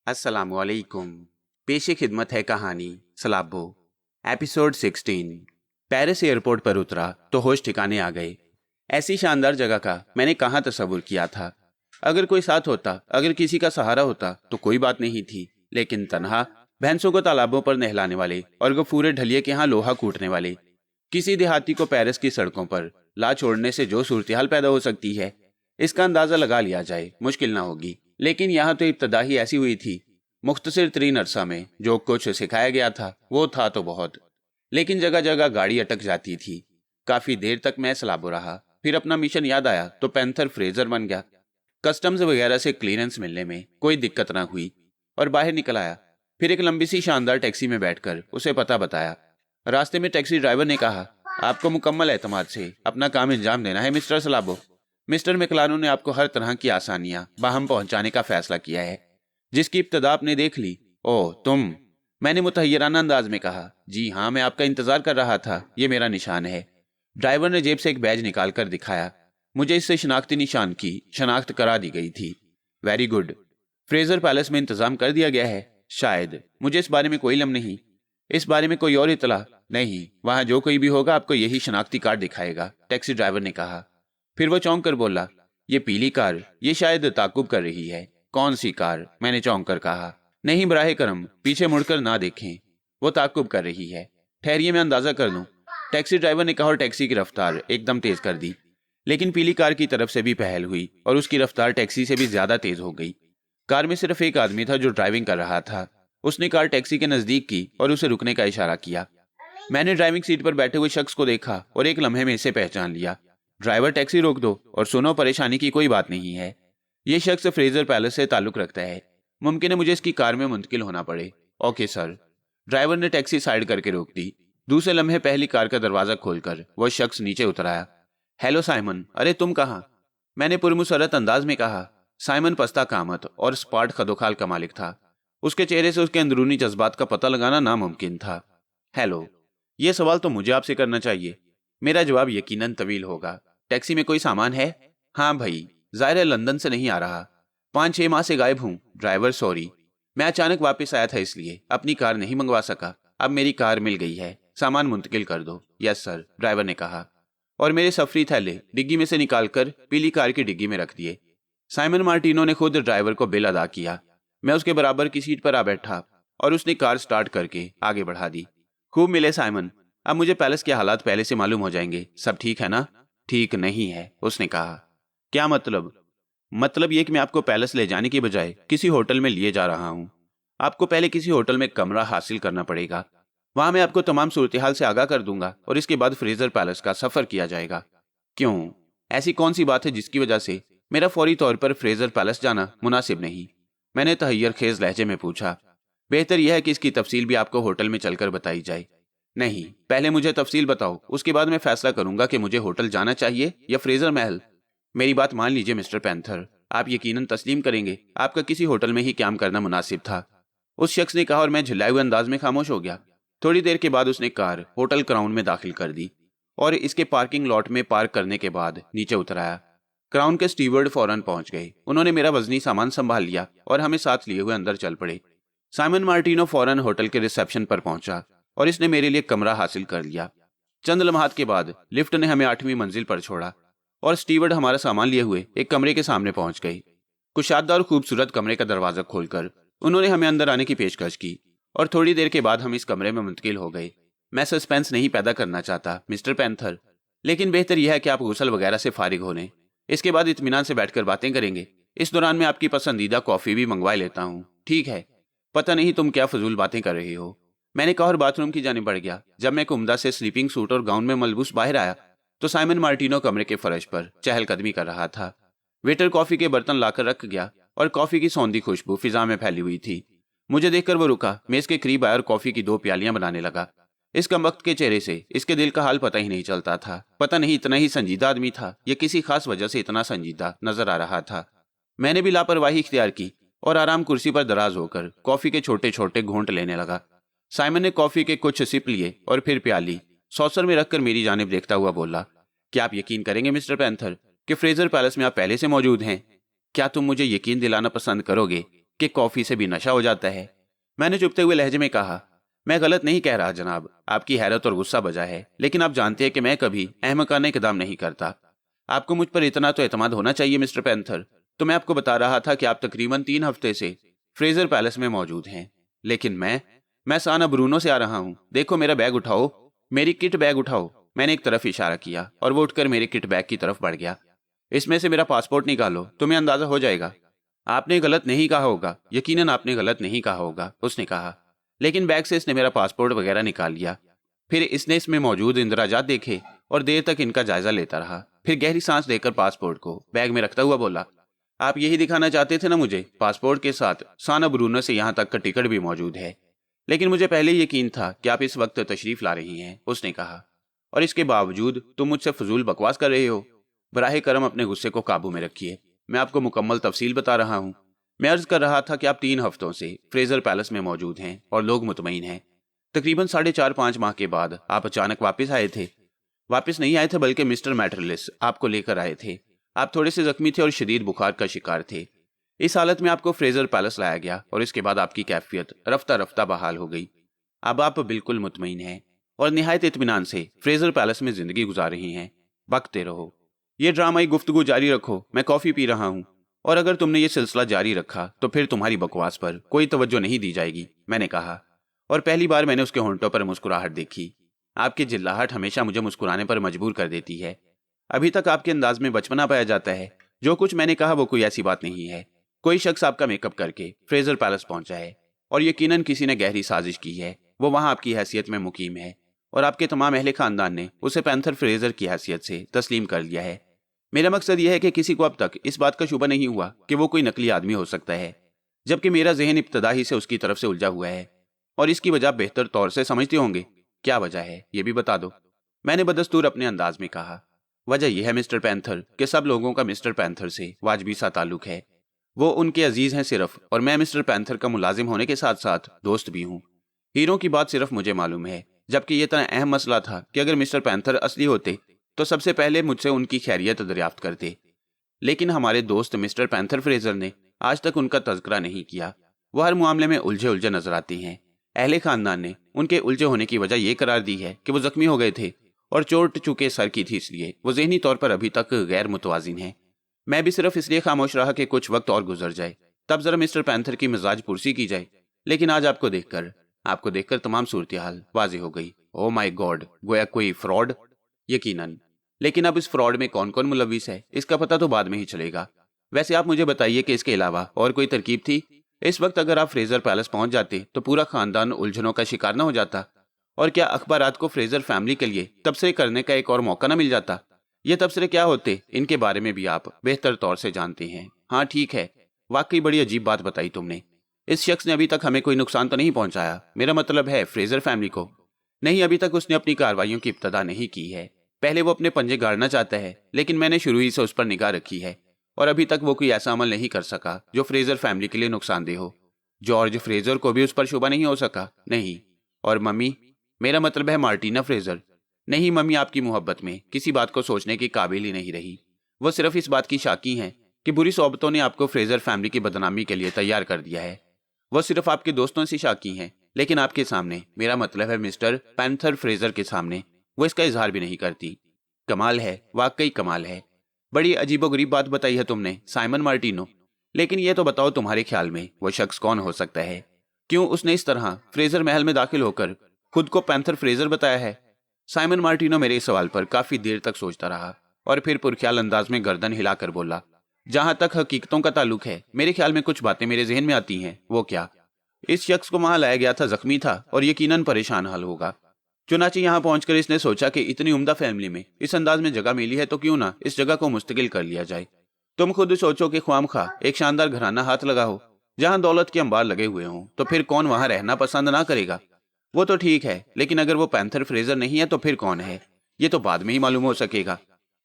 अस्सलामुअलैकुम। पेशे खिदमत है कहानी सलाबो। एपिसोड 16। पेरिस एयरपोर्ट पर उतरा तो होश ठिकाने आ गए। ऐसी शानदार जगह का मैंने कहाँ तस्वुर किया था। अगर कोई साथ होता, अगर किसी का सहारा होता तो कोई बात नहीं थी, लेकिन तन्हा, भैंसों को तालाबों पर नहलाने वाले और गफूरे ढलिए के यहाँ लोहा कूटने वाले किसी देहाती को पेरिस की सड़कों पर ला छोड़ने से जो सूरत हाल पैदा हो सकती है, इसका अंदाजा लगा लिया जाए मुश्किल ना होगी। लेकिन यहाँ तो इब्तदा ही ऐसी हुई थी। मुख्तसर तरीन अरसा में जो कुछ सिखाया गया था वो था तो बहुत, लेकिन जगह जगह गाड़ी अटक जाती थी। काफी देर तक मैं सलाबो रहा, फिर अपना मिशन याद आया तो पैंथर फ्रेजर बन गया। कस्टम्स वगैरह से क्लियरेंस मिलने में कोई दिक्कत ना हुई और बाहर निकल आया। फिर एक लंबी सी शानदार टैक्सी में बैठकर उसे पता बताया। रास्ते में टैक्सी ड्राइवर ने कहा, आपको मुकम्मल एतमाद से अपना काम अंजाम देना है मिस्टर सलाबो। मिस्टर मैकलानो ने आपको हर तरह की आसानियां बाहम पहुंचाने का फैसला किया है, जिसकी इब्तदा आपने देख ली। ओह तुम, मैंने मुतहय्यराना अंदाज में कहा। जी हाँ, मैं आपका इंतजार कर रहा था, ये मेरा निशान है। ड्राइवर ने जेब से एक बैज निकाल कर दिखाया। मुझे इससे शनाख्ती निशान की शनाख्त करा दी गई थी। Very good. फ्रेजर पैलेस में इंतजाम कर दिया गया है? शायद, मुझे इस बारे में कोई इल्म नहीं। इस बारे में कोई और इतला नहीं। वहां जो कोई भी होगा आपको यही शनाख्ती कार्ड दिखाएगा, टैक्सी ड्राइवर ने कहा। फिर वो चौंक कर बोला, ये पीली कार, ये शायद ताकुब कर रही है। कौन सी कार? मैंने चौंक कर कहा। नहीं बराहे करम, पीछे मुड़कर ना देखें, वो ताकुब कर रही है। ठहरिए, मैं अंदाजा कर दूं, टैक्सी ड्राइवर ने कहा और टैक्सी की रफ्तार एकदम तेज कर दी। लेकिन पीली कार की तरफ से भी पहल हुई और उसकी रफ्तार टैक्सी से भी ज्यादा तेज हो गई। कार में सिर्फ एक आदमी था जो ड्राइविंग कर रहा था। उसने कार टैक्सी के नजदीक की और उसे रुकने का इशारा किया। मैंने ड्राइविंग सीट पर बैठे हुए शख्स को देखा और एक लम्हे में इसे पहचान लिया। ड्राइवर, टैक्सी रोक दो और सुनो, परेशानी की कोई बात नहीं है। यह शख्स फ्रेजर पैलेस से ताल्लुक रखता है। मुमकिन है मुझे इसकी कार में मुंतकिल होना पड़े। Okay sir. ड्राइवर ने टैक्सी साइड करके रोक दी। दूसरे लम्हे पहली कार का दरवाजा खोलकर वह शख्स नीचे उतर आया। हेलो साइमन, अरे तुम कहाँ? मैंने पुरमुसरत अंदाज में कहा। साइमन पस्ता कामत और स्पार्ट खदोखाल का मालिक था। उसके चेहरे से उसके अंदरूनी जज्बात का पता लगाना नामुमकिन था। हेलो, यह सवाल तो मुझे आपसे करना चाहिए। मेरा जवाब यकीनन तवील होगा। टैक्सी में कोई सामान है? हाँ भाई, जाहिर है लंदन से नहीं आ रहा। 5-6 माह से गायब हूँ। ड्राइवर, सॉरी, मैं अचानक वापस आया था इसलिए अपनी कार नहीं मंगवा सका। अब मेरी कार मिल गई है, सामान मुंतकिल कर दो। यस सर, ड्राइवर ने कहा और मेरे सफरी थैले डिग्गी में से निकालकर पीली कार की डिग्गी में रख दिए। साइमन मार्टिनो ने खुद ड्राइवर को बिल अदा किया। मैं उसके बराबर की सीट पर आ बैठा और उसने कार स्टार्ट करके आगे बढ़ा दी। खूब मिले साइमन, अब मुझे पैलेस के हालात पहले से मालूम हो जाएंगे। सब ठीक है ना? ठीक नहीं है, उसने कहा। क्या मतलब? मतलब ये कि मैं आपको पैलेस ले जाने की बजाय किसी होटल में लिए जा रहा हूँ। आपको पहले किसी होटल में कमरा हासिल करना पड़ेगा। वहां मैं आपको तमाम सूरत हाल से आगाह कर दूंगा और इसके बाद फ्रेजर पैलेस का सफर किया जाएगा। क्यों? ऐसी कौन सी बात है जिसकी वजह से मेरा फौरी तौर पर फ्रेजर पैलेस जाना मुनासिब नहीं? मैंने तहैयर खेज लहजे में पूछा। बेहतर यह है कि इसकी तफसील भी आपको होटल में चलकर बताई जाए। नहीं, पहले मुझे तफसील बताओ, उसके बाद मैं फैसला करूंगा कि मुझे होटल जाना चाहिए या फ्रेजर महल। मेरी बात मान लीजिए मिस्टर पैंथर, आप यकीनन तस्लीम करेंगे आपका किसी होटल में ही क्याम करना मुनासिब था, उस शख्स ने कहा और मैं झुल्लाए हुए अंदाज में खामोश हो गया। थोड़ी देर के बाद उसने कार होटल क्राउन में दाखिल कर दी और इसके पार्किंग लॉट में पार्क करने के बाद नीचे उतर आया। क्राउन के स्टीवर्ड फौरन पहुंच गए। उन्होंने मेरा वजनी सामान संभाल लिया और हमें साथ लिए हुए अंदर चल पड़े। साइमन मार्टिनो फौरन होटल के रिसेप्शन पर पहुंचा और इसने मेरे लिए कमरा हासिल कर लिया। चंद लम्हात के बाद लिफ्ट ने हमें 8वीं मंजिल पर छोड़ा और स्टीवर्ड हमारा सामान लिए हुए एक कमरे के सामने पहुंच गए। कुशादा और खूबसूरत कमरे का दरवाजा खोलकर उन्होंने हमें अंदर आने की पेशकश की और थोड़ी देर के बाद हम इस कमरे में मुंतकिल हो गए। मैं सस्पेंस नहीं पैदा करना चाहता मिस्टर पैंथर, लेकिन बेहतर यह है कि आप गुसल वगैरह से फारिग हो लें। इसके बाद इत्मीनान से बैठकर बातें करेंगे। इस दौरान मैं आपकी पसंदीदा कॉफी भी मंगवा लेता हूँ, ठीक है? पता नहीं तुम क्या फजूल बातें कर रही हो, मैंने कहा और बाथरूम की जानिब बढ़ गया। जब मैं कुमदा से स्लीपिंग सूट और गाउन में मलबूस बाहर आया तो साइमन मार्टिनो कमरे के फर्श पर चहलकदमी कर रहा था। वेटर कॉफी के बर्तन लाकर रख गया और कॉफी की सौंधी खुशबू फिजा में फैली हुई थी। मुझे देखकर वो रुका, मेज के करीब आया और कॉफी की 2 प्यालियां बनाने लगा। इस कमबख्त के चेहरे से इसके दिल का हाल पता ही नहीं चलता था। पता नहीं इतना ही संजीदा आदमी था या किसी खास वजह से इतना संजीदा नजर आ रहा था। मैंने भी लापरवाही इख्तियार की और आराम कुर्सी पर दराज होकर कॉफी के छोटे छोटे घूंट लेने लगा। साइमन ने कॉफी के कुछ सिप लिए और फिर प्याली सॉसर में रखकर मेरी जानिब देखता हुआ बोला, क्या आप यकीन करेंगे मिस्टर पैंथर कि फ्रेजर पैलेस में आप पहले से मौजूद हैं? क्या तुम मुझे यकीन दिलाना पसंद करोगे कि कॉफ़ी से भी नशा हो जाता है। मैंने चुपते हुए लहजे में कहा, मैं गलत नहीं कह रहा जनाब, आपकी हैरत और गुस्सा बजा है, लेकिन आप जानते हैं कि मैं कभी अहमकाना इक़दाम नहीं करता। आपको मुझ पर इतना तो एतमाद होना चाहिए मिस्टर पैंथर। तो मैं आपको बता रहा था कि आप तकरीबन 3 हफ्ते से फ्रेजर पैलेस में मौजूद हैं, लेकिन मैं साना ब्रूनो से आ रहा हूँ। देखो मेरा बैग उठाओ, मेरी किट बैग उठाओ। मैंने एक तरफ इशारा किया और वो उठकर मेरे किट बैग की तरफ बढ़ गया। इसमें से मेरा पासपोर्ट निकालो, तुम्हें अंदाजा हो जाएगा। आपने गलत नहीं कहा होगा, यकीनन आपने गलत नहीं कहा होगा, उसने कहा। लेकिन बैग से इसने मेरा पासपोर्ट वगैरह निकाल लिया। फिर इसने इसमें मौजूद इंदराजात देखे और देर तक इनका जायजा लेता रहा। फिर गहरी सांस लेकर पासपोर्ट को बैग में रखता हुआ बोला, आप यही दिखाना चाहते थे ना मुझे, पासपोर्ट के साथ साना ब्रूनो से यहाँ तक का टिकट भी मौजूद है। लेकिन मुझे पहले ही यकीन था कि आप इस वक्त तशरीफ ला रही हैं, उसने कहा। और इसके बावजूद तुम मुझसे फजूल बकवास कर रहे हो। बराहे करम अपने गुस्से को काबू में रखिए, मैं आपको मुकम्मल तफसील बता रहा हूँ। मैं अर्ज कर रहा था कि आप 3 हफ्तों से फ्रेजर पैलेस में मौजूद हैं और लोग मुतमईन हैं। तकरीबन 4.5 माह के बाद आप अचानक वापस आए थे। वापस नहीं आए थे, बल्कि मिस्टर मैटरलिस आपको लेकर आए थे। आप थोड़े से जख्मी थे और शदीद बुखार का शिकार थे। इस हालत में आपको फ्रेजर पैलेस लाया गया और इसके बाद आपकी कैफियत रफ्ता रफ्ता बहाल हो गई। अब आप बिल्कुल मुतमईन हैं और निहायत इत्मीनान से फ्रेजर पैलेस में जिंदगी गुजार रही हैं। बकते रहो, ये ड्रामाई गुफ्तगू जारी रखो, मैं कॉफी पी रहा हूँ। और अगर तुमने ये सिलसिला जारी रखा तो फिर तुम्हारी बकवास पर कोई तवज्जो नहीं दी जाएगी, मैंने कहा। और पहली बार मैंने उसके होंठों पर मुस्कुराहट देखी। आपकी जिल्लाहट हमेशा मुझे मुस्कुराने पर मजबूर कर देती है। अभी तक आपके अंदाज में बचपना पाया जाता है। जो कुछ मैंने कहा वो कोई ऐसी बात नहीं है। कोई शख्स आपका मेकअप करके फ्रेजर पैलेस पहुंचा है और यकीनन किसी ने गहरी साजिश की है। वो वहां आपकी हैसियत में मुकीम है और आपके तमाम अहले खानदान ने उसे पैंथर फ्रेजर की हैसियत से तस्लीम कर लिया है। मेरा मकसद यह है कि किसी को अब तक इस बात का शुबा नहीं हुआ कि वो कोई नकली आदमी हो सकता है, जबकि मेरा जहन इब्तदा ही से उसकी तरफ से उलझा हुआ है। और इसकी वजह बेहतर तौर से समझते होंगे। क्या वजह है ये भी बता दो, मैंने बदस्तूर अपने अंदाज में कहा। वजह यह है मिस्टर पैंथर कि सब लोगों का मिस्टर पैंथर से वाजबी सा ताल्लुक है। वो उनके अजीज हैं सिर्फ, और मैं मिस्टर पैंथर का मुलाजिम होने के साथ साथ दोस्त भी हूँ। हीरो की बात सिर्फ मुझे मालूम है, जबकि यह इतना अहम मसला था कि अगर मिस्टर पैंथर असली होते तो सबसे पहले मुझसे उनकी खैरियत दरियाफ्त करते। लेकिन हमारे दोस्त मिस्टर पैंथर फ्रेजर ने आज तक उनका तज़किरा नहीं किया। वो हर मामले में उलझे उलझे नजर आते हैं। अहले खानदान ने उनके उलझे होने की वजह यह करार दी है कि वो जख्मी हो गए थे और चोट चुके सर की थी, इसलिए वो जहनी तौर पर अभी तक गैर मुतवाजिन है। मैं भी सिर्फ इसलिए खामोश रहा कि कुछ वक्त और गुजर जाए, तब जरा मिस्टर पैंथर की मिजाज पुरसी की जाए। लेकिन आज आपको देखकर तमाम सूरत हाल वाज़ेह हो गई। ओ माई गॉड, गोया कोई फ्रॉड। यकीनन, लेकिन अब इस फ्रॉड में कौन कौन मुलविस है इसका पता तो बाद में ही चलेगा। वैसे आप मुझे बताइए कि इसके अलावा और कोई तरकीब थी? इस वक्त अगर आप फ्रेजर पैलेस पहुंच जाते तो पूरा खानदान उलझनों का शिकार न हो जाता, और क्या अखबारात को फ्रेजर फैमिली के लिए तबसरे करने का एक और मौका न मिल जाता? ये तबसरे क्या होते, इनके बारे में भी आप बेहतर तौर से जानते हैं। हाँ ठीक है, वाकई बड़ी अजीब बात बताई तुमने। इस शख्स ने अभी तक हमें कोई नुकसान तो नहीं पहुंचाया, मेरा मतलब है फ्रेजर फैमिली को। नहीं, अभी तक उसने अपनी कार्रवाइयों की इब्तदा नहीं की है। पहले वो अपने पंजे गाड़ना चाहता है, लेकिन मैंने शुरू ही से उस पर निगाह रखी है और अभी तक वो कोई ऐसा अमल नहीं कर सका जो फ्रेजर फैमिली के लिए नुकसानदेह हो। जॉर्ज फ्रेजर को भी उस पर शुबा नहीं हो सका। नहीं। और मम्मी, मेरा मतलब है मार्टिना फ्रेजर। नहीं, मम्मी आपकी मोहब्बत में किसी बात को सोचने की काबिल ही नहीं रही। वो सिर्फ इस बात की शाकी हैं कि बुरी सोबतों ने आपको फ्रेजर फैमिली की बदनामी के लिए तैयार कर दिया है। वो सिर्फ आपके दोस्तों से शाकी हैं, लेकिन आपके सामने, मेरा मतलब है मिस्टर पैंथर फ्रेजर के सामने, वो इसका इजहार भी नहीं करती। कमाल है, वाकई कमाल है। बड़ी अजीबोगरीब बात बताई है तुमने, साइमन मार्टिनो। लेकिन ये तो बताओ, तुम्हारे ख्याल में वो शख्स कौन हो सकता है? क्यों उसने इस तरह फ्रेजर महल में दाखिल होकर खुद को पैंथर फ्रेजर बताया है? साइमन मार्टिनो मेरे इस सवाल पर काफी देर तक सोचता रहा और फिर पुरख्याल अंदाज में गर्दन हिलाकर बोला, जहां तक हकीकतों का ताल्लुक है, मेरे ख्याल में कुछ बातें मेरे जहन में आती हैं। वो क्या? इस शख्स को वहां लाया गया था, जख्मी था और यकीनन परेशान हाल होगा। चुनाचे यहाँ पहुंचकर इसने सोचा कि इतनी उम्दा फैमिली में इस अंदाज में जगह मिली है तो क्यों ना इस जगह को मुस्तकिल कर लिया जाए। तुम खुद सोचो कि ख्वामखा एक शानदार घराना हाथ लगा हो जहां दौलत के अंबार लगे हुए हों, तो फिर कौन वहां रहना पसंद ना करेगा? वो तो ठीक है, लेकिन अगर वो पैंथर फ्रेजर नहीं है तो फिर कौन है? ये तो बाद में ही मालूम हो सकेगा।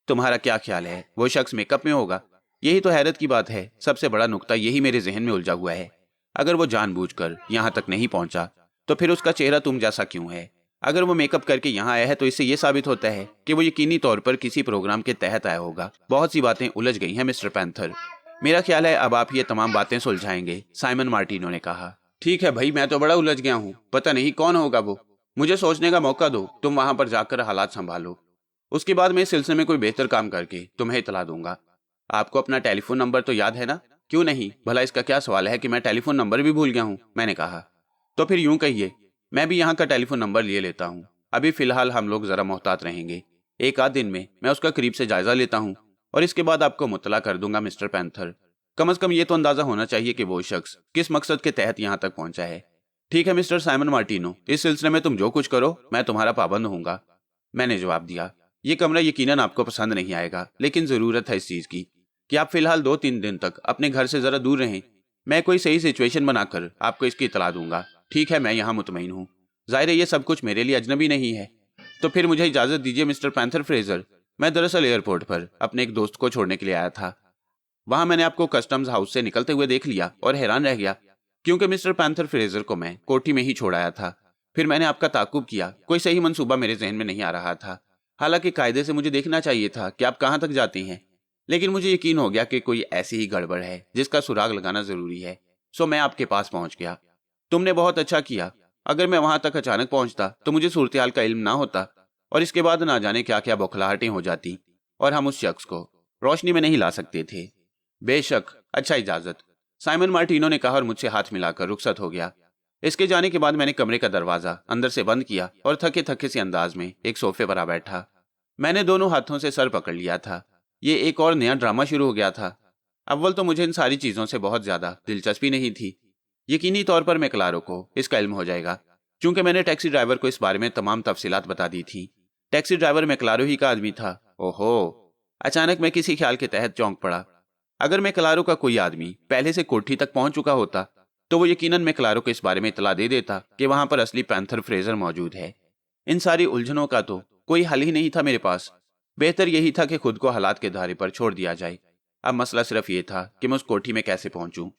तुम्हारा क्या ख्याल है, वो शख्स मेकअप में होगा? यही तो हैरत की बात है। सबसे बड़ा नुक्ता यही मेरे जहन में उलझा हुआ है। अगर वो जानबूझकर यहाँ तक नहीं पहुंचा तो फिर उसका चेहरा तुम जैसा क्यों है? अगर वो मेकअप करके यहाँ आया है तो इससे ये साबित होता है कि वो यकीनी तौर पर किसी प्रोग्राम के तहत आया होगा। बहुत सी बातें उलझ गई हैं मिस्टर पैंथर। मेरा ख्याल है अब आप ये तमाम बातें सुलझाएंगे, साइमन मार्टिनो ने कहा। ठीक है भाई, मैं तो बड़ा उलझ गया हूँ, पता नहीं कौन होगा वो। मुझे सोचने का मौका दो, तुम वहां पर जाकर हालात संभालो। उसके बाद मैं इस सिलसिले में कोई बेहतर काम करके तुम्हें इतला दूंगा। आपको अपना टेलीफोन नंबर तो याद है ना? क्यों नहीं, भला इसका क्या सवाल है कि मैं टेलीफोन नंबर भी भूल गया हूँ, मैंने कहा। तो फिर यूं कहिए, मैं भी यहाँ का टेलीफोन नंबर लिए लेता हूँ। अभी फिलहाल हम लोग जरा मोहतात रहेंगे। एक आध दिन में मैं उसका करीब से जायजा लेता हूँ और इसके बाद आपको मुतला कर दूंगा मिस्टर पैंथर। कम से कम ये तो अंदाजा होना चाहिए कि वो शख्स किस मकसद के तहत यहाँ तक पहुंचा है। ठीक है मिस्टर साइमन मार्टिनो, इस सिलसिले में तुम जो कुछ करो मैं तुम्हारा पाबंद होऊंगा, मैंने जवाब दिया। ये कमरा यकीनन आपको पसंद नहीं आएगा, लेकिन जरूरत है इस चीज की कि आप फिलहाल 2-3 दिन तक अपने घर से जरा दूर रहें। मैं कोई सही सिचुएशन बनाकर आपको इसकी इतला दूंगा। ठीक है, मैं यहाँ मुतमईन हूँ। जाहिर है ये सब कुछ मेरे लिए अजनबी नहीं है। तो फिर मुझे इजाजत दीजिए मिस्टर पैंथर फ्रेजर। मैं दरअसल एयरपोर्ट पर अपने एक दोस्त को छोड़ने के लिए आया था। वहां मैंने आपको कस्टम्स हाउस से निकलते हुए देख लिया और हैरान रह गया, क्योंकि मिस्टर पैंथर फ्रेजर को मैं कोठी में ही छोड़ आया था। फिर मैंने आपका ताकुब किया, कोई सही मंसूबा मेरे जहन में नहीं आ रहा था। हालांकि कायदे से मुझे देखना चाहिए था कि आप कहां तक जाते हैं, लेकिन मुझे यकीन हो गया कि कोई ऐसी ही गड़बड़ है जिसका सुराग लगाना जरूरी है। सो मैं आपके पास पहुंच गया। तुमने बहुत अच्छा किया। अगर मैं वहां तक अचानक पहुंचता तो मुझे सूरत हाल का इल्म ना होता और इसके बाद ना जाने क्या क्या बौखलाहटें हो जाती और हम उस शख्स को रोशनी में नहीं ला सकते थे। बेशक, अच्छा इजाजत, साइमन मार्टिनो ने कहा और मुझसे हाथ मिलाकर रुखसत हो गया। इसके जाने के बाद मैंने कमरे का दरवाजा अंदर से बंद किया और थके थके से अंदाज में एक सोफे पर आ बैठा। मैंने दोनों हाथों से सर पकड़ लिया था। ये एक और नया ड्रामा शुरू हो गया था। अव्वल तो मुझे इन सारी चीजों से बहुत ज्यादा दिलचस्पी नहीं थी। यकीनी तौर पर मैं क्लारो को इसका इल्म हो जाएगा, क्योंकि मैंने टैक्सी ड्राइवर को इस बारे में तमाम तफसीलात बता दी थी। टैक्सी ड्राइवर मैक्लारो ही का आदमी था। ओहो, अचानक मैं किसी ख्याल के तहत चौंक पड़ा। अगर मैक्लारो का कोई आदमी पहले से कोठी तक पहुंच चुका होता तो वो यकीनन मैक्लारो को इस बारे में इतला दे देता कि वहां पर असली पैंथर फ्रेजर मौजूद है। इन सारी उलझनों का तो कोई हल ही नहीं था मेरे पास। बेहतर यही था कि खुद को हालात के धारे पर छोड़ दिया जाए। अब मसला सिर्फ ये था कि मैं उस कोठी में कैसे पहुंचूं,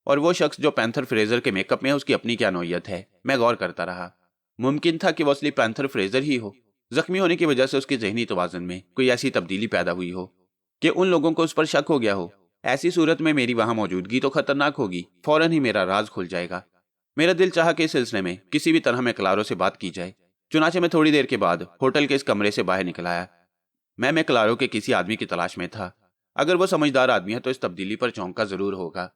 और वो शख्स जो पैंथर फ्रेजर के मेकअप में है उसकी अपनी क्या नौयत है। मैं गौर करता रहा। मुमकिन था कि वो असली पैंथर फ्रेजर ही हो। जख्मी होने की वजह से उसके जहनी तवाज़ुन में कोई ऐसी तब्दीली पैदा हुई हो कि उन लोगों को उस पर शक हो गया हो। ऐसी सूरत में मेरी वहां मौजूदगी तो खतरनाक होगी, फौरन ही मेरा राज खुल जाएगा। मेरा दिल चाहा कि इस सिलसिले में किसी भी तरह में क्लारो से बात की जाए। चुनाचे मैं थोड़ी देर के बाद होटल के इस कमरे से बाहर निकल आया। मैं क्लारो के किसी आदमी की तलाश में था। अगर वो समझदार आदमी है तो इस तब्दीली पर चौंका जरूर होगा।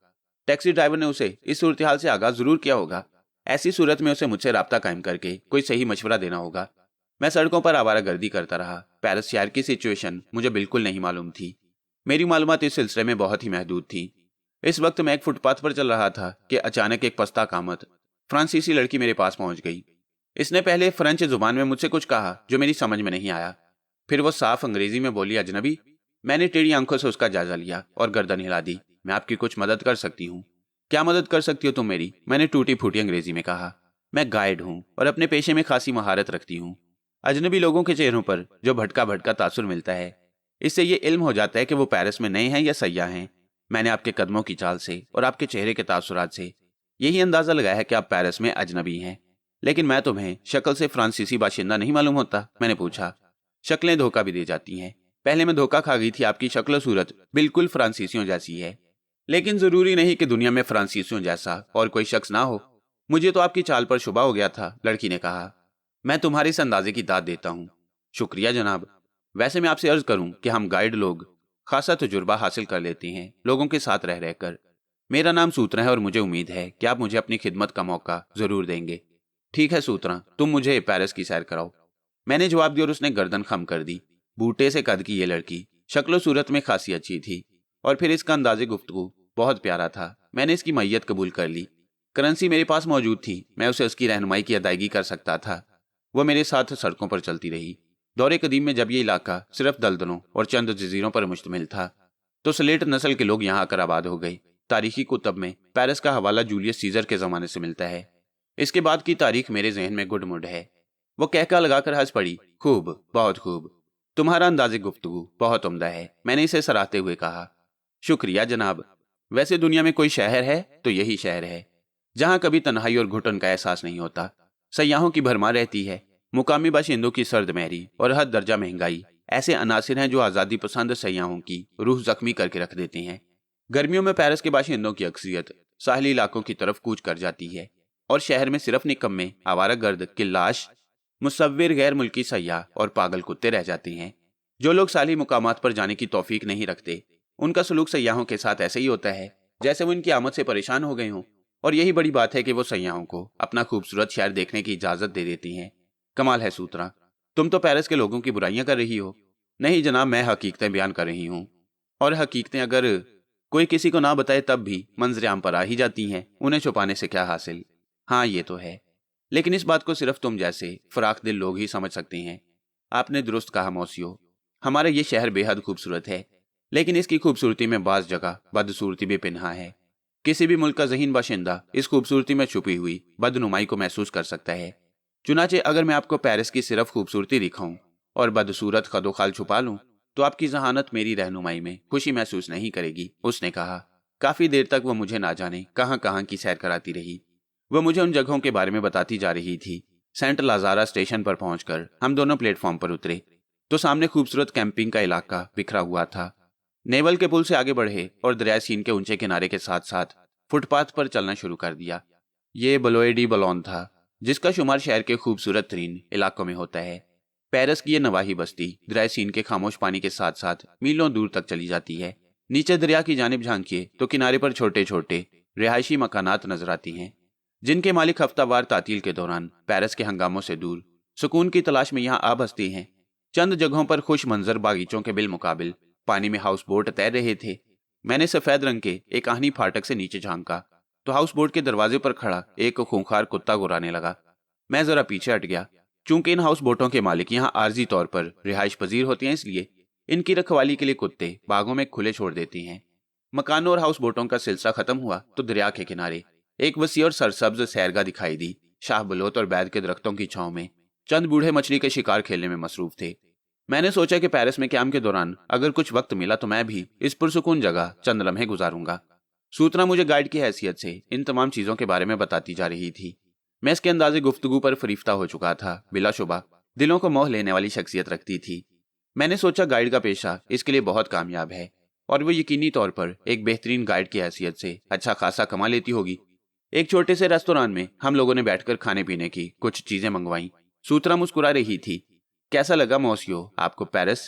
टैक्सी ड्राइवर ने उसे इस सूरत हाल से आगाज जरूर किया होगा। ऐसी सूरत में उसे मुझसे राब्ता कायम करके कोई सही मशवरा देना होगा। मैं सड़कों पर आवारागर्दी करता रहा। पेरिस शहर की सिचुएशन मुझे बिल्कुल नहीं मालूम थी। मेरी मालूमात इस सिलसिले में बहुत ही महदूद थी। इस वक्त मैं एक फुटपाथ पर चल रहा था कि अचानक एक पस्ता कामत फ्रांसीसी लड़की मेरे पास पहुंच गई। इसने पहले फ्रेंच जुबान में मुझसे कुछ कहा जो मेरी समझ में नहीं आया। फिर वो साफ अंग्रेजी में बोली, अजनबी। मैंने टेढ़ी आंखों से उसका जायजा लिया और गर्दन हिला दी। मैं आपकी कुछ मदद कर सकती हूँ? क्या मदद कर सकती हो तुम मेरी? मैंने टूटी फूटी अंग्रेजी में कहा। मैं गाइड हूँ और अपने पेशे में खासी महारत रखती हूँ। अजनबी लोगों के चेहरों पर जो भटका भटका तासुर मिलता है, इससे ये इल्म हो जाता है कि वो पेरिस में नए हैं या सयाह हैं। मैंने आपके कदमों की चाल से और आपके चेहरे के तासुरात से यही अंदाजा लगाया है कि आप पेरिस में अजनबी हैं। लेकिन मैं तुम्हें शक्ल से फ्रांसीसी बाशिंदा नहीं मालूम होता? मैंने पूछा। शक्लें धोखा भी दे जाती हैं। पहले मैं धोखा खा गई थी। आपकी शक्ल सूरत बिल्कुल फ्रांसीसियों जैसी है, लेकिन जरूरी नहीं कि दुनिया में फ्रांसीसियों जैसा और कोई शख्स ना हो। मुझे तो आपकी चाल पर शुबा हो गया था, लड़की ने कहा। मैं तुम्हारे इस अंदाजे की दाद देता हूँ। शुक्रिया जनाब। वैसे मैं आपसे अर्ज करूं कि हम गाइड लोग खासा तजुर्बा हासिल कर लेते हैं लोगों के साथ रह रहकर। मेरा नाम सूत्रा है और मुझे उम्मीद है कि आप मुझे अपनी खिदमत का मौका जरूर देंगे। ठीक है सूत्रा, तुम मुझे पेरिस की सैर कराओ, मैंने जवाब दिया और उसने गर्दन खम कर दी। बूटे से कद की ये लड़की शक्लो सूरत में खासी अच्छी थी और फिर इसका अंदाजे गुफ्तगू बहुत प्यारा था। मैंने इसकी मैयत कबूल कर ली। करेंसी मेरे पास मौजूद थी, मैं उसे उसकी रहनुमाई की अदायगी कर सकता था। वह मेरे साथ सड़कों पर चलती रही। दौरे कदीम में जब ये इलाका सिर्फ दलदलों और चंद जजीरों पर मुश्तमिल था तो स्लेट नस्ल के लोग यहाँ आकर आबाद हो गए। तारीखी कुतब में पेरिस का हवाला जूलियस सीजर के जमाने से मिलता है। इसके बाद की तारीख मेरे जहन में गुडमुड है। वो कहका लगाकर हंस पड़ी। खूब, बहुत खूब, तुम्हारा अंदाजे गुफ्तगू बहुत उम्दा है, मैंने इसे सराहते हुए कहा। शुक्रिया जनाब। वैसे दुनिया में कोई शहर है तो यही शहर है जहां कभी तन्हाई और घुटन का एहसास नहीं होता। सयाहों की भरमार रहती है। मुकामी बाशिंदों की सर्द महरी और हद दर्जा महंगाई ऐसे अनासिर हैं जो आज़ादी पसंद सयाहों की रूह जख्मी करके रख देते हैं। गर्मियों में पेरिस के बाशिंदों की अक्सरियत साहली इलाकों की तरफ कूच कर जाती है और शहर में सिर्फ निकम्मे, आवारागर्द, किल्लाश, मुसव्विर, गैर मुल्की सयाह और पागल कुत्ते रह जाते हैं। जो लोग साली मुकामात पर जाने की तौफीक नहीं रखते, उनका सलूक सयाहों के साथ ऐसे ही होता है जैसे वो इनकी आमद से परेशान हो गए हों। और यही बड़ी बात है कि वो सयाहों को अपना खूबसूरत शहर देखने की इजाजत दे देती हैं। कमाल है सूत्रा, तुम तो पेरिस के लोगों की बुराइयां कर रही हो। नहीं जनाब, मैं हकीकतें बयान कर रही हूँ। और हकीकतें अगर कोई किसी को ना बताए तब भी मंजर आम पर आ ही जाती हैं। उन्हें छुपाने से क्या हासिल। हाँ ये तो है, लेकिन इस बात को सिर्फ तुम जैसे फराख दिल लोग ही समझ सकते हैं। आपने दुरुस्त कहा मौसियो, हमारा ये शहर बेहद खूबसूरत है, लेकिन इसकी खूबसूरती में बाज जगह बदसूरती भी पिन्हा है। किसी भी मुल्क का ज़हीन बाशिंदा इस खूबसूरती में छुपी हुई बदनुमाई को महसूस कर सकता है। चुनाचे अगर मैं आपको पेरिस की सिर्फ खूबसूरती दिखाऊं और बदसूरत खदोखाल छुपा लूं, तो आपकी जहानत मेरी रहनुमाई में खुशी महसूस नहीं करेगी, उसने कहा। काफी देर तक वो मुझे ना जाने कहां कहां की सैर कराती रही। वह मुझे उन जगहों के बारे में बताती जा रही थी। सेंट लाजारा स्टेशन पर पहुंचकर हम दोनों प्लेटफॉर्म पर उतरे तो सामने खूबसूरत कैंपिंग का इलाका बिखरा हुआ था। नेवल के पुल से आगे बढ़े और दरिया सीन के ऊंचे किनारे के साथ साथ फुटपाथ पर चलना शुरू कर दिया। ये बलोए डी बलौन था, जिसका शुमार शहर के खूबसूरत तरीन इलाकों में होता है। पेरिस की ये नवाही बस्ती दरिया सीन के खामोश पानी के साथ साथ मीलों दूर तक चली जाती है। नीचे दरिया की जानिब झांकिए तो किनारे पर छोटे छोटे रिहायशी मकानात नजर आती हैं, जिनके मालिक हफ्तावार तातील के दौरान पेरिस के हंगामों से दूर सुकून की तलाश में यहाँ आ बसती हैं। चंद जगहों पर खुश मंजर बागीचों के बिलमुकाबिल पानी में हाउस बोट तैर रहे थे। मैंने सफेद रंग के एक आहनी फाटक से नीचे झांका तो हाउस बोट के दरवाजे पर खड़ा एक खूंखार कुत्ता गुर्राने लगा। मैं जरा पीछे हट गया। चूंकि इन हाउस बोटों के मालिक यहाँ आर्जी तौर पर रिहाइश पजीर होते हैं, इसलिए इनकी रखवाली के लिए कुत्ते बागों में खुले छोड़ देते हैं। मकानों और हाउस बोटों का सिलसिला खत्म हुआ तो दरिया के किनारे एक वसी और सरसब्ज सैरगाह दिखाई दी। शाह बलोत और बैद के दरख्तों की छांव में चंद बूढ़े मछली के शिकार खेलने में मसरूफ थे। मैंने सोचा कि पेरिस में क्याम के दौरान अगर कुछ वक्त मिला तो मैं भी इस पुरसुकून जगह चंद लम्हे गुजारूंगा। सूचना मुझे गाइड की हैसियत से इन तमाम चीजों के बारे में बताती जा रही थी। मैं इसके अंदाजे गुफ्तगू पर फरीफ्ता हो चुका था। बिलाशुबा दिलों को मोह लेने वाली शख्सियत रखती थी। मैंने सोचा गाइड का पेशा इसके लिए बहुत कामयाब है और वो यकीनी तौर पर एक बेहतरीन गाइड की हैसियत से अच्छा खासा कमा लेती होगी। एक छोटे से रेस्तोरां में हम लोगों ने बैठकर खाने पीने की कुछ चीजें मंगवाई। सूत्रा मुस्कुरा रही थी। कैसा लगा मौसियो आपको पेरिस?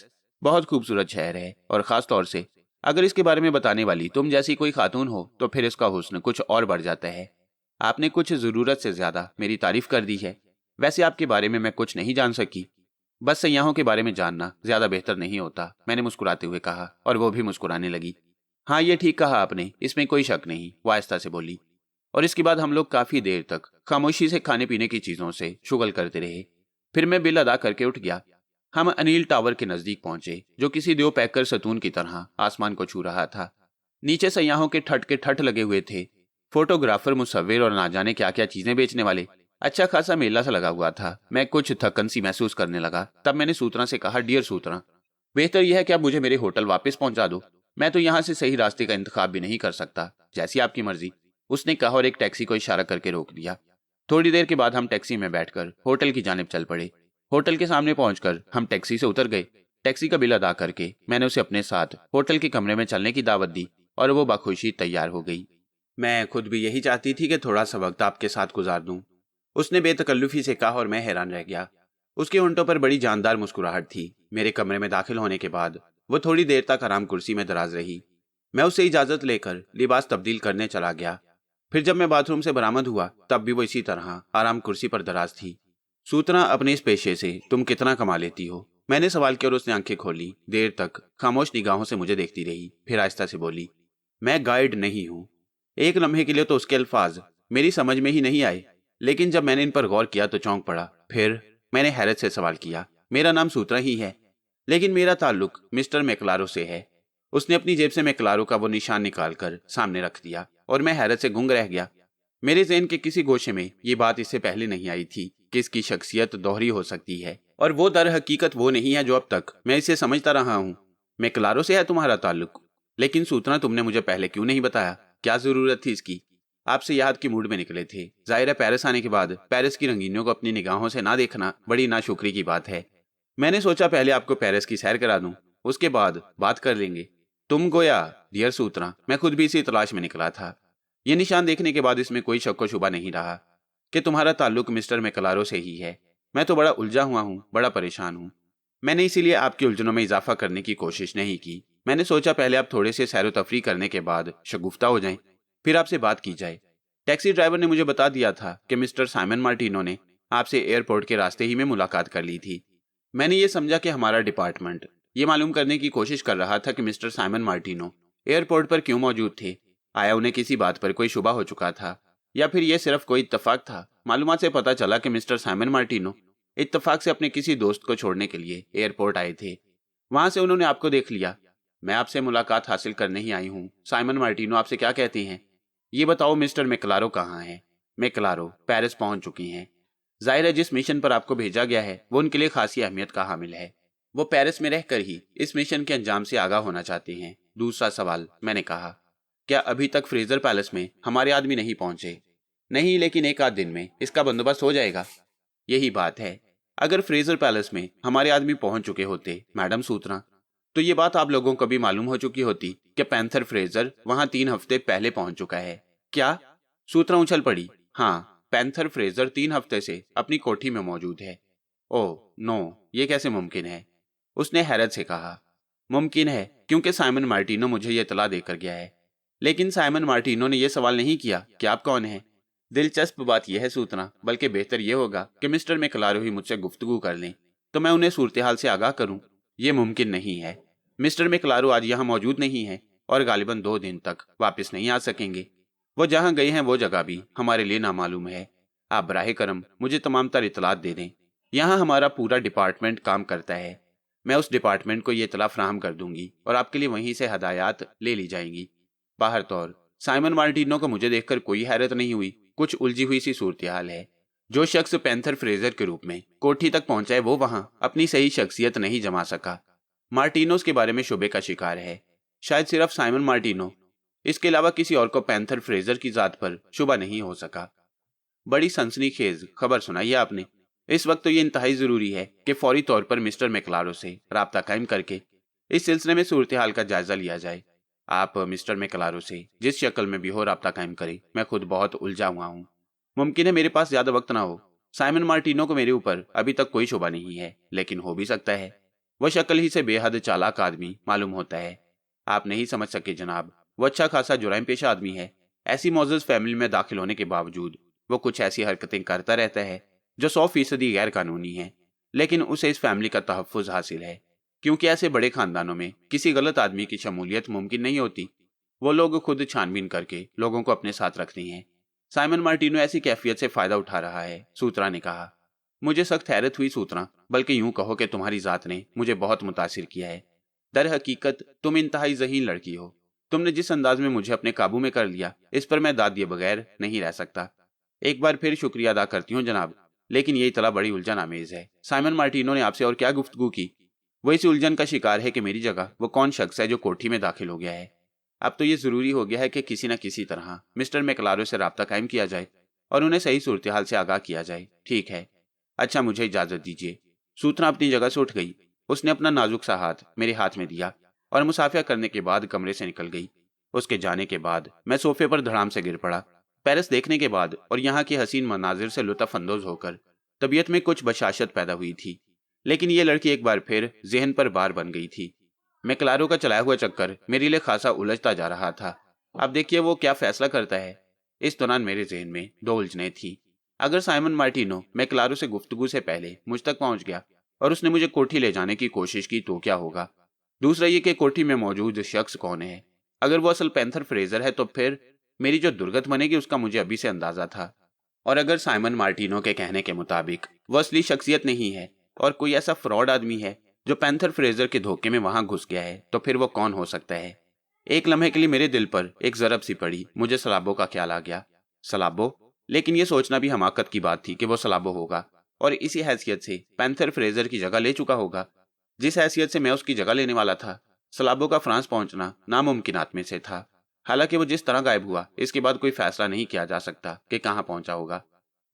बहुत खूबसूरत शहर है और खास तौर से अगर इसके बारे में बताने वाली तुम जैसी कोई खातून हो तो फिर इसका हुस्न कुछ और बढ़ जाता है। आपने कुछ जरूरत से ज्यादा मेरी तारीफ कर दी है। वैसे आपके बारे में मैं कुछ नहीं जान सकी। बस सयाहों के बारे में जानना ज्यादा बेहतर नहीं होता, मैंने मुस्कुराते हुए कहा और वो भी मुस्कुराने लगी। हाँ ये ठीक कहा आपने, इसमें कोई शक नहीं, वो आहिस्ता से बोली। और इसके बाद हम लोग काफी देर तक खामोशी से खाने पीने की चीजों से शुगल करते रहे। फिर मैं बिल अदा करके उठ गया। हम अनिल टावर के नजदीक पहुंचे जो किसी देव पैकर सतून की तरह आसमान को छू रहा था। नीचे सयाहों के ठट लगे हुए थे। फोटोग्राफर, मुसव्विर और ना जाने क्या क्या चीजें बेचने वाले। अच्छा खासा मेला सा लगा हुआ था। मैं कुछ थकन सी महसूस करने लगा। तब मैंने सूत्रा से कहा, डियर सूत्रा, बेहतर यह है कि आप मुझे मेरे होटल वापस पहुंचा दो। मैं तो यहाँ से सही रास्ते का इंतखाब भी नहीं कर सकता। जैसी आपकी मर्जी, उसने कहा और एक टैक्सी को इशारा करके रोक दिया। थोड़ी देर के बाद हम टैक्सी में बैठकर होटल की जानिब चल पड़े। होटल के सामने पहुंचकर हम टैक्सी से उतर गए। टैक्सी का बिल अदा करके मैंने उसे अपने साथ होटल के कमरे में चलने की दावत दी और वो बखुशी तैयार हो गई। मैं खुद भी यही चाहती थी कि थोड़ा सा वक्त आपके साथ गुजार दूं, उसने बेतकल्लुफी से कहा और मैं हैरान रह गया। उसके होंठों पर बड़ी जानदार मुस्कुराहट थी। मेरे कमरे में दाखिल होने के बाद वो थोड़ी देर तक आराम कुर्सी में दराज रही। मैं उससे इजाजत लेकर लिबास तब्दील करने चला गया। फिर जब मैं बाथरूम से बरामद हुआ तब भी वो इसी तरह आराम कुर्सी पर दराज थी। सूत्रा, अपने इस पेशे से तुम कितना कमा लेती हो? मैंने सवाल किया और उसने आंखें खोली। देर तक खामोश निगाहों से मुझे देखती रही। फिर आहिस्ता से बोली, मैं गाइड नहीं हूँ। एक लम्हे के लिए तो उसके अल्फाज मेरी समझ में ही नहीं आए, लेकिन जब मैंने इन पर गौर किया तो चौंक पड़ा। फिर मैंने हैरत से सवाल किया, मेरा नाम सूत्रा ही है, लेकिन मेरा ताल्लुक मिस्टर मैक्लारो से है। उसने अपनी जेब से मैक्लारो का वो निशान निकालकर सामने रख दिया और मैं हैरत से गुंग रह गया। मेरे ज़हन के किसी गोशे में ये बात इससे पहले नहीं आई थी कि इसकी शख्सियत दोहरी हो सकती है और वो दर हकीकत वो नहीं है जो अब तक मैं इसे समझता रहा हूँ। मैक्लारो से है तुम्हारा ताल्लुक? लेकिन सूत्रा, तुमने मुझे पहले क्यों नहीं बताया? क्या जरूरत थी इसकी? आपसे याद की मूड में निकले थे। जाहिर है पेरिस आने के बाद पेरिस की रंगीनियों को अपनी निगाहों से ना देखना बड़ी नाशुक्री की बात है। मैंने सोचा पहले आपको पेरिस की सैर करा दूं, उसके बाद बात कर लेंगे। तुम गोया? डियर सूत्रा, मैं खुद भी इसी तलाश में निकला था। ये निशान देखने के बाद इसमें कोई शक व शुबा नहीं रहा कि तुम्हारा ताल्लुक मिस्टर मैकलारो से ही है। मैं तो बड़ा उलझा हुआ हूँ, बड़ा परेशान हूँ। मैंने इसीलिए आपकी उलझनों में इजाफा करने की कोशिश नहीं की। मैंने सोचा पहले आप थोड़े से सैरो तफरी करने के बाद शगुफ्ता हो जाएं, फिर आपसे बात की जाए। टैक्सी ड्राइवर ने मुझे बता दिया था कि मिस्टर साइमन मार्टिनो ने आपसे एयरपोर्ट के रास्ते ही में मुलाकात कर ली थी। मैंने ये समझा कि हमारा डिपार्टमेंट ये मालूम करने की कोशिश कर रहा था कि मिस्टर साइमन मार्टिनो एयरपोर्ट पर क्यों मौजूद थे। आया उन्हें किसी बात पर कोई शुबा हो चुका था, या फिर यह सिर्फ कोई इत्तेफाक था। मालूमात से पता चला कि मिस्टर साइमन मार्टिनो इत्तेफाक से अपने किसी दोस्त को छोड़ने के लिए एयरपोर्ट आए थे। वहां से उन्होंने आपको देख लिया। मैं आपसे मुलाकात हासिल करने ही आई हूँ। साइमन मार्टिनो आपसे क्या कहती हैं? ये बताओ मिस्टर मैकलारो कहाँ हैं? मैकलारो पेरिस पहुंच चुकी हैं। जाहिर है जिस मिशन पर आपको भेजा गया है वो उनके लिए खासी अहमियत का हामिल है। वो पेरिस में रहकर ही इस मिशन के अंजाम से आगाह होना चाहते हैं। दूसरा सवाल, मैंने कहा, क्या अभी तक फ्रेजर पैलेस में हमारे आदमी नहीं पहुंचे? नहीं, लेकिन एक आध दिन में इसका बंदोबस्त हो जाएगा। यही बात है। अगर फ्रेजर पैलेस में हमारे आदमी पहुंच चुके होते मैडम सूत्रा, तो ये बात आप लोगों को भी मालूम हो चुकी होती कि पैंथर फ्रेजर वहां 3 हफ्ते पहले पहुंच चुका है। क्या? सूत्रा उछल पड़ी। हाँ, पैंथर फ्रेजर 3 हफ्ते से अपनी कोठी में मौजूद है। ओह नो, ये कैसे मुमकिन है? उसने हैरत से कहा। मुमकिन है क्योंकि साइमन मार्टिनो मुझे ये इतला देकर गया है। लेकिन साइमन मार्टिनो ने यह सवाल नहीं किया कि आप कौन हैं। दिलचस्प बात यह है सूतना, बल्कि बेहतर यह होगा कि मिस्टर मैकलारो ही मुझसे गुफ्तगू कर लें, तो मैं उन्हें सूरत हाल से आगाह करूं। यह मुमकिन नहीं है। मिस्टर मैकलारो आज यहाँ मौजूद नहीं है और गालिबन 2 दिन तक वापस नहीं आ सकेंगे। वो जहाँ गए हैं वो जगह भी हमारे लिए नामालूम है। आप बराह करम मुझे तमाम तर इतलात दे दें। यहाँ हमारा पूरा डिपार्टमेंट काम करता है। मैं उस डिपार्टमेंट को ये इतला फराहम कर दूंगी और आपके लिए वहीं से हदायत ले ली जाएंगी। बाहर तौर साइमन मार्टिनो को मुझे देखकर कोई हैरत नहीं हुई। कुछ उलझी हुई सी सूरत हाल है। जो शख्स पैंथर फ्रेजर के रूप में कोठी तक पहुंचा है वो वहां अपनी सही शख्सियत नहीं जमा सका। मार्टिनोज के बारे में शुबे का शिकार है। शायद सिर्फ साइमन मार्टिनो, इसके अलावा किसी और को पैंथर फ्रेजर की जात पर शुबा नहीं हो सका। बड़ी सनसनीखेज खबर सुनाई है आपने। इस वक्त तो ये इंतहाई जरूरी है कि फौरी तौर पर मिस्टर मैकलारो से राब्ता कायम करके इस सिलसिले में सूरत हाल का जायजा लिया जाए। आप मिस्टर मैकलारो से जिस शक्ल में भी हो राब्ता कायम करें। मैं खुद बहुत उलझा हुआ हूँ। मुमकिन है मेरे पास ज्यादा वक्त ना हो। साइमन मार्टिनो को मेरे ऊपर अभी तक कोई शुबा नहीं है, लेकिन हो भी सकता है। वह शक्ल ही से बेहद चालाक आदमी मालूम होता है। आप नहीं समझ सके जनाब, वो अच्छा खासा जुराइम पेशा आदमी है। ऐसी मोअज़्ज़ज़ फैमिली में दाखिल होने के बावजूद वो कुछ ऐसी हरकतें करता रहता है जो 100% गैर कानूनी है, लेकिन उसे इस फैमिली का तहफ़्फ़ुज़ हासिल है, क्योंकि ऐसे बड़े खानदानों में किसी गलत आदमी की शमूलियत मुमकिन नहीं होती। वो लोग खुद छानबीन करके लोगों को अपने साथ रखते हैं। साइमन मार्टिनो ऐसी कैफियत से फायदा उठा रहा है, सूत्रा ने कहा। मुझे सख्त हैरत हुई सूत्रा, बल्कि यूं कहो कि तुम्हारी जात ने मुझे बहुत मुतासिर किया है। दर हकीकत तुम इंतहाई ज़हीन लड़की हो। तुमने जिस अंदाज में मुझे अपने काबू में कर लिया, इस पर मैं दाद दिए बगैर नहीं रह सकता। एक बार फिर शुक्रिया अदा करती हूँ जनाब, लेकिन ये इतला बड़ी उलझन आमेज है। साइमन मार्टिनो ने आपसे और क्या गुफ्तगू की? वो इस उलझन का शिकार है कि मेरी जगह वो कौन शख्स है जो कोठी में दाखिल हो गया है। अब तो ये जरूरी हो गया है कि किसी न किसी तरह मिस्टर मैकलारो से राब्ता कायम किया जाए और उन्हें सही सूरत हाल से आगाह किया जाए। ठीक है, अच्छा मुझे इजाजत दीजिए। सूत्रा अपनी जगह से उठ गई। उसने अपना नाजुक सा हाथ मेरे हाथ में दिया और मुसाफिया करने के बाद कमरे से निकल गई। उसके जाने के बाद मैं सोफे पर धड़ाम से गिर पड़ा। पेरिस देखने के बाद और यहाँ की हसीन मनाजिर से लुत्फ अंदोज होकर तबीयत में कुछ बशाशत पैदा हुई थी, लेकिन ये लड़की एक बार फिर जहन पर बार बन गई थी। मैकलारो का चलाया हुआ चक्कर मेरे लिए खासा उलझता जा रहा था। अब देखिए वो क्या फैसला करता है। इस दौरान मेरे जहन में 2 उलझनें थी। अगर साइमन मार्टिनो मैकलारो से गुफ्तगू से पहले मुझ तक पहुंच गया और उसने मुझे कोठी ले जाने की कोशिश की तो क्या होगा? दूसरा ये कि कोठी में मौजूद शख्स कौन है। अगर वो असल पैंथर फ्रेजर है तो फिर मेरी जो दुर्गत बनेगी उसका मुझे अभी से अंदाजा था। और अगर साइमन मार्टिनो के कहने के मुताबिक वो असली शख्सियत नहीं है और कोई ऐसा फ्रॉड आदमी है जो पैंथर फ्रेजर के धोखे में वहां घुस गया है, तो फिर वो कौन हो सकता है? एक लम्हे के लिए मेरे दिल पर एक जरब सी पड़ी। मुझे सलाबो का ख्याल आ गया। सलाबो? लेकिन यह सोचना भी हमाकत की बात थी कि वो सलाबो होगा और इसी हैसियत से पैंथर फ्रेजर की जगह ले चुका होगा जिस हैसियत से मैं उसकी जगह लेने वाला था। सलाबो का फ्रांस पहुंचना नामुमकिनात में से था। हालांकि वो जिस तरह गायब हुआ इसके बाद कोई फैसला नहीं किया जा सकता कि कहाँ पहुंचा होगा,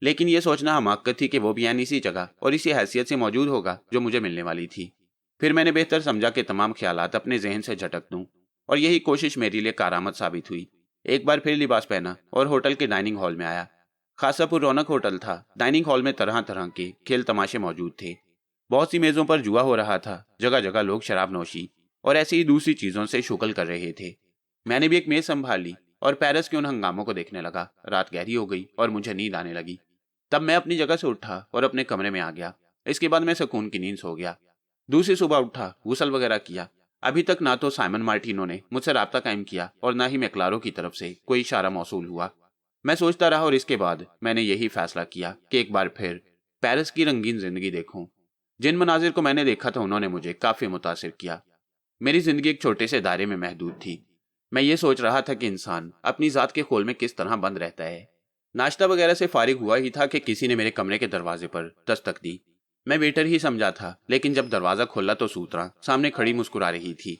लेकिन यह सोचना हमाकत थी कि वो भी इसी जगह और इसी हैसियत से मौजूद होगा जो मुझे मिलने वाली थी। फिर मैंने बेहतर समझा कि तमाम ख्यालात अपने जहन से झटक दूं। और यही कोशिश मेरे लिए कारआमद साबित हुई। एक बार फिर लिबास पहना और होटल के डाइनिंग हॉल में आया। खासा पुरौनक होटल था। डाइनिंग हॉल में तरह तरह के खेल तमाशे मौजूद थे। बहुत सी मेजों पर जुआ हो रहा था। जगह जगह लोग शराब नोशी और ऐसी ही दूसरी चीजों से शुगल कर रहे थे। मैंने भी एक मेज संभाल ली और पेरिस के उन हंगामों को देखने लगा। रात गहरी हो गई और मुझे नींद आने लगी। तब मैं अपनी जगह से उठा और अपने कमरे में आ गया। इसके बाद मैं सुकून की नींद सो गया। दूसरी सुबह उठा, गुसल वगैरह किया। अभी तक ना तो साइमन मार्टिनो ने मुझसे राब्ता कायम किया और ना ही मैक्लारो की तरफ से कोई इशारा मौसूल हुआ। मैं सोचता रहा और इसके बाद मैंने यही फैसला किया कि एक बार फिर पेरिस की रंगीन जिंदगी देखूं। जिन मनाजिर को मैंने देखा था उन्होंने मुझे काफी मुतासिर किया। मेरी जिंदगी एक छोटे से दायरे में महदूद थी। मैं ये सोच रहा था कि इंसान अपनी जात के खोल में किस तरह बंद रहता है। नाश्ता वगैरह से फारिग हुआ ही था कि किसी ने मेरे कमरे के दरवाजे पर दस्तक दी। मैं वेटर ही समझा था, लेकिन जब दरवाजा खोला तो सूत्रा सामने खड़ी मुस्कुरा रही थी,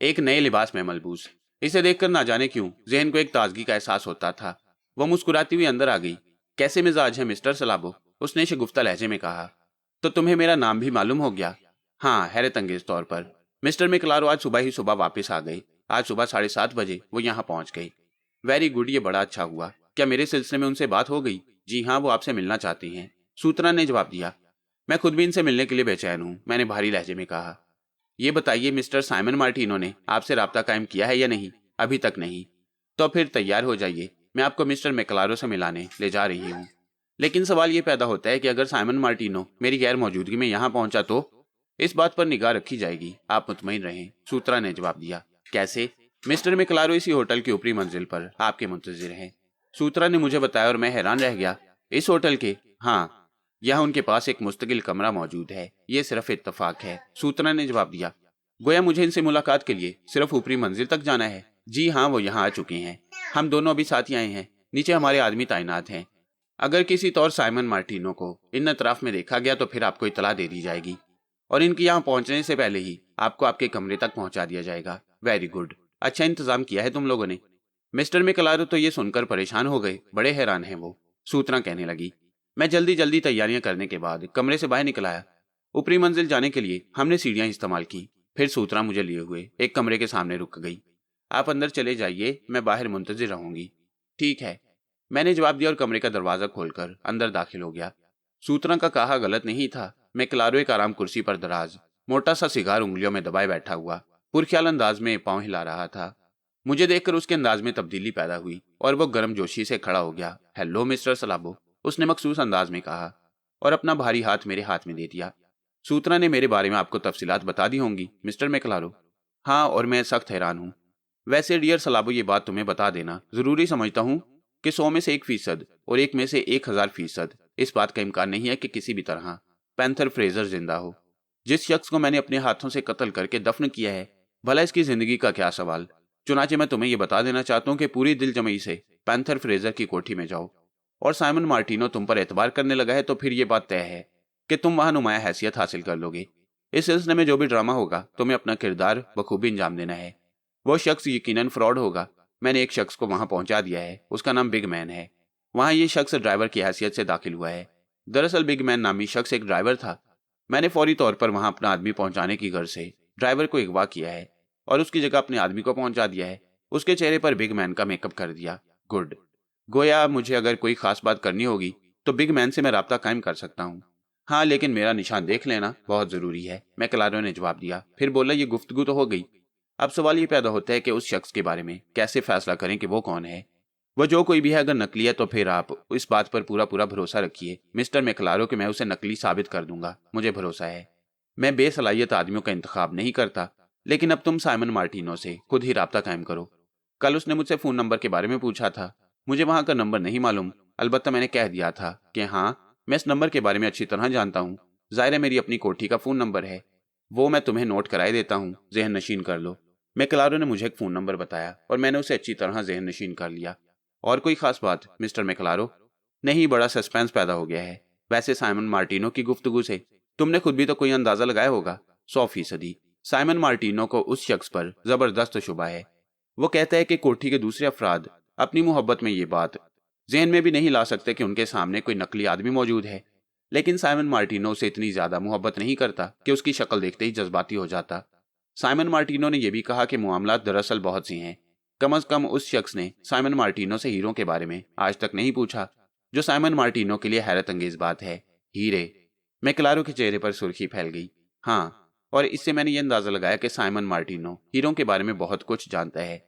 एक नए लिबास में मलबूस। इसे देखकर ना जाने क्यों जहन को एक ताजगी का एहसास होता था। वह मुस्कुराती हुई अंदर आ गई। कैसे मिजाज है मिस्टर सलाबो, उसने शगुफ्ता लहजे में कहा। तो तुम्हें मेरा नाम भी मालूम हो गया? हाँ, हैरत अंगेज तौर पर। मिस्टर मैक्लारो आज सुबह ही सुबह वापस आ गए। आज सुबह 7:30 बजे वो यहाँ पहुंच गई। वेरी गुड, ये बड़ा अच्छा हुआ। क्या मेरे सिलसिले में उनसे बात हो गई? जी हाँ, वो आपसे मिलना चाहती हैं, सूत्रा ने जवाब दिया। मैं खुद भी इनसे मिलने के लिए बेचैन हूँ, मैंने भारी लहजे में कहा। ये बताइए मिस्टर साइमन मार्टिनो ने आपसे राब्ता कायम किया है या नहीं? अभी तक नहीं। तो फिर तैयार हो जाइए, मैं आपको मिस्टर मैक्लारो से मिलाने ले जा रही हूँ। लेकिन सवाल ये पैदा होता है कि अगर साइमन मार्टिनो मेरी गैर मौजूदगी में यहाँ पहुंचा तो? इस बात पर निगाह रखी जाएगी, आप मुतमईन रहें, सूत्रा ने जवाब दिया। कैसे? मिस्टर मैक्लारो इसी होटल की ऊपरी मंजिल पर आपके मुंतजिर हैं, सूत्रा ने मुझे बताया और मैं हैरान रह गया। इस होटल के? हाँ, यहाँ उनके पास एक मुस्तकिल कमरा मौजूद है। ये सिर्फ इत्तफाक है, सूत्रा ने जवाब दिया। गोया मुझे इनसे मुलाकात के लिए सिर्फ ऊपरी मंजिल तक जाना है। जी हाँ, वो यहाँ आ चुके हैं। हम दोनों अभी साथ ही आए हैं। नीचे हमारे आदमी तैनात हैं। अगर किसी तौर साइमन मार्टिनो को इन अतराफ में देखा गया तो फिर आपको इतला दे दी जाएगी और इनके यहाँ पहुंचने से पहले ही आपको आपके कमरे तक पहुंचा दिया जाएगा। वेरी गुड, अच्छा इंतजाम किया है तुम लोगों ने। मिस्टर मैक्लारो तो ये सुनकर परेशान हो गए, बड़े हैरान हैं वो, सूत्रा कहने लगी। मैं जल्दी जल्दी तैयारियां करने के बाद कमरे से बाहर निकल आया। ऊपरी मंजिल जाने के लिए हमने सीढ़ियां इस्तेमाल की। फिर सूत्रा मुझे लिए हुए एक कमरे के सामने रुक गई। आप अंदर चले जाइए, मैं बाहर मुंतजिर रहूंगी। ठीक है, मैंने जवाब दिया और कमरे का दरवाजा खोलकर अंदर दाखिल हो गया। सूत्रा का कहा गलत नहीं था। मैक्लारो एक आराम कुर्सी पर दराज, मोटा सा सिगार उंगलियों में दबाए बैठा हुआ, पुरख्याल अंदाज में पांव हिला रहा था। मुझे देखकर उसके अंदाज में तब्दीली पैदा हुई और वो गर्मजोशी से खड़ा हो गया। हेलो मिस्टर सलाबो, उसने मखसूस अंदाज में कहा और अपना भारी हाथ मेरे हाथ में दे दिया। सूत्रा ने मेरे बारे में आपको तफसीलात बता दी होंगी मिस्टर मैक्लारो? हाँ, और मैं सख्त हैरान हूँ। वैसे डियर सलाबो, ये बात तुम्हें बता देना जरूरी समझता हूँ कि 100 में से 1% और 1 में से 1000% इस बात का इम्कान नहीं है कि किसी भी तरह पैंथर फ्रेजर जिंदा हो। जिस शख्स को मैंने अपने हाथों से कत्ल करके दफन किया है, भला इसकी जिंदगी का क्या सवाल। चुनाचे मैं तुम्हें यह बता देना चाहता हूँ कि पूरी दिल जमई से पैंथर फ्रेजर की कोठी में जाओ और साइमन मार्टिनो तुम पर एतबार करने लगा है तो फिर यह बात तय है कि तुम वहां नुमाया हैसियत हासिल कर लोगे। इस सिलसिले में जो भी ड्रामा होगा तुम्हें अपना किरदार बखूबी अंजाम देना है। वो शख्स यकीनन फ्रॉड होगा। मैंने एक शख्स को वहां पहुंचा दिया है, उसका नाम बिग मैन है। वहां ये शख्स ड्राइवर की हैसियत से दाखिल हुआ है। दरअसल बिग मैन नामी शख्स एक ड्राइवर था। मैंने फौरी तौर पर वहां अपना आदमी पहुंचाने की गर्ज से ड्राइवर को अगवा किया है और उसकी जगह अपने आदमी को पहुंचा दिया है। उसके चेहरे पर बिग मैन का मेकअप कर दिया। गुड। गोया मुझे अगर कोई खास बात करनी होगी तो बिग मैन से मैं राब्ता कायम कर सकता हूँ। हाँ, लेकिन मेरा निशान देख लेना बहुत जरूरी है, मैक्लारो ने जवाब दिया। फिर बोला, ये गुफ्तगू तो हो गई, अब सवाल ये पैदा होता है कि उस शख्स के बारे में कैसे फैसला करें कि वो कौन है। वह जो कोई भी है, अगर नकली है तो फिर आप इस बात पर पूरा पूरा भरोसा रखिए मिस्टर मैक्लारो कि मैं उसे नकली साबित कर दूंगा। मुझे भरोसा है। मैं बेसलाहियत आदमियों का इंतखाब नहीं करता, लेकिन अब तुम साइमन मार्टिनो से खुद ही राब्ता कायम करो। कल उसने मुझसे फोन नंबर के बारे में पूछा था। मुझे वहां का नंबर नहीं मालूम, अलबत्ता मैंने कह दिया था कि हाँ, मैं इस नंबर के बारे में अच्छी तरह जानता हूँ। जाहिर है मेरी अपनी कोठी का फोन नंबर है, वो मैं तुम्हें नोट कराए देता हूँ, जहन नशीन कर लो। मैक्लारो ने मुझे एक फोन नंबर बताया और मैंने उसे अच्छी तरह जहन नशीन कर लिया। और कोई खास बात मिस्टर मैक्लारो? नहीं, बड़ा सस्पेंस पैदा हो गया है। वैसे साइमन मार्टिनो की गुफ्तगू से तुमने खुद भी तो कोई अंदाजा लगाया होगा। 100%। साइमन मार्टिनो को उस शख्स पर जबरदस्त शुबा है। वो कहता है कि कोठी के दूसरे अफराद अपनी मोहब्बत में ये बात जहन में भी नहीं ला सकते कि उनके सामने कोई नकली आदमी मौजूद है। लेकिन साइमन मार्टिनो से इतनी ज्यादा मोहब्बत नहीं करता कि उसकी शक्ल देखते ही जज्बाती हो जाता। साइमन मार्टिनो ने यह भी कहा कि मामलात दरअसल बहुत सी हैं। कम अज कम उस शख्स ने साइमन मार्टिनो से हीरों के बारे में आज तक नहीं पूछा, जो साइमन मार्टिनो के लिए हैरत अंगेज बात है। हीरे। मैक्लारो के चेहरे पर सुर्खी फैल गई। हाँ, और इससे मैंने ये अंदाजा लगाया कि साइमन मार्टिनो हीरों के बारे में बहुत कुछ जानता है।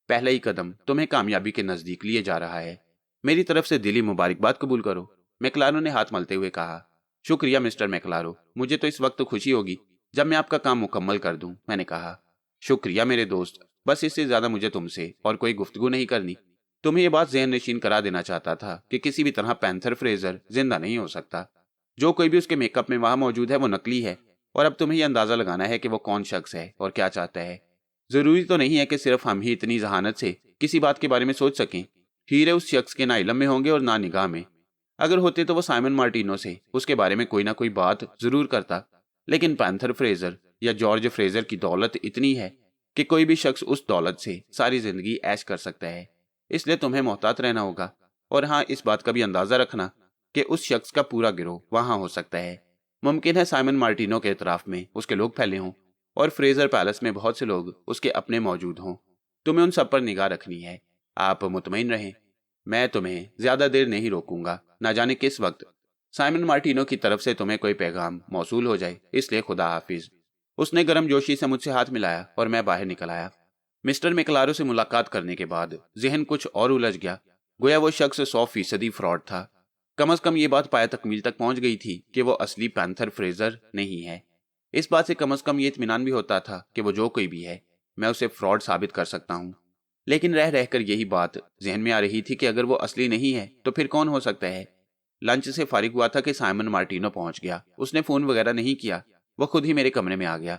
पहला ही कदम तुम्हें कामयाबी के नजदीक लिए जा रहा है। मेरी तरफ से दिली मुबारकबाद कबूल करो, मैक्लारो ने हाथ मलते हुए कहा। शुक्रिया मिस्टर मैक्लारो, मुझे तो इस वक्त खुशी होगी जब मैं आपका काम मुकम्मल कर दूं, मैंने कहा। शुक्रिया मेरे दोस्त, बस इससे ज्यादा मुझे तुमसे और कोई गुफ्तगू नहीं करनी। तुम्हें ये बात ज़हन नशीन करा देना चाहता था कि किसी भी तरह पैंथर फ्रेजर जिंदा नहीं हो सकता। जो कोई भी उसके मेकअप में वहां मौजूद है वो नकली है, और अब तुम्हें यह अंदाजा लगाना है कि वो कौन शख्स है और क्या चाहता है। जरूरी तो नहीं है कि सिर्फ हम ही इतनी जहानत से किसी बात के बारे में सोच सकें। हीरे उस शख्स के ना इल्म में होंगे और ना निगाह में। अगर होते तो वो साइमन मार्टिनो से उसके बारे में कोई ना कोई बात जरूर करता, लेकिन पैंथर फ्रेजर या जॉर्ज फ्रेजर की दौलत इतनी है कि कोई भी शख्स उस दौलत से सारी जिंदगी ऐश कर सकता है। इसलिए तुम्हें मोहतात रहना होगा। और हाँ, इस बात का भी अंदाजा रखना कि उस शख्स का पूरा गिरोह वहां हो सकता है। मुमकिन है साइमन मार्टिनो के इतराफ में उसके लोग फैले हों और फ्रेजर पैलेस में बहुत से लोग उसके अपने मौजूद हों। तुम्हें उन सब पर निगाह रखनी है। आप मुतमईन रहें, मैं तुम्हें ज्यादा देर नहीं रोकूंगा। ना जाने किस वक्त साइमन मार्टिनो की तरफ से तुम्हें कोई पैगाम मौसूल हो जाए, इसलिए खुदा हाफिज। उसने गर्मजोशी से मुझसे हाथ मिलाया और मैं बाहर निकल आया। मिस्टर मैक्लारो से मुलाकात करने के बाद जहन कुछ और उलझ गया। गोया वो शख्स 100% फ्रॉड था। कम अज कम ये बात पाया तकमील तक पहुंच गई थी कि वो असली पैंथर फ्रेजर नहीं है। इस बात से कम अज कम ये इत्मीनान भी होता था कि वो जो कोई भी है, मैं उसे फ्रॉड साबित कर सकता हूँ। लेकिन रह रहकर यही बात जहन में आ रही थी कि अगर वो असली नहीं है तो फिर कौन हो सकता है। लंच से फारिग हुआ था कि साइमन मार्टिनो पहुंच गया। उसने फोन वगैरह नहीं किया, वो खुद ही मेरे कमरे में आ गया।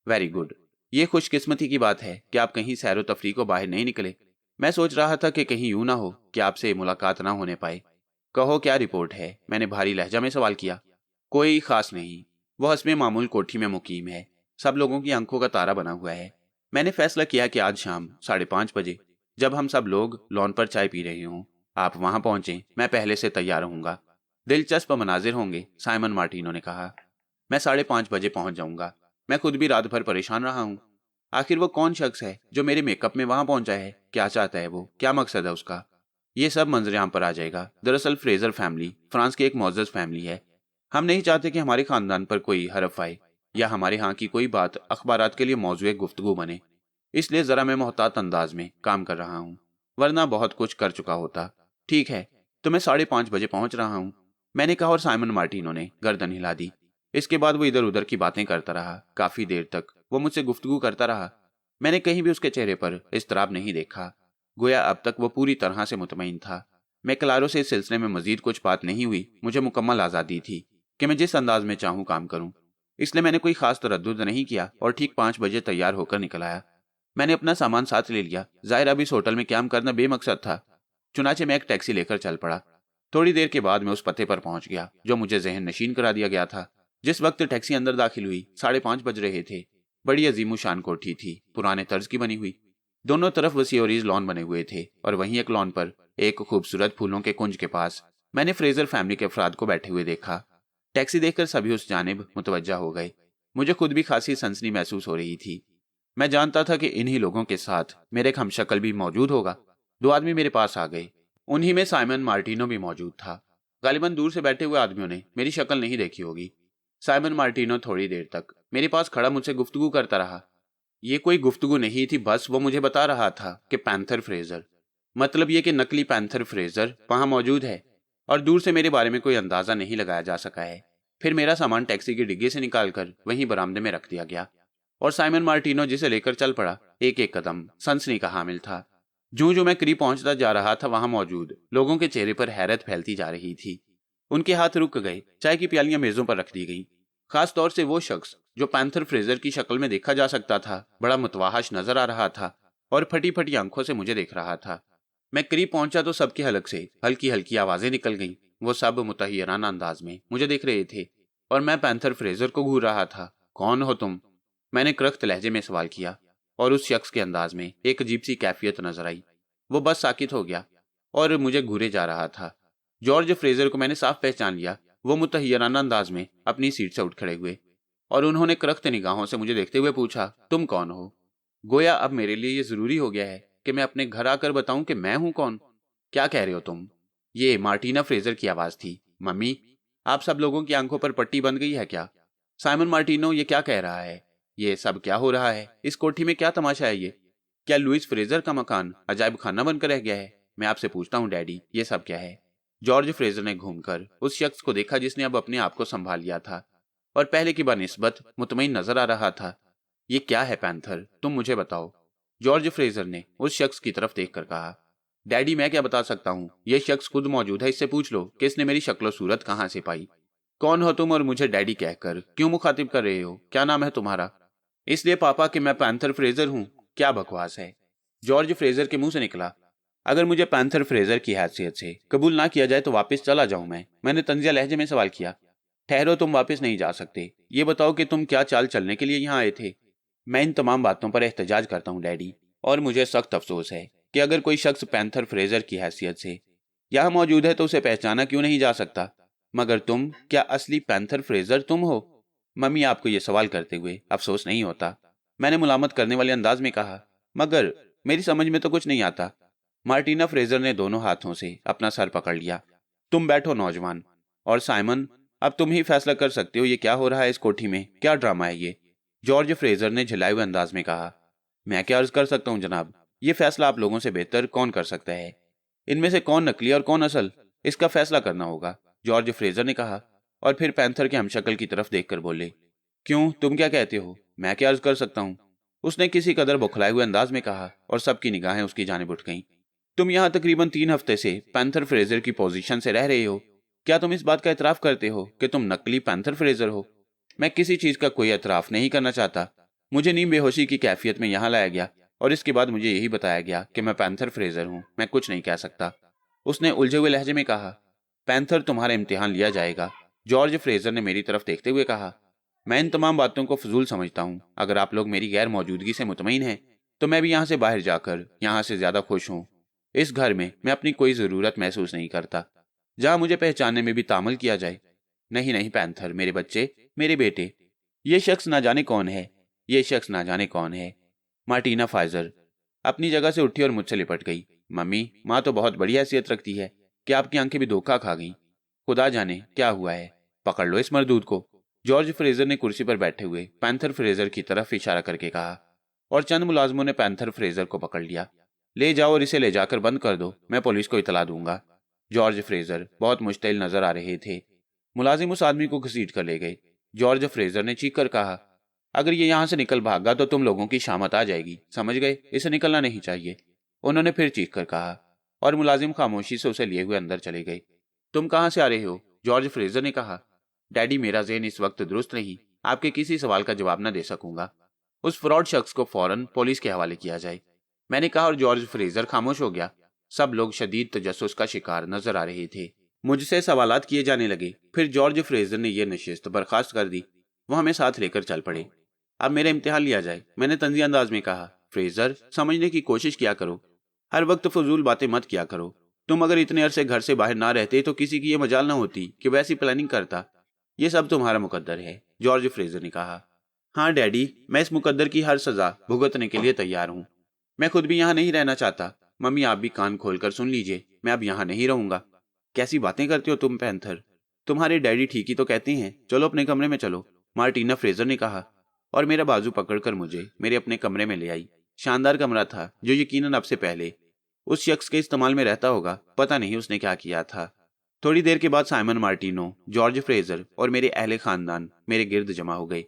वेरी गुड, ये खुशकिस्मती की बात है कि आप कहीं सैरो तफरी को बाहर नहीं निकले। मैं सोच रहा था कि कहीं यूं ना हो कि आपसे मुलाकात ना होने पाए। कहो क्या रिपोर्ट है, मैंने भारी लहजा में सवाल किया। कोई खास नहीं, वो हस्बे मामूल कोठी में मुकीम है। सब लोगों की आंखों का तारा बना हुआ है। मैंने फैसला किया कि आज शाम 5:30 बजे, जब हम सब लोग लॉन पर चाय पी रहे हों, आप वहां पहुंचे। मैं पहले से तैयार रहूंगा। दिलचस्प मनाजिर होंगे, साइमन मार्टिनो ने कहा। मैं 5:30 बजे पहुंच जाऊंगा। मैं खुद भी रात भर परेशान रहा हूं। आखिर वो कौन शख्स है जो मेरे मेकअप में वहां पहुंचा है? क्या चाहता है वो? क्या मकसद है उसका? ये सब मंजर आम पर आ जाएगा। दरअसल फ्रेजर फैमिली फ्रांस की एक मोअज़्ज़ज़ फैमिली है। हम नहीं चाहते कि हमारे खानदान पर कोई हरफ आए या हमारे यहाँ की कोई बात अखबारात के लिए मौजूए गुफ्तगू बने। इसलिए जरा मैं मोहतात अंदाज में काम कर रहा हूँ, वरना बहुत कुछ कर चुका होता। ठीक है, तो मैं 5:30 बजे पहुंच रहा हूँ, मैंने कहा, और साइमन मार्टिनो ने गर्दन हिला दी। इसके बाद वो इधर उधर की बातें करता रहा। काफी देर तक वो मुझसे गुफ्तगू करता रहा। मैंने कहीं भी उसके चेहरे पर इस्तराब नहीं देखा। गोया अब तक वो पूरी तरह से मुतमईन था। मैक्लारो से इस सिलसिले में मजीद कुछ बात नहीं हुई। मुझे मुकम्मल आज़ादी थी कि मैं जिस अंदाज में चाहूँ काम करूँ। इसलिए मैंने कोई खास तरद्दुद नहीं किया और ठीक 5 बजे तैयार होकर निकल आया। मैंने अपना सामान साथ ले लिया। जाहिर अब इस होटल में क्याम करना बेमकसद था। चुनाचे मैं एक टैक्सी लेकर चल पड़ा। थोड़ी देर के बाद मैं उस पते पर पहुंच गया जो मुझे जहन नशीन करा दिया गया था। जिस वक्त टैक्सी अंदर दाखिल हुई 5:30 बज रहे थे। बड़ी अजीमो शान कोठी थी, पुराने तर्ज की बनी हुई। दोनों तरफ वसीओरीज लॉन बने हुए थे और वहीं एक लॉन पर एक खूबसूरत फूलों के कुंज के पास मैंने फ्रेजर फैमिली के अफराद को बैठे हुए देखा। टैक्सी देखकर सभी उस जानिब मुतवज्जा हो गए। मुझे खुद भी खासी सनसनी महसूस हो रही थी। मैं जानता था कि इन्हीं लोगों के साथ मेरे एक हमशक्ल भी मौजूद होगा। 2 आदमी मेरे पास आ गए। उन्हीं में साइमन मार्टिनो भी मौजूद था। गालिबन दूर से बैठे हुए आदमियों ने मेरी शक्ल नहीं देखी होगी। साइमन मार्टिनो थोड़ी देर तक मेरे पास खड़ा मुझसे गुफ्तगू करता रहा। ये कोई गुफ्तगू नहीं थी, बस वो मुझे बता रहा था कि पैंथर फ्रेजर, मतलब ये कि नकली पैंथर फ्रेजर वहां मौजूद है और दूर से मेरे बारे में कोई अंदाजा नहीं लगाया जा सका है। फिर मेरा सामान टैक्सी की डिग्गी से निकालकर वहीं बरामदे में रख दिया गया और साइमन मार्टिनो जिसे लेकर चल पड़ा, एक एक कदम सनसनी का हामिल था। जूं जूं मैं करीब पहुंचता जा रहा था, वहां मौजूद लोगों के चेहरे पर हैरत फैलती जा रही थी। उनके हाथ रुक गए। चाय की प्यालियां मेजों पर रख दी गईं। खास तौर से वो शख्स जो पैंथर फ्रेजर की शक्ल में देखा जा सकता था, बड़ा मुतवाहश नजर आ रहा था और फटी फटी आंखों से मुझे देख रहा था। मैं करीब पहुंचा तो सबके हलक से हल्की हल्की आवाजें निकल गईं। वो सब मुतहिराना अंदाज में मुझे देख रहे थे और मैं पैंथर फ्रेजर को घूर रहा था। कौन हो तुम? मैंने करख्त लहजे में सवाल किया और उस शख्स के अंदाज में एक अजीब सी कैफियत नजर आई। वो बस साकित हो गया और मुझे घूरे जा रहा था। जॉर्ज फ्रेजर को मैंने साफ पहचान लिया। वो मुतहिराना अंदाज में अपनी सीट से उठ खड़े हुए। और उन्होंने करख्त निगाहों से मुझे देखते हुए पूछा, तुम कौन हो? गोया अब मेरे लिए ये जरूरी हो गया है कि मैं अपने घर आकर बताऊं कि मैं हूं कौन। क्या कह रहे हो तुम? ये मार्टिना फ्रेजर की आवाज थी। मम्मी, आप सब लोगों की आंखों पर पट्टी बंध गई है क्या? साइमन मार्टिनो ये क्या कह रहा है? ये सब क्या हो रहा है? इस कोठी में क्या तमाशा है ये? क्या लुइस फ्रेजर का मकान अजायब खाना बनकर रह गया है? मैं आपसे पूछता हूँ डैडी, ये सब क्या है? जॉर्ज फ्रेजर ने घूमकर उस शख्स को देखा जिसने अब अपने आप को संभाल लिया था और पहले की बनिस्बत मुतमईन नजर आ रहा था। ये क्या है पैंथर, तुम मुझे बताओ, जॉर्ज फ्रेजर ने उस शख्स की तरफ देखकर कहा। डैडी, मैं क्या बता सकता हूँ? ये शख्स खुद मौजूद है, इससे पूछ लो कि इसने मेरी शक्ल सूरत कहाँ से पाई। कौन हो तुम और मुझे डैडी कहकर क्यों मुखातिब कर रहे हो? क्या नाम है तुम्हारा? इसलिए पापा कि मैं पैंथर फ्रेजर हूँ। क्या बकवास है? जॉर्ज फ्रेजर के मुंह से निकला। अगर मुझे पैंथर फ्रेजर की हैसियत से कबूल ना किया जाए तो वापस चला जाऊं मैंने तंजिया लहजे में सवाल किया। ठहरो, तुम वापस नहीं जा सकते। ये बताओ कि तुम क्या चाल चलने के लिए यहाँ आए थे? मैं इन तमाम बातों पर एहतजाज करता हूँ डैडी, और मुझे सख्त अफसोस है कि अगर कोई शख्स पैंथर फ्रेजर की हैसियत से यहाँ मौजूद है तो उसे पहचाना क्यों नहीं जा सकता। मगर तुम, क्या असली पैंथर फ्रेजर तुम हो? मम्मी, आपको ये सवाल करते हुए अफसोस नहीं होता? मैंने मुलामत करने वाले अंदाज में कहा। मगर मेरी समझ में तो कुछ नहीं आता। मार्टिना फ्रेजर ने दोनों हाथों से अपना सर पकड़ लिया। तुम बैठो नौजवान। और साइमन, अब तुम ही फैसला कर सकते हो ये क्या हो रहा है इस कोठी में, क्या ड्रामा है ये? जॉर्ज फ्रेजर ने झिलाए हुए अंदाज में कहा। मैं क्या अर्ज कर सकता हूँ जनाब, ये फैसला आप लोगों से बेहतर कौन कर सकता है? इनमें से कौन नकली और कौन असल, इसका फैसला करना होगा, जॉर्ज फ्रेजर ने कहा, और फिर पैंथर के हमशक्ल की तरफ देखकर बोले। क्यों, तुम क्या कहते हो? मैं क्या अर्ज कर सकता हूँ, उसने किसी कदर बौखलाए हुए अंदाज में कहा, और सबकी निगाहें उसकी जानिब उठ गईं। तुम यहाँ तकरीबन 3 हफ्ते से पैंथर फ्रेजर की पोजीशन से रह रहे हो। क्या तुम इस बात का एतराफ करते हो कि तुम नकली पैंथर फ्रेजर हो? मैं किसी चीज का कोई एतराफ नहीं करना चाहता। मुझे नीम बेहोशी की कैफियत में यहाँ लाया गया और इसके बाद मुझे यही बताया गया कि मैं पैंथर फ्रेजर हूँ। मैं कुछ नहीं कह सकता, उसने उलझे हुए लहजे में कहा। पैंथर, तुम्हारा इम्तिहान लिया जाएगा, जॉर्ज फ्रेजर ने मेरी तरफ देखते हुए कहा। मैं इन तमाम बातों को फजूल समझता हूँ। अगर आप लोग मेरी गैर मौजूदगी से मुतमईन हैं तो मैं भी यहाँ से बाहर जाकर यहाँ से ज्यादा खुश हूँ। इस घर में मैं अपनी कोई जरूरत महसूस नहीं करता जहां मुझे पहचानने में भी तामल किया जाए। नहीं नहीं पैंथर, मेरे बच्चे, मेरे बेटे, ये शख्स ना जाने कौन है, ये शख्स ना जाने कौन है। मार्टिना फाइजर अपनी जगह से उठी और मुझसे लिपट गई। मम्मी, माँ तो बहुत बड़ी हैसियत रखती है कि आपकी आंखें भी धोखा खा गईं। खुदा जाने क्या हुआ है, पकड़ लो इस मरदूद को, जॉर्ज फ्रेजर ने कुर्सी पर बैठे हुए पैंथर फ्रेजर की तरफ इशारा करके कहा, और चंद मुलाजमों ने पैंथर फ्रेजर को पकड़ लिया। ले जाओ और इसे ले जाकर बंद कर दो, मैं पुलिस को इतला दूंगा। जॉर्ज फ्रेजर बहुत मुश्तिल नजर आ रहे थे। मुलाजिम उस आदमी को घसीट कर ले गए। जॉर्ज फ्रेजर ने चीख कर कहा, अगर ये यहाँ से निकल भागा तो तुम लोगों की शामत आ जाएगी, समझ गए? इसे निकलना नहीं चाहिए। उन्होंने फिर चीख कर कहा, और मुलाजिम खामोशी से उसे लिए हुए अंदर चले गए। तुम कहाँ से आ रहे हो? जॉर्ज फ्रेजर ने कहा। डैडी, मेरा ज़हन इस वक्त दुरुस्त नहीं, आपके किसी सवाल का जवाब न दे सकूंगा। उस फ्रॉड शख्स को फौरन पुलिस के हवाले किया जाए, मैंने कहा, और जॉर्ज फ्रेजर खामोश हो गया। सब लोग शदीद तजस्सुस का शिकार नजर आ रहे थे। मुझसे सवालात किए जाने लगे। फिर जॉर्ज फ्रेजर ने यह नशिस्त बर्खास्त कर दी। वो हमें साथ लेकर चल पड़े। अब मेरा इम्तिहान लिया जाए, मैंने तंजी अंदाज में कहा। फ्रेजर, समझने की कोशिश किया करो, हर वक्त फजूल बातें मत किया करो। तुम अगर इतने अरसे घर से बाहर ना रहते तो किसी की यह मजाल ना होती कि वैसी प्लानिंग करता। ये सब तुम्हारा मुकद्दर है, जॉर्ज फ्रेजर ने कहा। हाँ डैडी, मैं इस मुकद्दर की हर सजा भुगतने के लिए तैयार हूँ। मैं खुद भी यहाँ नहीं रहना चाहता। मम्मी, आप भी कान खोलकर सुन लीजिए, मैं अब यहाँ नहीं रहूंगा। कैसी बातें करते हो तुम पैंथर, तुम्हारे डैडी ठीक ही तो कहते हैं। चलो अपने कमरे में चलो, मार्टिना फ्रेजर ने कहा, और मेरा बाजू पकड़कर मुझे मेरे अपने कमरे में ले आई। शानदार कमरा था जो यकीनन अब से पहले उस शख्स के इस्तेमाल में रहता होगा। पता नहीं उसने क्या किया था। थोड़ी देर के बाद साइमन मार्टिनो, जॉर्ज फ्रेजर और मेरे अहले खानदान मेरे गिर्द जमा हो गए।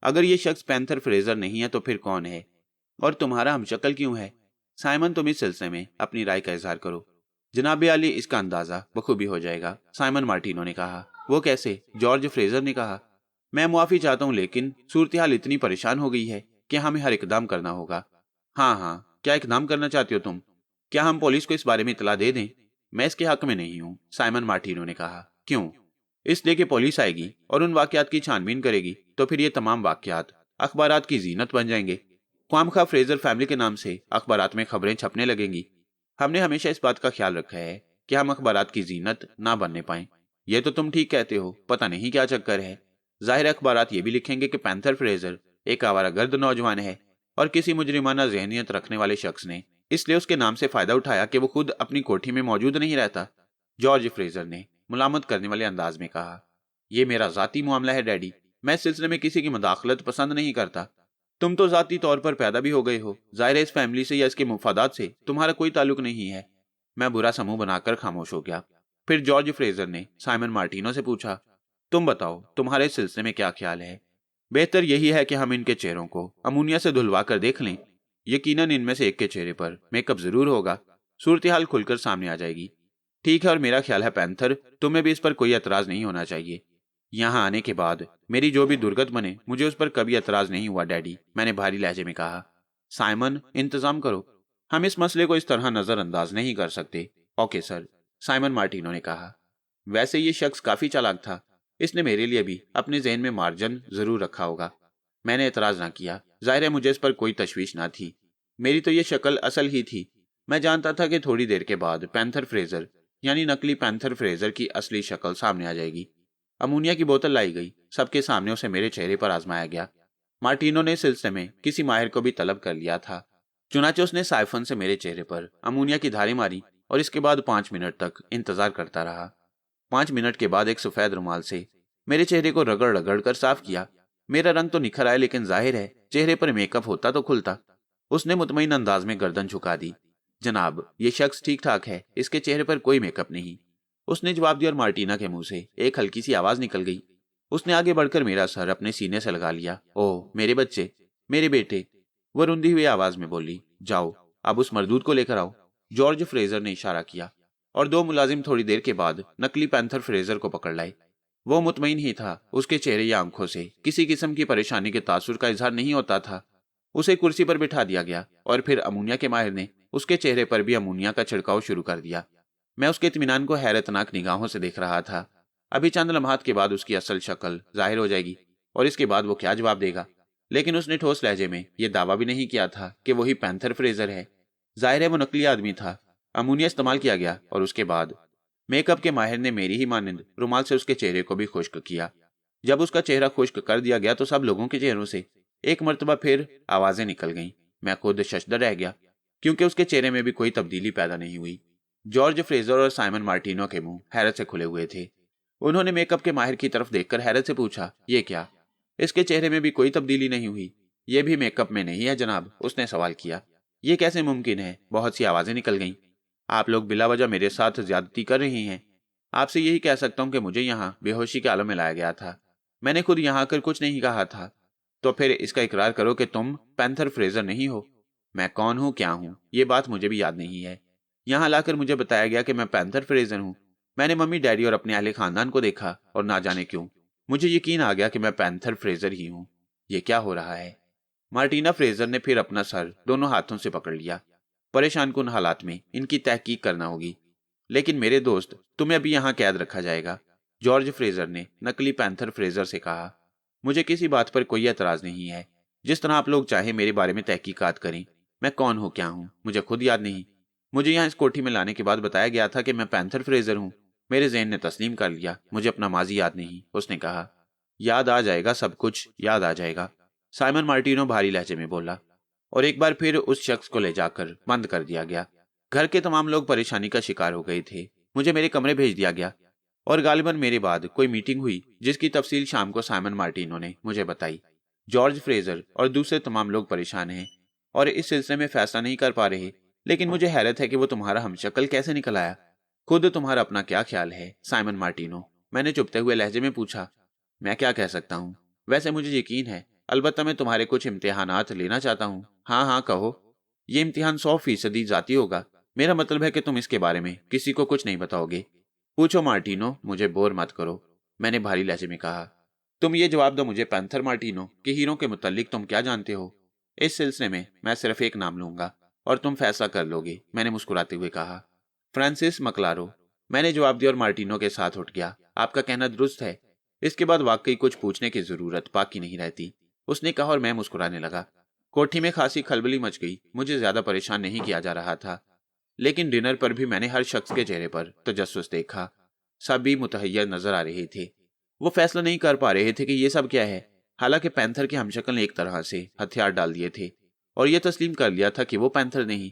अगर ये शख्स पैंथर फ्रेजर नहीं है तो फिर कौन है? और तुम्हारा हमशक्ल क्यों है? साइमन, तुम इस सिलसिले में अपनी राय का इजहार करो। जनाब आली, इसका अंदाजा बखूबी हो जाएगा, साइमन मार्टिनो ने कहा। वो कैसे? जॉर्ज फ्रेजर ने कहा। मैं मुआफी चाहता हूँ, लेकिन सूरत हाल इतनी परेशान हो गई है कि हमें हर इकदाम करना होगा। हाँ हाँ, क्या इकदाम करना चाहते हो तुम? क्या हम पुलिस को इस बारे में इतला दे दें? मैं इसके हक में नहीं हूँ, साइमन मार्टिनो ने कहा। क्यों? इसलिए कि पुलिस आएगी और उन वाकयात की छानबीन करेगी, तो फिर ये तमाम वाकयात अखबारात की जीनत बन जाएंगे। ख्वामखा फ्रेजर फैमिली के नाम से अखबारात में खबरें छपने लगेंगी। हमने हमेशा इस बात का ख्याल रखा है कि हम अखबारात की जीनत ना बनने पाएं। यह तो तुम ठीक कहते हो, पता नहीं क्या चक्कर है। जाहिर अखबारात ये भी लिखेंगे कि पैंथर फ्रेजर एक आवारागर्द नौजवान है और किसी मुजरिमाना जहनियत रखने वाले शख्स ने इसलिए उसके नाम से फायदा उठाया कि वो खुद अपनी कोठी में मौजूद नहीं रहता। जॉर्ज फ्रेजर ने मुलामत करने वाले अंदाज में कहा, यह मेरा जाती मामला है डैडी, मैं इस सिलसिले में किसी की मुदाखलत पसंद नहीं करता। तुम तो जाती तौर पर पैदा भी हो गए हो, जाहिर है इस फैमिली से या इसके मुफादात से तुम्हारा कोई ताल्लुक नहीं है। मैं बुरा समूह बनाकर खामोश हो गया। फिर जॉर्ज फ्रेजर ने साइमन मार्टिनो से पूछा, तुम बताओ तुम्हारे इस सिलसिले में क्या ख्याल है? बेहतर यही है कि हम इनके चेहरों को अमोनिया से धुलवा कर देख लें। यकीनन इनमें से एक के चेहरे पर मेकअप जरूर होगा, सूरत हाल खुलकर सामने आ जाएगी। ठीक है, और मेरा ख्याल है पैंथर, तुम्हें भी इस पर कोई एतराज नहीं होना चाहिए। यहाँ आने के बाद मेरी जो भी दुर्गत बने, मुझे उस पर कभी एतराज नहीं हुआ डैडी, मैंने भारी लहजे में कहा। साइमन, इंतजाम करो, हम इस मसले को इस तरह नजरअंदाज नहीं कर सकते। ओके सर, साइमन मार्टिनो ने कहा। वैसे ये शख्स काफी चालाक था, इसने मेरे लिए भी अपने जहन में मार्जिन जरूर रखा होगा। मैंने एतराज ना किया, जाहिर है मुझे इस पर कोई तशवीश ना थी। मेरी तो ये शक्ल असल ही थी। मैं जानता था कि थोड़ी देर के बाद पैंथर फ्रेजर यानी नकली पैंथर फ्रेजर की असली शक्ल सामने आ जाएगी। अमोनिया की बोतल लाई गई, सबके सामने उसे मेरे चेहरे पर आजमाया गया। मार्टिनो ने सिलसिले में किसी माहिर को भी तलब कर लिया था। चुनाचे उसने साइफन से मेरे चेहरे पर अमोनिया की धारें मारी और इसके बाद 5 मिनट तक इंतजार करता रहा। 5 मिनट के बाद एक सफेद रुमाल से मेरे चेहरे को रगड़ रगड़ कर साफ किया। मेरा रंग तो निखर आया, लेकिन जाहिर है चेहरे पर मेकअप होता तो खुलता। उसने मुतमईन अंदाज में गर्दन झुका दी। जनाब, ये शख्स ठीक ठाक है, इसके चेहरे पर कोई मेकअप नहीं, उसने जवाब दिया और मार्टिना के मुंह से एक हल्की सी आवाज निकल गई। उसने आगे बढ़कर मेरा सर अपने सीने से लगा लिया। ओह मेरे बच्चे, मेरे बेटे, वो रुंधी हुई आवाज में बोली। जाओ, अब उस मरदूद को लेकर आओ। जॉर्ज फ्रेजर ने इशारा किया और 2 मुलाजिम थोड़ी देर के बाद नकली पैंथर फ्रेजर को पकड़ लाए। वो मुतमईन ही था, उसके चेहरे या आंखों से किसी किस्म की परेशानी के तासुर का इजहार नहीं होता था। उसे कुर्सी पर बिठा दिया गया और फिर अमोनिया के माहिर ने उसके चेहरे पर भी अमोनिया का छिड़काव शुरू कर दिया। मैं उसके इत्मीनान को हैरतनाक निगाहों से देख रहा था। अभी चंद लम्हात के बाद उसकी असल शक्ल जाहिर हो जाएगी और इसके बाद वो क्या जवाब देगा। लेकिन उसने ठोस लहजे में यह दावा भी नहीं किया था कि वही पैंथर फ्रेजर है। जाहिर है वो नकली आदमी था। अमोनिया इस्तेमाल किया गया और उसके बाद मेकअप के माहिर ने मेरी ही मानिंद रुमाल से उसके चेहरे को भी खुश्क किया। जब उसका चेहरा खुश्क कर दिया गया तो सब लोगों के चेहरों से एक मर्तबा फिर आवाजें निकल गईं। मैं खुद शशदर रह गया, क्योंकि उसके चेहरे में भी कोई तब्दीली पैदा नहीं हुई। जॉर्ज फ्रेजर और साइमन मार्टिनो के मुंह हैरत से खुले हुए थे। उन्होंने मेकअप के माहिर की तरफ देखकर हैरत से पूछा, ये क्या? इसके चेहरे में भी कोई तब्दीली नहीं हुई? ये भी मेकअप में नहीं है जनाब, उसने सवाल किया। ये कैसे मुमकिन है? बहुत सी आवाजें निकल गईं। आप लोग बिला वजह मेरे साथ ज्यादती कर रही हैं। आपसे यही कह सकता हूं कि मुझे यहाँ बेहोशी के आलम में लाया गया था। मैंने खुद यहाँ आकर कुछ नहीं कहा था। तो फिर इसका इकरार करो कि तुम पैंथर फ्रेजर नहीं हो। मैं कौन हूँ, क्या हूँ, ये बात मुझे भी याद नहीं है। यहाँ लाकर मुझे बताया गया कि मैं पैंथर फ्रेजर हूँ। मैंने मम्मी डैडी और अपने अहले खानदान को देखा और ना जाने क्यों मुझे यकीन आ गया कि मैं पैंथर फ्रेजर ही हूँ। ये क्या हो रहा है? मार्टिना फ्रेजर ने फिर अपना सर दोनों हाथों से पकड़ लिया। परेशान कुन हालात में इनकी तहकीक करना होगी। लेकिन मेरे दोस्त, तुम्हें अभी यहाँ कैद रखा जाएगा, जॉर्ज फ्रेजर ने नकली पैंथर फ्रेजर से कहा। मुझे किसी बात पर कोई एतराज नहीं है। जिस तरह आप लोग चाहे मेरे बारे में तहकीकात करें। मैं कौन हूँ, क्या हूँ, मुझे खुद याद नहीं। मुझे यहाँ इस कोठी में लाने के बाद बताया गया था कि मैं पैंथर फ्रेजर हूँ। मेरे ज़हन ने तस्लीम कर लिया। मुझे अपना माजी याद नहीं, उसने कहा। याद आ जाएगा, सब कुछ याद आ जाएगा, साइमन मार्टिनो भारी लहजे में बोला। और एक बार फिर उस शख्स को ले जाकर बंद कर दिया गया। घर के तमाम लोग परेशानी का शिकार हो गए थे। मुझे मेरे कमरे भेज दिया गया और गालिबन मेरे बाद कोई मीटिंग हुई जिसकी तफसील शाम को साइमन मार्टिनो ने मुझे बताई। जॉर्ज फ्रेजर और दूसरे तमाम लोग परेशान हैं और इस सिलसिले में फैसला नहीं कर पा रहे। लेकिन मुझे हैरत है कि वो तुम्हारा हमशक्ल कैसे निकल आया। खुद तुम्हारा अपना क्या ख्याल है साइमन मार्टिनो? मैंने चुपते हुए लहजे में पूछा। मैं क्या कह सकता हूँ, वैसे मुझे यकीन है, अलबत्ता मैं तुम्हारे कुछ इम्तिहानात लेना चाहता हूँ। हाँ हाँ कहो। ये इम्तिहान 100% जाती होगा। मेरा मतलब है कि तुम इसके बारे में किसी को कुछ नहीं बताओगे। पूछो मार्टिनो, मुझे बोर मत करो, मैंने भारी लहजे में कहा। तुम ये जवाब दो मुझे पैंथर मार्टिनो के हीरों के मुतल्लिक तुम क्या जानते हो? इस सिलसिले में मैं सिर्फ एक नाम लूंगा और तुम फैसला कर लोगे, मैंने मुस्कुराते हुए कहा। फ्रांसिस मकलारो, मैंने जवाब दिया और मार्टिनो के साथ उठ गया। आपका कहना दुरुस्त है। इसके बाद वाकई कुछ पूछने की जरूरत बाकी नहीं रहती, उसने कहा और मैं मुस्कुराने लगा। कोठी में खासी खलबली मच गई। मुझे ज्यादा परेशान नहीं किया जा रहा था, लेकिन डिनर पर भी मैंने हर शख्स के चेहरे पर तजस्सुस देखा। सब भी मुतहय्यर नजर आ रहे थे। वो फैसला नहीं कर पा रहे थे कि ये सब क्या है। हालांकि पैंथर के हमशक्ल ने एक तरह से हथियार डाल दिए थे और ये तस्लीम कर लिया था कि वो पैंथर नहीं।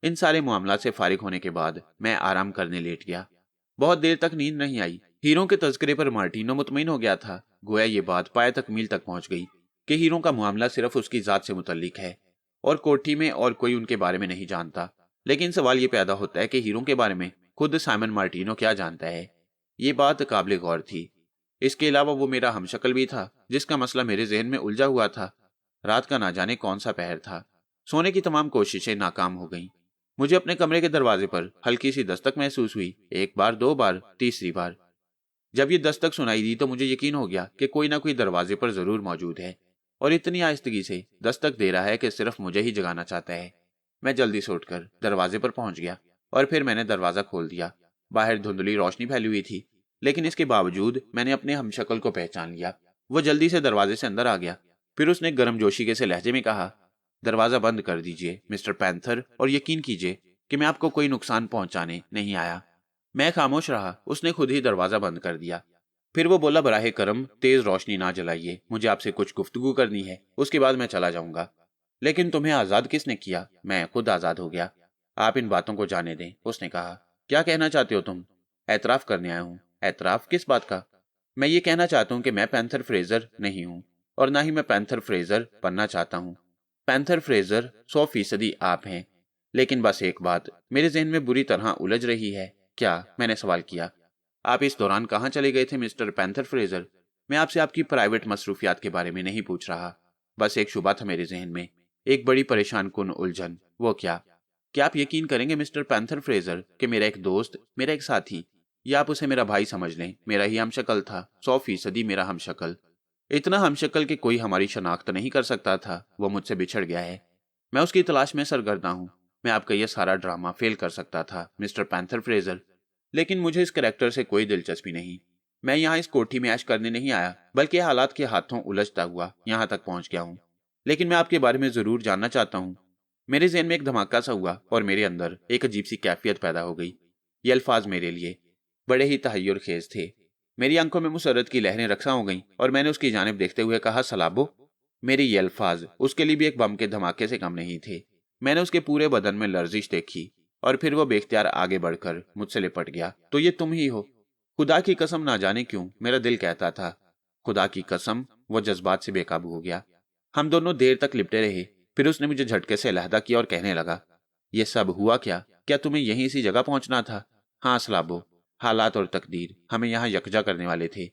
इन सारे मामला से फारिग होने के बाद मैं आराम करने लेट गया। बहुत देर तक नींद नहीं आई। हीरों के तस्करे पर मार्टिनो मुतमईन हो गया था। गोया ये बात पाए तक मील तक पहुंच गई कि हीरों का मामला सिर्फ उसकी जात से मुतल्लिक है और कोठी में और कोई उनके बारे में नहीं जानता। लेकिन सवाल ये पैदा होता है कि हीरों के बारे में खुद साइमन मार्टिनो क्या जानता है। ये बात काबिल गौर थी। इसके अलावा वो मेरा हमशक्ल भी था जिसका मसला मेरे जहन में उलझा हुआ था। रात का ना जाने कौन सा पहर था। सोने की तमाम कोशिशें नाकाम हो गईं। मुझे अपने कमरे के दरवाजे पर हल्की सी दस्तक महसूस हुई। एक बार, दो बार, तीसरी बार। जब ये दस्तक सुनाई दी तो मुझे यकीन हो गया कि कोई ना कोई दरवाजे पर जरूर मौजूद है और इतनी आहिस्तगी से दस्तक दे रहा है कि सिर्फ मुझे ही जगाना चाहता है। मैं जल्दी से उठकर दरवाजे पर पहुंच गया और फिर मैंने दरवाजा खोल दिया। बाहर धुंधली रोशनी फैली हुई थी, लेकिन इसके बावजूद मैंने अपने हमशक्ल को पहचान लिया। वो जल्दी से दरवाजे से अंदर आ गया। फिर उसने गर्मजोशी के से लहजे में कहा, दरवाजा बंद कर दीजिए मिस्टर पैंथर, और यकीन कीजिए कि मैं आपको कोई नुकसान पहुंचाने नहीं आया। मैं खामोश रहा। उसने खुद ही दरवाजा बंद कर दिया। फिर वो बोला, बराहे करम तेज रोशनी ना जलाइए, मुझे आपसे कुछ गुफ्तगू करनी है, उसके बाद मैं चला जाऊंगा। लेकिन तुम्हें आजाद किसने किया? मैं खुद आजाद हो गया। आप इन बातों को जाने दें, उसने कहा। क्या कहना चाहते हो तुम? एतराफ करने आया हूं। एतराफ किस बात का? मैं ये कहना चाहता हूं कि मैं पैंथर फ्रेजर नहीं हूं और ना ही मैं पैंथर फ्रेजर बनना चाहता हूं। पैंथर फ्रेजर 100% आप हैं। लेकिन बस एक बात मेरे जहन में बुरी तरह उलझ रही है। क्या? मैंने सवाल किया। आप इस दौरान कहाँ चले गए थे मिस्टर पैंथर फ्रेजर? मैं आपसे आपकी प्राइवेट मसरूफियात के बारे में नहीं पूछ रहा। बस एक शुबा था मेरे जहन में, एक बड़ी परेशान कुन उलझन। वो क्या आप यकीन करेंगे मिस्टर पैंथर फ्रेजर कि मेरा एक दोस्त, मेरा एक साथी, या आप उसे मेरा भाई समझ लें, मेरा ही हमशक्ल था। 100% मेरा हमशक्ल। इतना हमशक्ल कि कोई हमारी शनाख्त नहीं कर सकता था। वो मुझसे बिछड़ गया है। मैं उसकी तलाश में सरगर्दा हूं। मैं आपका यह सारा ड्रामा फेल कर सकता था मिस्टर पैंथर फ्रेजर, लेकिन मुझे इस कैरेक्टर से कोई दिलचस्पी नहीं। मैं यहाँ इस कोठी में ऐश करने नहीं आया, बल्कि हालात के हाथों उलझता हुआ यहाँ तक पहुंच गया हूँ। लेकिन मैं आपके बारे में जरूर जानना चाहता हूँ। मेरे ज़हन में एक धमाका सा हुआ और मेरे अंदर एक अजीब सी कैफियत पैदा हो गई। ये अल्फाज मेरे लिए बड़े ही तहय्युर खेज थे। मेरी आंखों में मुसर्रत की लहरें रक्सा हो गईं और मैंने उसकी जानिब देखते हुए कहा, सलाबो। मेरे ये अल्फाज उसके लिए भी एक बम के धमाके से कम नहीं थे। मैंने उसके पूरे बदन में लर्जिश देखी और फिर वो बेख्तियार आगे बढ़कर मुझसे लिपट गया। तो ये तुम ही हो? खुदा की कसम, ना जाने क्यों मेरा दिल कहता था, खुदा की कसम। वो जज्बात से बेकाबू हो गया। हम दोनों देर तक लिपटे रहे। फिर उसने मुझे झटके से अलहदा किया और कहने लगा, ये सब हुआ क्या? क्या तुम्हें यहीं इसी जगह पहुंचना था? हाँ सलाबो, हालात और तकदीर हमें यहाँ यकजा करने वाले थे।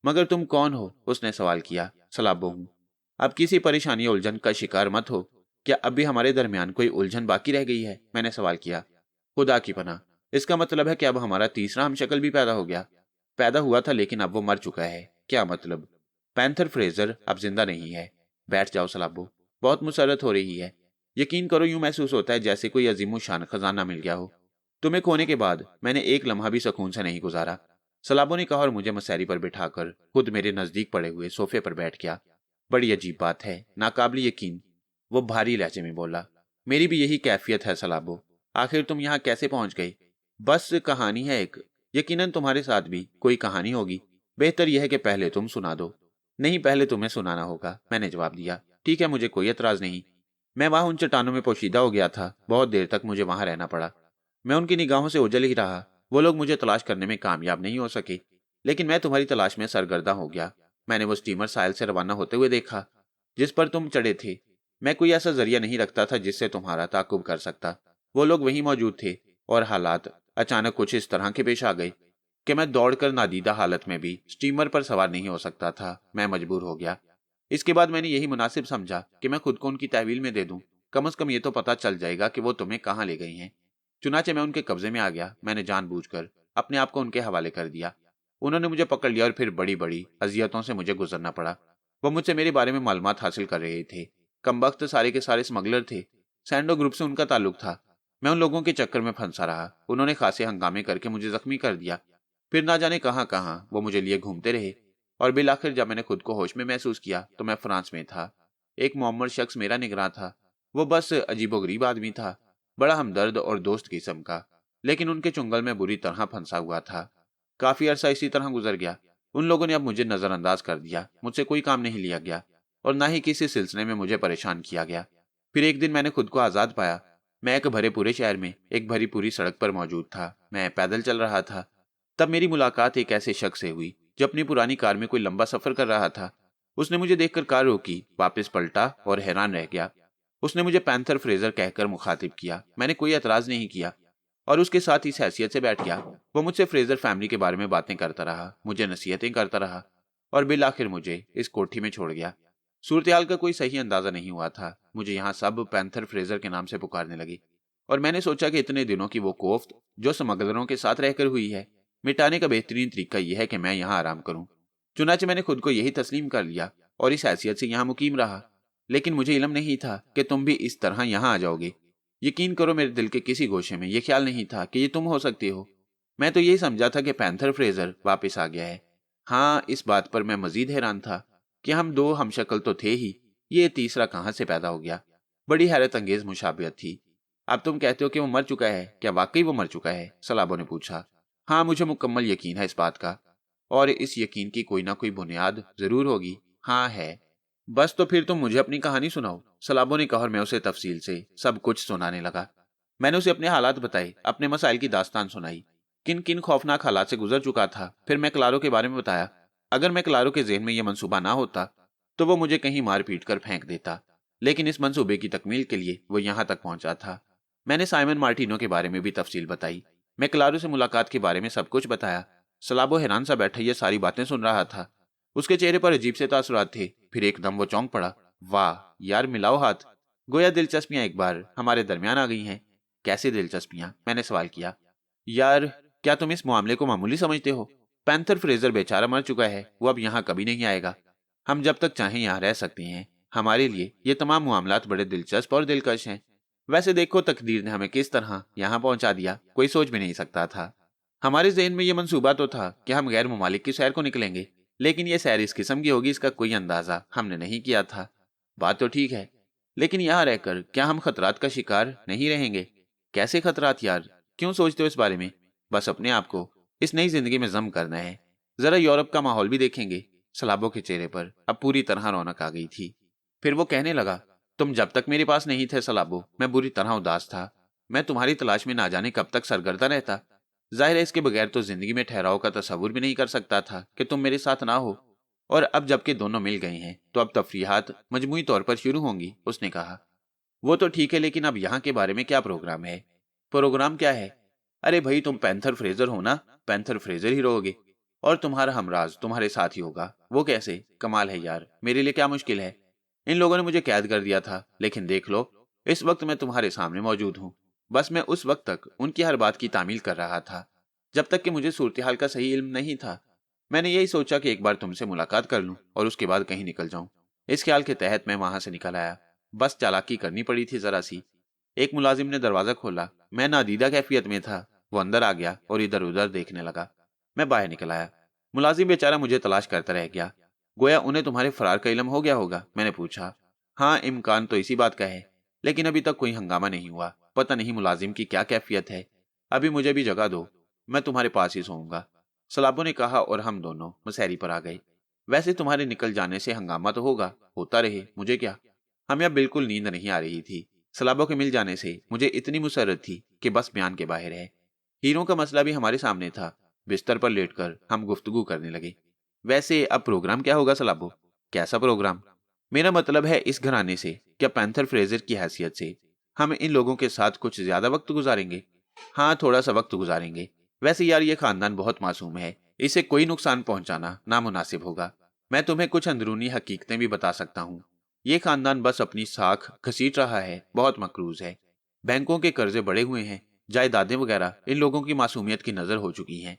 मगर तुम कौन हो? उसने सवाल किया। सलाबो हूँ। अब किसी परेशानी उलझन का शिकार मत हो। क्या अब भी हमारे दरमियान कोई उलझन बाकी रह गई है? मैंने सवाल किया। खुदा की पनाह, इसका मतलब है कि अब हमारा तीसरा हमशक्ल भी पैदा हो गया? पैदा हुआ था, लेकिन अब वो मर चुका है। क्या मतलब? पैंथर फ्रेजर अब जिंदा नहीं है। बैठ जाओ सलाबो, बहुत मुसरत हो रही है। यकीन करो, यूं महसूस होता है जैसे कोई अजीम शान खजाना मिल गया हो। तुम्हें खोने के बाद मैंने एक लम्हा भी सुकून से नहीं गुजारा। सलाबो ने कहा और मुझे मसैरी पर बिठाकर खुद मेरे नजदीक पड़े हुए सोफे पर बैठ गया। बड़ी अजीब बात है, नाकाबिल यकीन, वो भारी लहजे में बोला। मेरी भी यही कैफियत है सलाबो। आखिर तुम यहाँ कैसे पहुंच गए? बस कहानी है एक। यकीनन तुम्हारे साथ भी कोई कहानी होगी। बेहतर यह है कि पहले तुम सुना दो। नहीं, पहले तुम्हें सुनाना होगा, मैंने जवाब दिया। ठीक है, मुझे कोई एतराज नहीं। मैं वहां उन चट्टानों में पोशीदा हो गया था। बहुत देर तक मुझे वहां रहना पड़ा। मैं उनकी निगाहों से ओझल ही रहा। वो लोग मुझे तलाश करने में कामयाब नहीं हो सके, लेकिन मैं तुम्हारी तलाश में सरगर्दा हो गया। मैंने वो स्टीमर साहिल से रवाना होते हुए देखा जिस पर तुम चढ़े थे। मैं कोई ऐसा जरिया नहीं रखता था जिससे तुम्हारा ताकुब कर सकता। वो लोग वहीं मौजूद थे और हालात अचानक कुछ इस तरह के पेश आ गए कि मैं दौड़कर नादीदा हालत में भी स्टीमर पर सवार नहीं हो सकता था। मैं मजबूर हो गया। इसके बाद मैंने यही मुनासिब समझा कि मैं खुद को उनकी तहवील में दे दूं। कम से कम ये तो पता चल जाएगा कि वो तुम्हें कहाँ ले गई हैं। चुनाचे मैं उनके कब्जे में आ गया। मैंने जानबूझकर अपने आप को उनके हवाले कर दिया। उन्होंने मुझे पकड़ लिया और फिर बड़ी बड़ी अजियतों से मुझे गुजरना पड़ा। वो मुझसे मेरे बारे में मालूमात हासिल कर रहे थे। कमबख्त सारे के सारे स्मगलर थे। सैंडो ग्रुप से उनका ताल्लुक था। मैं उन लोगों के चक्कर में फंसा रहा। उन्होंने खासे हंगामे करके मुझे जख्मी कर दिया। फिर ना जाने कहां कहां वो मुझे लिए घूमते रहे और बिल आखिर जब मैंने खुद को होश में महसूस किया तो मैं फ्रांस में था। एक मोहम्मद शख्स मेरा निगरान था। वो बस अजीबोगरीब आदमी था, बड़ा हमदर्द और दोस्त किस्म का, लेकिन उनके चुंगल में बुरी तरह फंसा हुआ था। काफी अरसा इसी तरह गुजर गया। उन लोगों ने अब मुझे नजरअंदाज कर दिया। मुझसे कोई काम नहीं लिया गया और ना ही किसी सिलसिले में मुझे परेशान किया गया। फिर एक दिन मैंने खुद को आज़ाद पाया। मैं एक भरे पूरे शहर में एक भरी पूरी सड़क पर मौजूद था। मैं पैदल चल रहा था। तब मेरी मुलाकात एक ऐसे शख्स से हुई जो अपनी पुरानी कार में कोई लंबा सफर कर रहा था। उसने मुझे देखकर कार रोकी, वापस पलटा और हैरान रह गया। उसने मुझे पैंथर फ्रेजर कहकर मुखातिब किया। मैंने कोई एतराज नहीं किया और उसके साथ इस हैसियत से बैठ गया। वो मुझसे फ्रेजर फैमिली के बारे में बातें करता रहा, मुझे नसीहतें करता रहा और बिल आखिर मुझे इस कोठी में छोड़ गया। सूरत का कोई सही अंदाजा नहीं हुआ था। मुझे यहाँ सब पैंथर फ्रेजर के नाम से पुकारने लगी और मैंने सोचा कि इतने दिनों की वो कोफ्त जो स्मगलरों के साथ रहकर हुई है, मिटाने का बेहतरीन तरीका यह है कि मैं यहाँ आराम करूँ। चुनाचे मैंने खुद को यही तस्लीम कर लिया और इस हैसियत से यहाँ मुकीम रहा। लेकिन मुझे इल्म नहीं था कि तुम भी इस तरह यहाँ आ जाओगे। यकीन करो, मेरे दिल के किसी गोशे में यह ख्याल नहीं था कि ये तुम हो सकती हो। मैं तो यही समझा था कि पैंथर फ्रेजर वापस आ गया है। हाँ, इस बात पर मैं मजीद हैरान था कि हम दो हमशक्ल तो थे ही, ये तीसरा कहाँ से पैदा हो गया। बड़ी हैरत अंगेज मुशाबियत थी। अब तुम कहते हो कि वो मर चुका है, क्या वाकई वो मर चुका है? सलाबो ने पूछा। हाँ, मुझे मुकम्मल यकीन है इस बात का, और इस यकीन की कोई ना कोई बुनियाद जरूर होगी। हाँ है। बस तो फिर तुम मुझे अपनी कहानी सुनाओ, सलाबो ने कहा और मैं उसे तफसील से सब कुछ सुनाने लगा। मैंने उसे अपने हालात बताए, अपने मसाइल की दास्तान सुनाई, किन किन खौफनाक हालात से गुजर चुका था। फिर मैं क्लारो के बारे में बताया। अगर मैं क्लारो के ज़हन में यह मंसूबा ना होता तो वो मुझे कहीं मार पीट कर फेंक देता, लेकिन इस मंसूबे की तकमील के लिए वो यहाँ तक पहुंचा था। मैंने साइमन मार्टिनो के बारे में भी तफसील बताई। मैं क्लारो से मुलाकात के बारे में सब कुछ बताया। सलाबो हैरान सा बैठा ये सारी बातें सुन रहा था। उसके चेहरे पर अजीब से तासुरात थे। फिर एकदम वो चौंक पड़ा। वाह यार, मिलाओ हाथ। गोया दिलचस्पियां एक बार हमारे दरमियान आ गई हैं। कैसे दिलचस्पियां? मैंने सवाल किया। यार, क्या तुम इस मामले को मामूली समझते हो? पैंथर फ्रेजर बेचारा मर चुका है, वो अब यहाँ कभी नहीं आएगा। हम जब तक चाहें यहाँ रह सकते हैं। हमारे लिए ये तमाम मामलात बड़े दिलचस्प और दिलकश हैं। वैसे देखो, तकदीर ने हमें किस तरह यहाँ पहुंचा दिया, कोई सोच भी नहीं सकता था। हमारे जहन में ये मंसूबा तो था कि हम गैर ममालिक की सैर को निकलेंगे, लेकिन ये सैर इस किस्म की होगी इसका कोई अंदाजा हमने नहीं किया था। बात तो ठीक है, लेकिन यहाँ रहकर क्या हम खतरात का शिकार नहीं रहेंगे? कैसे खतरात यार? क्यों सोचते हो इस बारे में? बस अपने आप को इस नई जिंदगी में जम करना है। जरा यूरोप का माहौल भी देखेंगे। सलाबो के चेहरे पर अब पूरी तरह रौनक आ गई थी। फिर वो कहने लगा, तुम जब तक मेरे पास नहीं थे सलाबो, मैं बुरी तरह उदास था। मैं तुम्हारी तलाश में ना जाने कब तक सरगर्दा रहता। जाहिर है इसके बगैर तो जिंदगी में ठहराव का तस्वुर भी नहीं कर सकता था कि तुम मेरे साथ ना हो। और अब जबकि दोनों मिल गए हैं तो अब तफरीहात मजमूई तौर पर शुरू होंगी, उसने कहा। वो तो ठीक है, लेकिन अब यहाँ के बारे में क्या प्रोग्राम है? प्रोग्राम क्या है? अरे भाई, तुम पैंथर फ्रेजर हो ना, पैंथर फ्रेजर ही रहोगे और तुम्हारा हमराज तुम्हारे साथ ही होगा। वो कैसे? कमाल है यार, मेरे लिए क्या मुश्किल है? इन लोगों ने मुझे कैद कर दिया था, लेकिन देख लो, इस वक्त मैं तुम्हारे सामने मौजूद हूँ। बस मैं उस वक्त तक उनकी हर बात की तामील कर रहा था, जब तक कि मुझे सूरत हाल का सही इल्म नहीं था। मैंने यही सोचा कि एक बार तुमसे मुलाकात कर लूं और उसके बाद कहीं निकल जाऊं। इस ख्याल के तहत मैं वहां से निकल आया। बस चालाकी करनी पड़ी थी जरा सी। एक मुलाजिम ने दरवाजा खोला। मैं नादीदा कैफियत में था। वो अंदर आ गया और इधर उधर देखने लगा। मैं बाहर निकल आया। मुलाजिम बेचारा मुझे तलाश करता रह गया। गोया उन्हें तुम्हारे फरार का इल्म हो गया होगा, मैंने पूछा। हाँ, इम्कान तो इसी बात का है, लेकिन अभी तक कोई हंगामा नहीं हुआ। पता नहीं मुलाजिम की क्या कैफियत है। अभी मुझे भी जगह दो, मैं तुम्हारे पास ही सोऊंगा, सलाबो ने कहा और हम दोनों मसहरी पर आ गए। वैसे तुम्हारे निकल जाने से हंगामा तो होगा, होता रहे, मुझे क्या। हमें अब बिल्कुल नींद नहीं आ रही थी। सलाबो के मिल जाने से मुझे इतनी मुसर्रत थी कि बस बयान के बाहर है। हीरों का मसला भी हमारे सामने था। बिस्तर पर लेटकर हम गुफ्तगू करने लगे। वैसे अब प्रोग्राम क्या होगा सलाबो? कैसा प्रोग्राम? मेरा मतलब है इस घराने से, क्या पैंथर फ्रेजर की हैसियत से हम इन लोगों के साथ कुछ ज्यादा वक्त गुजारेंगे? हाँ, थोड़ा सा वक्त गुजारेंगे। वैसे यार, ये खानदान बहुत मासूम है, इसे कोई नुकसान पहुंचाना नामुनासिब होगा। मैं तुम्हें कुछ अंदरूनी हकीकतें भी बता सकता हूँ। ये खानदान बस अपनी साख घसीट रहा है, बहुत मकरूज है। बैंकों के कर्जे बढ़े हुए हैं, जायदादें वगैरह इन लोगों की मासूमियत की नजर हो चुकी हैं।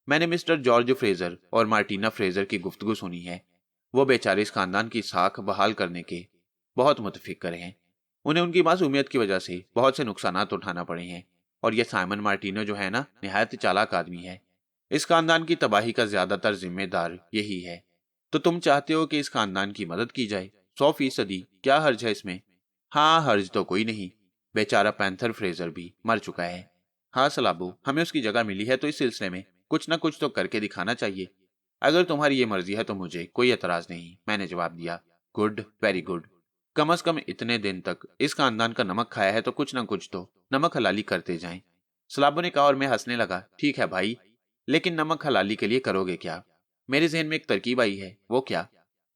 मैंने मिस्टर जॉर्ज फ्रेजर और मार्टिना फ्रेजर की गुफ्तगू सुनी है। वो बेचारे इस खानदान की साख बहाल करने के बहुत मुतफिक्र हैं। उन्हें उनकी मासूमियत की वजह से बहुत से नुकसानात उठाना पड़े हैं। और ये साइमन मार्टिनो जो है ना, निहायत चालाक आदमी है। इस खानदान की तबाही का ज्यादातर जिम्मेदार यही है। तो तुम चाहते हो कि इस खानदान की मदद की जाए? 100%। क्या हर्ज है इसमें? हाँ, हर्ज तो कोई नहीं। बेचारा पैंथर फ्रेजर भी मर चुका है। हाँ सलाबो, हमें उसकी जगह मिली है तो इस सिलसिले में कुछ ना कुछ तो करके दिखाना चाहिए। अगर तुम्हारी ये मर्जी है तो मुझे कोई एतराज नहीं, मैंने जवाब दिया। Good, very good. कम से कम इतने दिन तक इस खानदान का नमक खाया है तो कुछ ना कुछ तो नमक हलाली करते जाएं। सलाबो ने कहा और मैं हंसने लगा। ठीक है भाई, लेकिन नमक हलाली के लिए करोगे क्या? मेरे जहन में एक तरकीब आई है। वो क्या?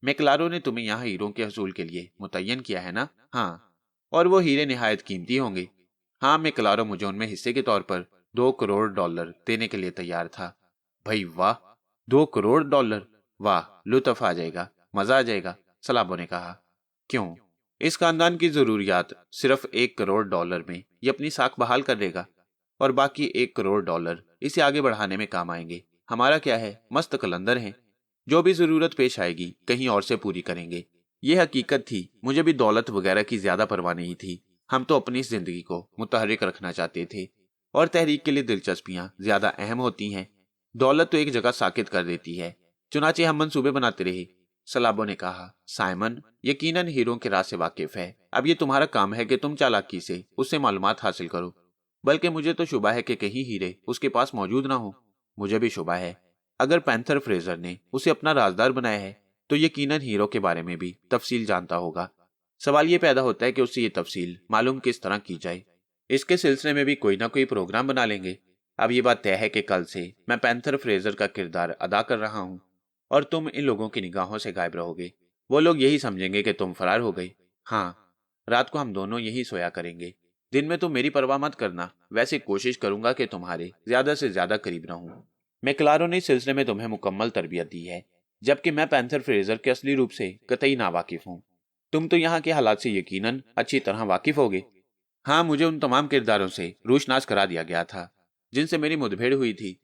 मैक्लारो ने तुम्हें यहाँ हीरों के हसूल के लिए मुतय्यन किया है ना? हाँ। और वो हीरे निहायत कीमती होंगे। हाँ, मैक्लारो मुझे उनमें हिस्से के तौर पर $2 करोड़ देने के लिए तैयार था। भाई वाह, $2 करोड़! वाह, लुत्फ आ जाएगा, मजा आ जाएगा, सलाबो ने कहा। क्यों? इस खानदान की जरूरियात सिर्फ $1 करोड़ में ये अपनी साख बहाल कर देगा और बाकी $1 करोड़ इसे आगे बढ़ाने में काम आएंगे। हमारा क्या है, मस्त कलंदर हैं, जो भी जरूरत पेश आएगी कहीं और से पूरी करेंगे। ये हकीकत थी, मुझे भी दौलत वगैरह की ज्यादा परवाह नहीं थी। हम तो अपनी जिंदगी को मुतहर्रिक रखना चाहते थे और तहरीक के लिए दिलचस्पियां ज्यादा अहम होती हैं। दौलत तो एक जगह साकित कर देती है। चुनाचे हम मंसूबे बनाते रहे। सलाबो ने कहा। साइमन यकीनन हीरों के राज से वाकिफ है। अब ये तुम्हारा काम है कि तुम चालाकी से उससे मालूमात हासिल करो। बल्कि मुझे तो शुबा है कि कहीं हीरे उसके पास मौजूद ना हो। मुझे भी शुबा है, अगर पैंथर फ्रेजर ने उसे अपना राजदार बनाया है तो यकीनन हीरो के बारे में भी तफसील जानता होगा। सवाल ये पैदा होता है कि उससे ये तफसील मालूम किस तरह की जाए। इसके सिलसिले में भी कोई ना कोई प्रोग्राम बना लेंगे। अब ये बात तय है कि कल से मैं पैंथर फ्रेजर का किरदार अदा कर रहा हूँ और तुम इन लोगों की निगाहों से गायब रहोगे। वो लोग यही समझेंगे कि तुम फरार हो गई। हाँ, रात को हम दोनों यही सोया करेंगे। दिन में तुम मेरी परवाह मत करना, वैसे कोशिश करूंगा कि तुम्हारे ज्यादा से ज्यादा करीब रहूं। मैक्लारो ने इस सिलसिले में तुम्हें मुकम्मल तरबियत दी है, जबकि मैं पैंथर फ्रेजर के असली रूप से कतई नावाकिफ हूँ। तुम तो यहाँ के हालात से यकीनन अच्छी तरह वाकिफ होगे। हाँ, मुझे उन तमाम किरदारों से रूशनास करा दिया गया था जिनसे मेरी मुठभेड़ हुई थी,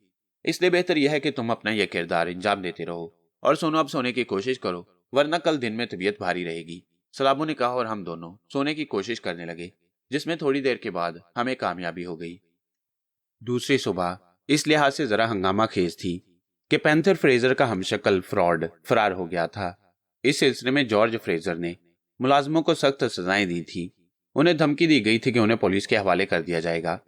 इसलिए बेहतर यह है कि तुम अपना यह किरदार अंजाम देते रहो और सोनो अब सोने की कोशिश करो, वरना कल दिन में तबीयत भारी रहेगी। सलाबो ने कहा और हम दोनों सोने की कोशिश करने लगे, जिसमें थोड़ी देर के बाद हमें कामयाबी हो गई। दूसरी सुबह इस लिहाज से जरा हंगामा खेज थी कि पैंथर फ्रेजर का हमशक्ल फ्रॉड फरार हो गया था। इस सिलसिले में जॉर्ज फ्रेजर ने मुलाजमों को सख्त सजाएं दी थी। उन्हें धमकी दी गई थी कि उन्हें पुलिस के हवाले कर दिया जाएगा।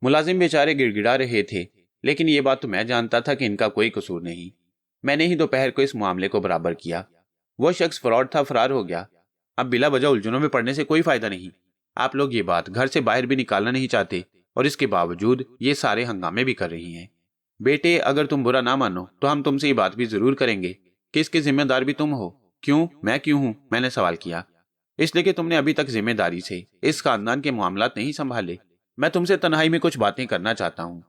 मुलाजिम बेचारे गिड़गिड़ा रहे थे, लेकिन ये बात तो मैं जानता था कि इनका कोई कसूर नहीं। मैंने ही दोपहर को इस मामले को बराबर किया। वो शख्स फ्रॉड था, फरार हो गया। अब बिला वजह उलझनों में पड़ने से कोई फायदा नहीं। आप लोग ये बात घर से बाहर भी निकालना नहीं चाहते और इसके बावजूद ये सारे हंगामे भी कर रही हैं। बेटे, अगर तुम बुरा ना मानो तो हम तुमसे ये बात भी जरूर करेंगे कि इसके जिम्मेदार भी तुम हो। क्यों? मैं क्यों हूं? मैंने सवाल किया। इसलिए कि तुमने अभी तक जिम्मेदारी से इस खानदान के मामलात नहीं संभाले। मैं तुमसे तन्हाई में कुछ बातें करना चाहता हूँ।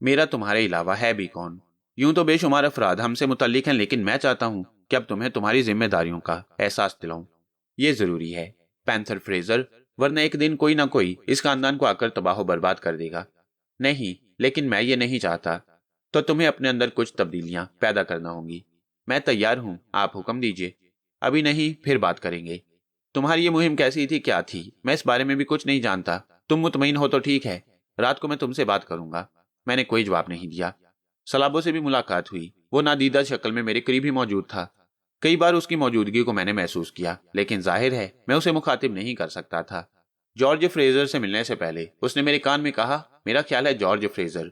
मेरा तुम्हारे अलावा है भी कौन? यूं तो बेशुमार अफराद हमसे मुतल्लिक हैं, लेकिन मैं चाहता हूं कि अब तुम्हें तुम्हारी जिम्मेदारियों का एहसास दिलाऊं। ये जरूरी है पैंथर फ्रेजर, वरना एक दिन कोई ना कोई इस खानदान को आकर तबाह बर्बाद कर देगा। नहीं, लेकिन मैं ये नहीं चाहता। तो तुम्हें अपने अंदर कुछ तब्दीलियां पैदा करना होंगी। मैं तैयार हूं, आप हुक्म दीजिए। अभी नहीं, फिर बात करेंगे। तुम्हारी ये मुहिम कैसी थी, क्या थी? मैं इस बारे में भी कुछ नहीं जानता। तुम मुतमईन हो तो ठीक है, रात को मैं तुमसे बात करूंगा। मैंने कोई जवाब नहीं दिया। सलाबो से भी मुलाकात हुई। वो नादीदा शक्ल में मेरे करीब ही मौजूद था। कई बार उसकी मौजूदगी को मैंने महसूस किया, लेकिन जाहिर है मैं उसे मुखातिब नहीं कर सकता था। जॉर्ज फ्रेजर से मिलने से पहले उसने मेरे कान में कहा, मेरा ख्याल है जॉर्ज फ्रेजर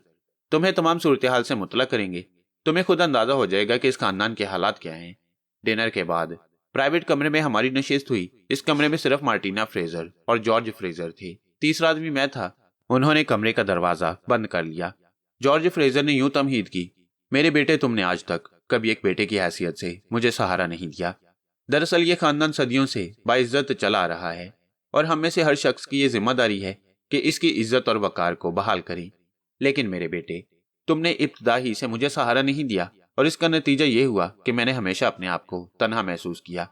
तुम्हें तमाम सूरत हाल से मुतला करेंगे। तुम्हें खुद अंदाजा हो जाएगा कि इस खानदान के हालात क्या हैं। डिनर के बाद प्राइवेट कमरे में हमारी नशिस्त हुई। इस कमरे में सिर्फ मार्टिना फ्रेजर और जॉर्ज फ्रेजर थे। तीसरा आदमी मैं था। उन्होंने कमरे का दरवाजा बंद कर लिया। जॉर्ज फ्रेजर ने यूं तमहीद की, मेरे बेटे, तुमने आज तक कभी एक बेटे की हैसियत से मुझे सहारा नहीं दिया। दरअसल ये खानदान सदियों से बाइज्जत चला आ रहा है और हम में से हर शख्स की ये जिम्मेदारी है कि इसकी इज्जत और वकार को बहाल करें। लेकिन मेरे बेटे, तुमने इब्तदा ही से मुझे सहारा नहीं दिया और इसका नतीजा ये हुआ कि मैंने हमेशा अपने आप को तन्हा महसूस किया।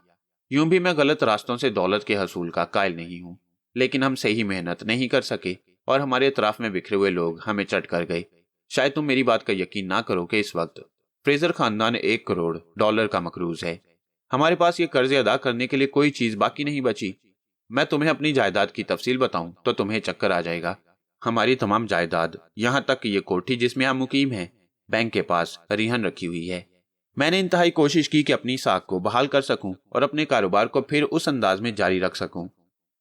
यूं भी मैं गलत रास्तों से दौलत के हसूल का कायल नहीं हूं, लेकिन हम सही मेहनत नहीं कर सके और हमारे अतराफ में बिखरे हुए लोग हमें चट कर गए। शायद तुम मेरी बात का यकीन ना करो कि इस वक्त फ्रेजर खानदान $1 करोड़ का मकरूज है। हमारे पास ये कर्ज अदा करने के लिए कोई चीज बाकी नहीं बची। मैं तुम्हें अपनी जायदाद की तफसील बताऊं तो तुम्हें चक्कर आ जाएगा। हमारी तमाम जायदाद, यहाँ तक कि ये कोठी जिसमें हम मुकीम हैं, बैंक के पास रिहन रखी हुई है। मैंने इंतहाई कोशिश की कि अपनी साख को बहाल कर सकूं और अपने कारोबार को फिर उस अंदाज में जारी रख सकूं,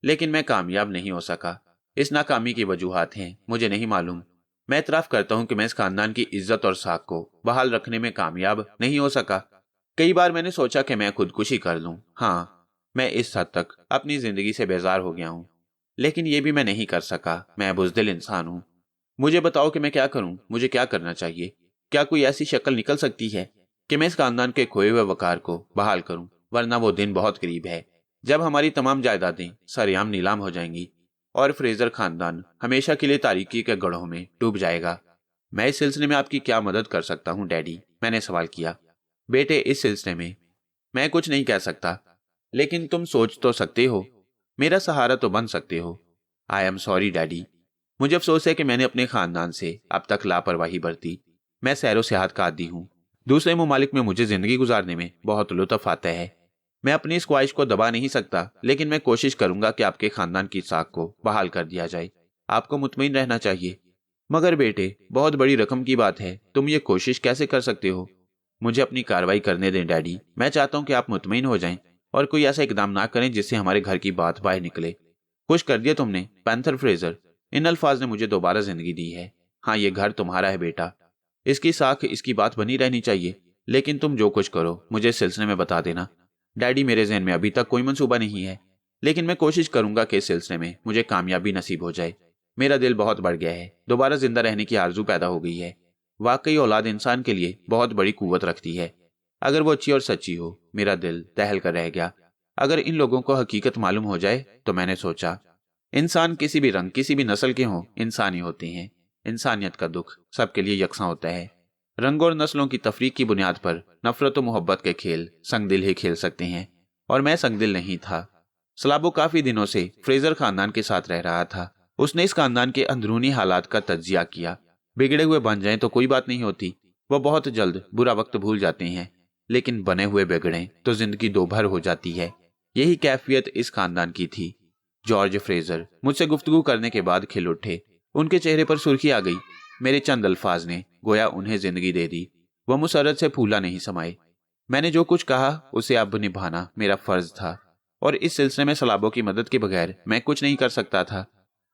लेकिन मैं कामयाब नहीं हो सका। इस नाकामी की वजूहात हैं, मुझे नहीं मालूम। मैं इतराफ करता हूँ कि मैं इस खानदान की इज्जत और साख को बहाल रखने में कामयाब नहीं हो सका। कई बार मैंने सोचा कि मैं खुदकुशी कर लूं। हाँ, मैं इस हद तक अपनी जिंदगी से बेजार हो गया हूँ, लेकिन ये भी मैं नहीं कर सका। मैं बुज़दिल इंसान हूँ। मुझे बताओ कि मैं क्या करूं, मुझे क्या करना चाहिए? क्या कोई ऐसी शक्ल निकल सकती है कि मैं इस खानदान के खोए हुए वकार को बहाल करूं? वरना वो दिन बहुत करीब है जब हमारी तमाम जायदादें सरेआम नीलाम हो जाएंगी और फ्रेजर खानदान हमेशा के लिए तारीकी के गढ़ों में डूब जाएगा। मैं इस सिलसिले में आपकी क्या मदद कर सकता हूँ डैडी? मैंने सवाल किया। बेटे, इस सिलसिले में मैं कुछ नहीं कह सकता, लेकिन तुम सोच तो सकते हो, मेरा सहारा तो बन सकते हो। I am sorry daddy. मुझे अफसोस है कि मैंने अपने खानदान से अब तक लापरवाही बरती। मैं सैरो सेहत का आदी हूँ। दूसरे ममालिक में मुझे जिंदगी गुजारने में बहुत लुत्फ आता है। मैं अपनी इस ख्वाहिश को दबा नहीं सकता, लेकिन मैं कोशिश करूंगा कि आपके खानदान की साख को बहाल कर दिया जाए। आपको मुतमईन रहना चाहिए। मगर बेटे, बहुत बड़ी रकम की बात है, तुम ये कोशिश कैसे कर सकते हो? मुझे अपनी कार्रवाई करने दें डैडी। मैं चाहता हूं कि आप मुतमईन हो जाएं और कोई ऐसा इकदाम ना करें जिससे हमारे घर की बात बाहर निकले। खुश कर दिया तुमने, पैंथर फ्रेजर। इन अल्फाज ने मुझे दोबारा जिंदगी दी है। हाँ, ये घर तुम्हारा है बेटा। इसकी साख, इसकी बात बनी रहनी चाहिए। लेकिन तुम जो कुछ करो मुझे इस सिलसिले में बता देना। डैडी, मेरे जहन में अभी तक कोई मंसूबा नहीं है, लेकिन मैं कोशिश करूंगा कि इस सिलसिले में मुझे कामयाबी नसीब हो जाए। मेरा दिल बहुत बढ़ गया है। दोबारा जिंदा रहने की आरजू पैदा हो गई है। वाकई औलाद इंसान के लिए बहुत बड़ी कुव्वत रखती है। अगर वो अच्छी और सच्ची हो। मेरा दिल दहल कर रह गया। अगर इन लोगों को हकीकत मालूम हो जाए तो मैंने सोचा, इंसान किसी भी रंग, किसी भी नस्ल के हों, इंसान ही होते हैं। इंसानियत का दुख सबके लिए यकसा होता है। रंग और नस्लों की तफरीक की बुनियाद पर नफरत और मोहब्बत के खेल संगदिल ही खेल सकते हैं, और मैं संगदिल नहीं था। सलाबो काफी दिनों से फ्रेजर खानदान के साथ रह रहा था। उसने इस खानदान के अंदरूनी हालात का तज्जिया किया। बिगड़े हुए बन जाएं तो कोई बात नहीं होती, वो बहुत जल्द बुरा वक्त भूल जाते हैं, लेकिन बने हुए बिगड़े तो जिंदगी दोभर हो जाती है। यही कैफियत इस खानदान की थी। जॉर्ज फ्रेजर मुझसे गुफ्तगू करने के बाद खिल उठे। उनके चेहरे पर सुर्खी आ गई। मेरे चंद अल्फाज ने गोया उन्हें जिंदगी दे दी। वह मुसरत से फूला नहीं समाये। मैंने जो कुछ कहा उसे अब निभाना मेरा फर्ज था, और इस सिलसिले में सलाबों की मदद के बगैर मैं कुछ नहीं कर सकता था।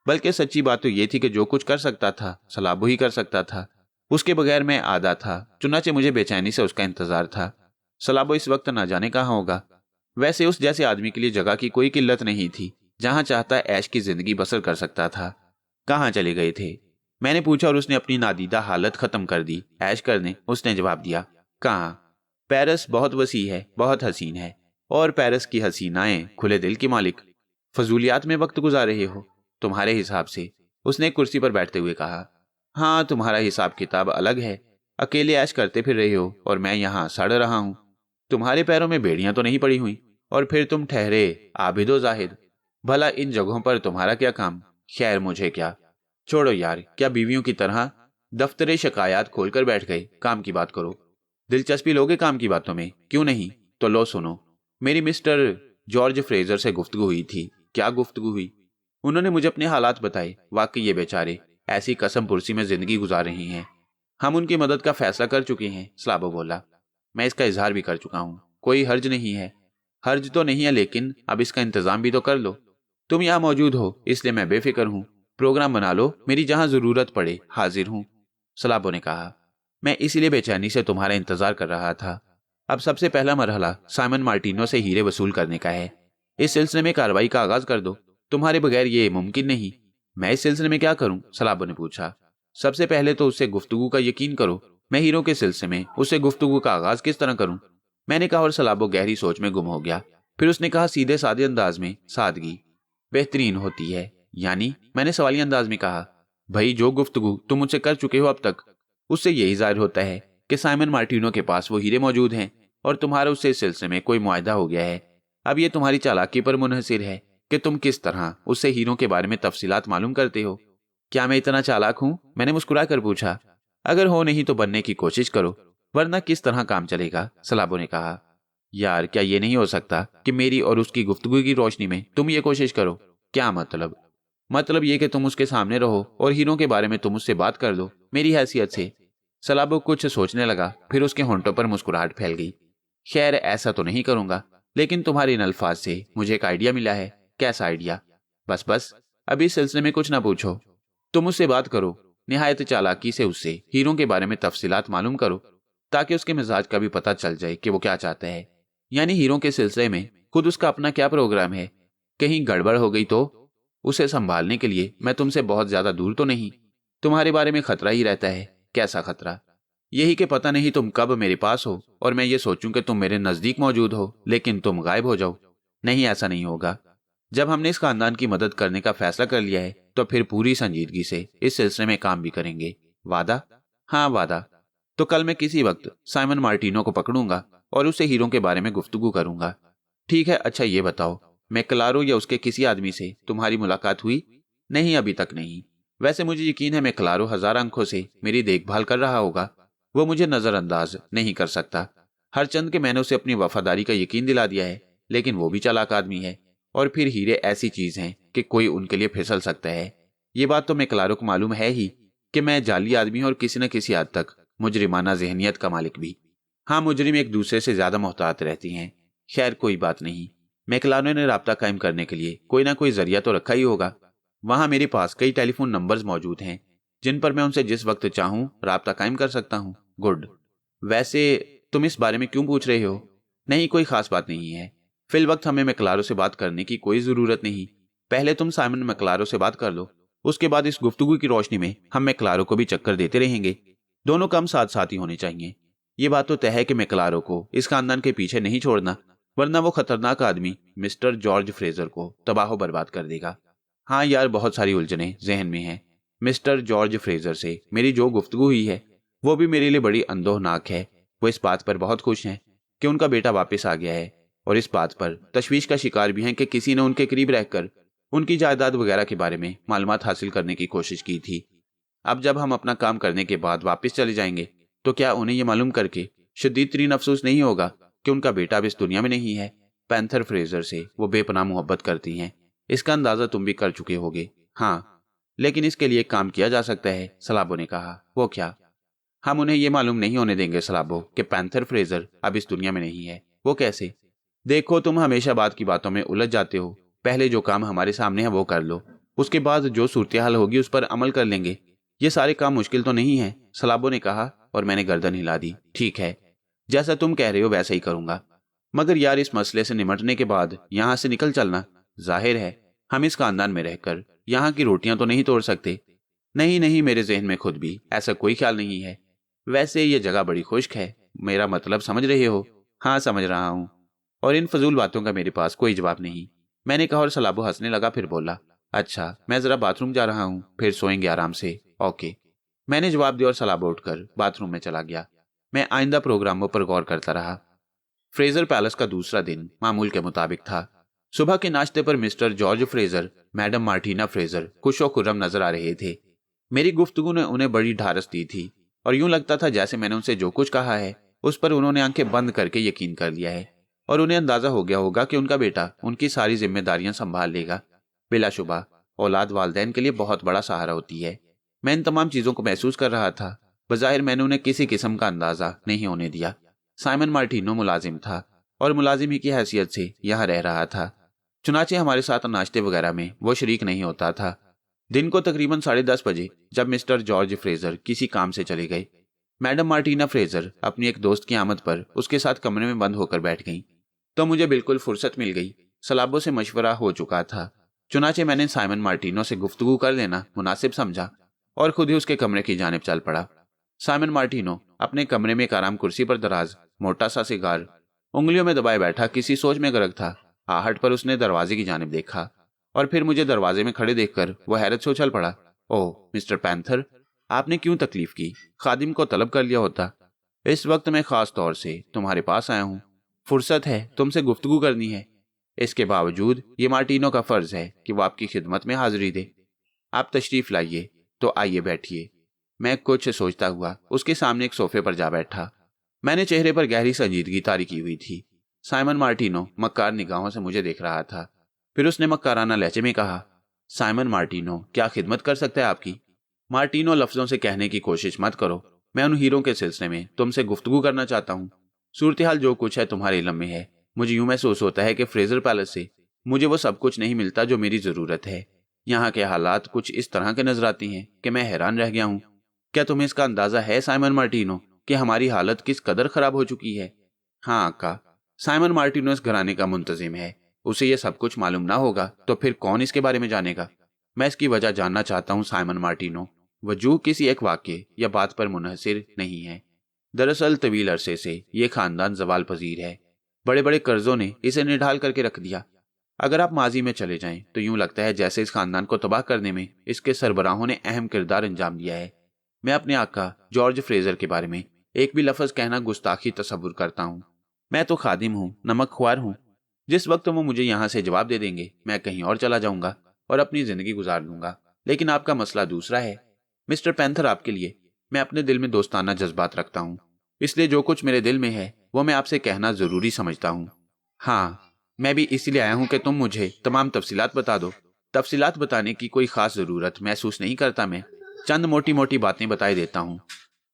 बल्कि सच्ची बात तो यह थी कि जो कुछ कर सकता था सलाबो ही कर सकता था। उसके बगैर मैं आधा था, चुनाचे मुझे बेचैनी से उसका इंतजार था। सलाबो इस वक्त ना जाने कहाँ होगा। वैसे उस जैसे आदमी के लिए जगह की कोई किल्लत नहीं थी। जहां चाहता ऐश की जिंदगी बसर कर सकता था। कहाँ चले गए थे? मैंने पूछा और उसने अपनी नादीदा हालत खत्म कर दी। ऐश करने, उसने जवाब दिया। कहाँ? पेरिस बहुत वसी है, बहुत हसीन है, और पेरिस की हसीनाएं खुले दिल की मालिक। फजूलियात में वक्त गुजार रहे हो तुम्हारे हिसाब से, उसने कुर्सी पर बैठते हुए कहा। हाँ, तुम्हारा हिसाब किताब अलग है। अकेले ऐश करते फिर रहे हो और मैं यहाँ सड़ रहा हूँ। तुम्हारे पैरों में बेड़ियां तो नहीं पड़ी हुई, और फिर तुम ठहरे आबिदो जाहिद। भला इन जगहों पर तुम्हारा क्या काम? खैर, मुझे क्या, छोड़ो यार। क्या बीवियों की तरह दफ्तरे शिकायत खोलकर बैठ गए? काम की बात करो। दिलचस्पी लोगे काम की बातों में? क्यों नहीं? तो लो सुनो। मेरी मिस्टर जॉर्ज फ्रेजर से गुफ्तगू हुई थी। क्या गुफ्तगू हुई? उन्होंने मुझे अपने हालात बताए। वाकई ये बेचारे ऐसी कसम पुरसी में जिंदगी गुजार रही हैं। हम उनकी मदद का फैसला कर चुके हैं, स्लाबो बोला। मैं इसका इजहार भी कर चुका हूं। कोई हर्ज नहीं है। हर्ज तो नहीं है, लेकिन अब इसका इंतजाम भी तो कर लो। तुम यहाँ मौजूद हो इसलिए मैं बेफिक्र हूँ। प्रोग्राम बना लो, मेरी जहां जरूरत पड़े हाजिर हूँ। सलाबो ने कहा। मैं इसीलिए बेचैनी से तुम्हारा इंतजार कर रहा था। अब सबसे पहला मरहला साइमन मार्टिनो से हीरे वसूल करने का है। इस सिलसिले में कार्रवाई का आगाज कर दो। तुम्हारे बगैर ये मुमकिन नहीं। मैं इस सिलसिले में क्या करूं? सलाबो ने पूछा। सबसे पहले तो उससे गुफ्तगू का यकीन करो। मैं हीरो के सिलसिले में उससे गुफ्तगू का आगाज किस तरह करूं? मैंने कहा, और सलाबो गहरी सोच में गुम हो गया। फिर उसने कहा सीधे सादे अंदाज में, सादगी बेहतरीन होती है। यानी? मैंने सवालिया अंदाज में कहा। भाई, जो गुफ्तगू तुम मुझसे कर चुके हो अब तक, उससे यही जाहिर होता है कि साइमन मार्टिनो के पास वो हीरे मौजूद हैं और तुम्हारा उससे इस सिलसिले में कोई मुआहदा हो गया है। अब ये तुम्हारी चालाकी पर मुनहसिर है कि तुम किस तरह उससे हीरों के बारे में तफसीलात मालूम करते हो। क्या मैं इतना चालाक हूं? मैंने मुस्कुरा कर पूछा। अगर हो नहीं तो बनने की कोशिश करो, वरना किस तरह काम चलेगा? सलाबो ने कहा। यार, क्या ये नहीं हो सकता कि मेरी और उसकी गुफ्तगू की रोशनी में तुम ये कोशिश करो? क्या मतलब? मतलब ये कि तुम उसके सामने रहो और हीरों के बारे में तुम उससे बात कर दो, मेरी हैसियत से। सलाबो कुछ सोचने लगा, फिर उसके होंठों पर मुस्कुराहट फैल गई। खैर, ऐसा तो नहीं करूंगा, लेकिन तुम्हारे इन अल्फाज से मुझे एक आइडिया मिला है। कैसा आइडिया? बस बस, अभी इस सिलसिले में कुछ ना पूछो। तुम उससे बात करो। निहायत चालाकी से उससे हीरों के बारे में तफसीलात मालूम करो, ताकि उसके मिजाज का भी पता चल जाए कि वो क्या चाहता है, यानी हीरों के सिलसिले में खुद उसका अपना क्या प्रोग्राम है। कहीं गड़बड़ हो गई तो उसे संभालने के लिए मैं तुमसे बहुत ज्यादा दूर तो नहीं। तुम्हारे बारे में खतरा ही रहता है। कैसा खतरा? यही कि पता नहीं तुम कब मेरे पास हो और मैं ये सोचूं कि तुम मेरे नजदीक मौजूद हो, लेकिन तुम गायब हो जाओ। नहीं, ऐसा नहीं होगा। जब हमने इस खानदान की मदद करने का फैसला कर लिया है तो फिर पूरी संजीदगी से इस सिलसिले में काम भी करेंगे। वादा? हाँ, वादा। तो कल मैं किसी वक्त साइमन मार्टिनो को पकड़ूंगा और उससे हीरों के बारे में गुफ्तगू करूंगा। ठीक है। अच्छा ये बताओ, मैक्लारो या उसके किसी आदमी से तुम्हारी मुलाकात हुई? नहीं, अभी तक नहीं। वैसे मुझे यकीन है मैक्लारो 1000 आंखों से मेरी देखभाल कर रहा होगा। वो मुझे नजरअंदाज नहीं कर सकता। हरचंद के मैंने उसे अपनी वफादारी का यकीन दिला दिया है, लेकिन वो भी चालाक आदमी है। और फिर हीरे ऐसी चीज हैं कि कोई उनके लिए फिसल सकता है। ये बात तो मैक्लारो को मालूम है ही कि मैं जाली आदमी हूं और किसी न किसी हद तक मुजरिमाना जहनियत का मालिक भी। हाँ, मुजरिम एक दूसरे से ज्यादा मोहतात रहती हैं। खैर कोई बात नहीं। मैक्लारो ने राब्ता कायम करने के लिए कोई ना कोई जरिया तो रखा ही होगा। वहां मेरे पास कई टेलीफोन नंबर्स मौजूद हैं जिन पर मैं उनसे जिस वक्त चाहूं राब्ता कायम कर सकता हूं। गुड। वैसे तुम इस बारे में क्यों पूछ रहे हो? नहीं, कोई खास बात नहीं है। फिल वक्त हमें मैक्लारो से बात करने की कोई जरूरत नहीं। पहले तुम साइमन मैक्लारो से बात कर लो, उसके बाद इस गुफ्तगू की रोशनी में हम मैक्लारो को भी चक्कर देते रहेंगे। दोनों काम साथ साथ ही होने चाहिए। ये बात तो तय है कि मैक्लारो को इस खानदान के पीछे नहीं छोड़ना, वरना वो खतरनाक आदमी मिस्टर जॉर्ज फ्रेजर को तबाह बर्बाद कर देगा। हाँ यार, बहुत सारी उलझनें जहन में हैं। मिस्टर जॉर्ज फ्रेजर से मेरी जो गुफ्तगू हुई है वो भी मेरे लिए बड़ी अंदोहनाक है। वो इस बात पर बहुत खुश हैं कि उनका बेटा वापस आ गया है, और इस बात पर तशवीश का शिकार भी हैं कि किसी ने उनके करीब रहकर उनकी जायदाद वगैरह के बारे में मालूमात हासिल करने की कोशिश की थी। अब जब हम अपना काम करने के बाद वापस चले जाएंगे तो क्या उन्हें यह मालूम करके शदीद तरीन अफसोस नहीं होगा कि उनका बेटा अब इस दुनिया में नहीं है? पैंथर फ्रेजर से वो बेपनाह मोहब्बत करती हैं, इसका अंदाजा तुम भी कर चुके होगे। हाँ, लेकिन इसके लिए एक काम किया जा सकता है, सलाबो ने कहा। वो क्या? हम उन्हें यह मालूम नहीं होने देंगे सलाबो कि पैंथर फ्रेजर अब इस दुनिया में नहीं है। वो कैसे? देखो, तुम हमेशा बात की बातों में उलझ जाते हो। पहले जो काम हमारे सामने है वो कर लो, उसके बाद जो सूरत हाल होगी उस पर अमल कर लेंगे। ये सारे काम मुश्किल तो नहीं है, सलाबो ने कहा, और मैंने गर्दन हिला दी। ठीक है, जैसा तुम कह रहे हो वैसा ही करूंगा। मगर यार, इस मसले से निमटने के बाद यहां से निकल चलना। जाहिर है हम इस खानदान में रहकर यहाँ की रोटियां तो नहीं तोड़ सकते। नहीं नहीं, मेरे जहन में खुद भी ऐसा कोई ख्याल नहीं है। वैसे ये जगह बड़ी खुश्क है। मेरा मतलब समझ रहे हो? हाँ, समझ रहा हूँ। और इन फजूल बातों का मेरे पास कोई जवाब नहीं, मैंने कहा, और सलाबो हंसने लगा। फिर बोला, अच्छा मैं जरा बाथरूम जा रहा हूँ, फिर सोएंगे आराम से। ओके, मैंने जवाब दिया और सलाबो उठकर बाथरूम में चला गया। मैं आइंदा प्रोग्रामों पर गौर करता रहा। फ्रेजर पैलेस का दूसरा दिन मामूल के मुताबिक था। सुबह के नाश्ते पर mister George Fraser, madam Martina Fraser खुशो खुर्रम नजर आ रहे थे। मेरी गुफ्तगू ने उन्हें बड़ी ढारस दी थी और यूं लगता था जैसे मैंने उनसे जो कुछ कहा है उस पर उन्होंने आंखें बंद करके यकीन कर लिया है, और उन्हें अंदाजा हो गया होगा कि उनका बेटा उनकी सारी जिम्मेदारियां संभाल लेगा। बिलाशुबा औलाद वालदैन के लिए बहुत बड़ा सहारा होती है। मैं इन तमाम चीजों को महसूस कर रहा था। बज़ाहिर मैंने उन्हें किसी किस्म का अंदाजा नहीं होने दिया। साइमन मार्टिनो मुलाजिम था और मुलाजिम ही की हैसियत से यहाँ रह रहा था। चुनाचे हमारे साथ नाश्ते वगैरह में वो शरीक नहीं होता था। दिन को तकरीबन 10:30 बजे जब मिस्टर जॉर्ज फ्रेजर किसी काम से चले गए, मैडम मार्टिना फ्रेजर अपनी एक दोस्त की आमद पर उसके साथ कमरे में बंद होकर बैठ गईं, तो मुझे बिल्कुल फुर्सत मिल गई। सलाबो से मशवरा हो चुका था, चुनाचे मैंने साइमन मार्टिनो से गुफ्तगू कर लेना मुनासिब समझा और खुद ही उसके कमरे की जानिब चल पड़ा। साइमन मार्टिनो अपने कमरे में एक आराम कुर्सी पर दराज, मोटा सा सिगार उंगलियों में दबाए बैठा किसी सोच में गर्क था। आहट पर उसने दरवाजे की जानिब देखा और फिर मुझे दरवाजे में खड़े देखकर वो हैरत से उछल पड़ा। ओह मिस्टर पैंथर, आपने क्यों तकलीफ की? खादिम को तलब कर लिया होता। इस वक्त मैं खास तौर से तुम्हारे पास आया हूँ। फुर्सत है, तुमसे गुफ्तगू करनी है। इसके बावजूद ये मार्टिनो का फर्ज है कि वो आपकी खिदमत में हाजिरी दे। आप तशरीफ लाइए। तो आइए बैठिए। मैं कुछ सोचता हुआ उसके सामने एक सोफे पर जा बैठा। मैंने चेहरे पर गहरी संजीदगी तारी की हुई थी। साइमन मार्टिनो मक्कार निगाहों से मुझे देख रहा था। फिर उसने मक्काराना लहजे में कहा, साइमन मार्टिनो, क्या खिदमत कर सकता है आपकी? मार्टिनो, लफ्जों से कहने की कोशिश मत करो। मैं उन हीरों के सिलसिले में तुमसे गुफ्तगू करना चाहता हूँ। सूरत हाल जो कुछ है तुम्हारे इल्म में है। मुझे यूं महसूस होता है कि फ्रेजर पैलेस से मुझे वो सब कुछ नहीं मिलता जो मेरी जरूरत है। यहाँ के हालात कुछ इस तरह के नजर आती हैं कि मैं हैरान रह गया हूँ। क्या तुम्हें इसका अंदाजा है साइमन मार्टिनो कि हमारी हालत किस कदर खराब हो चुकी है? हाँ अक्का, साइमन मार्टिनो इस घराने का मुंतजिम है। उसे यह सब कुछ मालूम ना होगा तो फिर कौन इसके बारे में जानेगा? मैं इसकी वजह जानना चाहता हूँ साइमन मार्टिनो। वजूह किसी एक वाक्य या बात पर मुनहसिर नहीं है। दरअसल तवील अरसे से ये खानदान जवाल पजीर है। बड़े बड़े कर्जों ने इसे निढाल करके रख दिया। अगर आप माजी में चले जाएं तो यूं लगता है जैसे इस खानदान को तबाह करने में इसके सरबराहों ने अहम किरदार अंजाम दिया है। मैं अपने आका जॉर्ज फ्रेजर के बारे में एक भी लफ्ज कहना गुस्ताखी तस्वुर करता हूँ। मैं तो खादिम हूँ, नमक ख्वार हूँ। जिस वक्त वो मुझे यहाँ से जवाब दे देंगे मैं कहीं और चला जाऊंगा और अपनी जिंदगी गुजार लूंगा। लेकिन आपका मसला दूसरा है मिस्टर पैंथर। आपके लिए मैं अपने दिल में दोस्ताना जज्बात रखता हूँ, इसलिए जो कुछ मेरे दिल में है वो मैं आपसे कहना जरूरी समझता हूँ। हाँ, मैं भी इसीलिए आया हूँ कि तुम मुझे तमाम तफसीलात बता दो। तफसीलात बताने की कोई खास जरूरत महसूस नहीं करता। मैं चंद मोटी मोटी बातें बताई देता हूँ।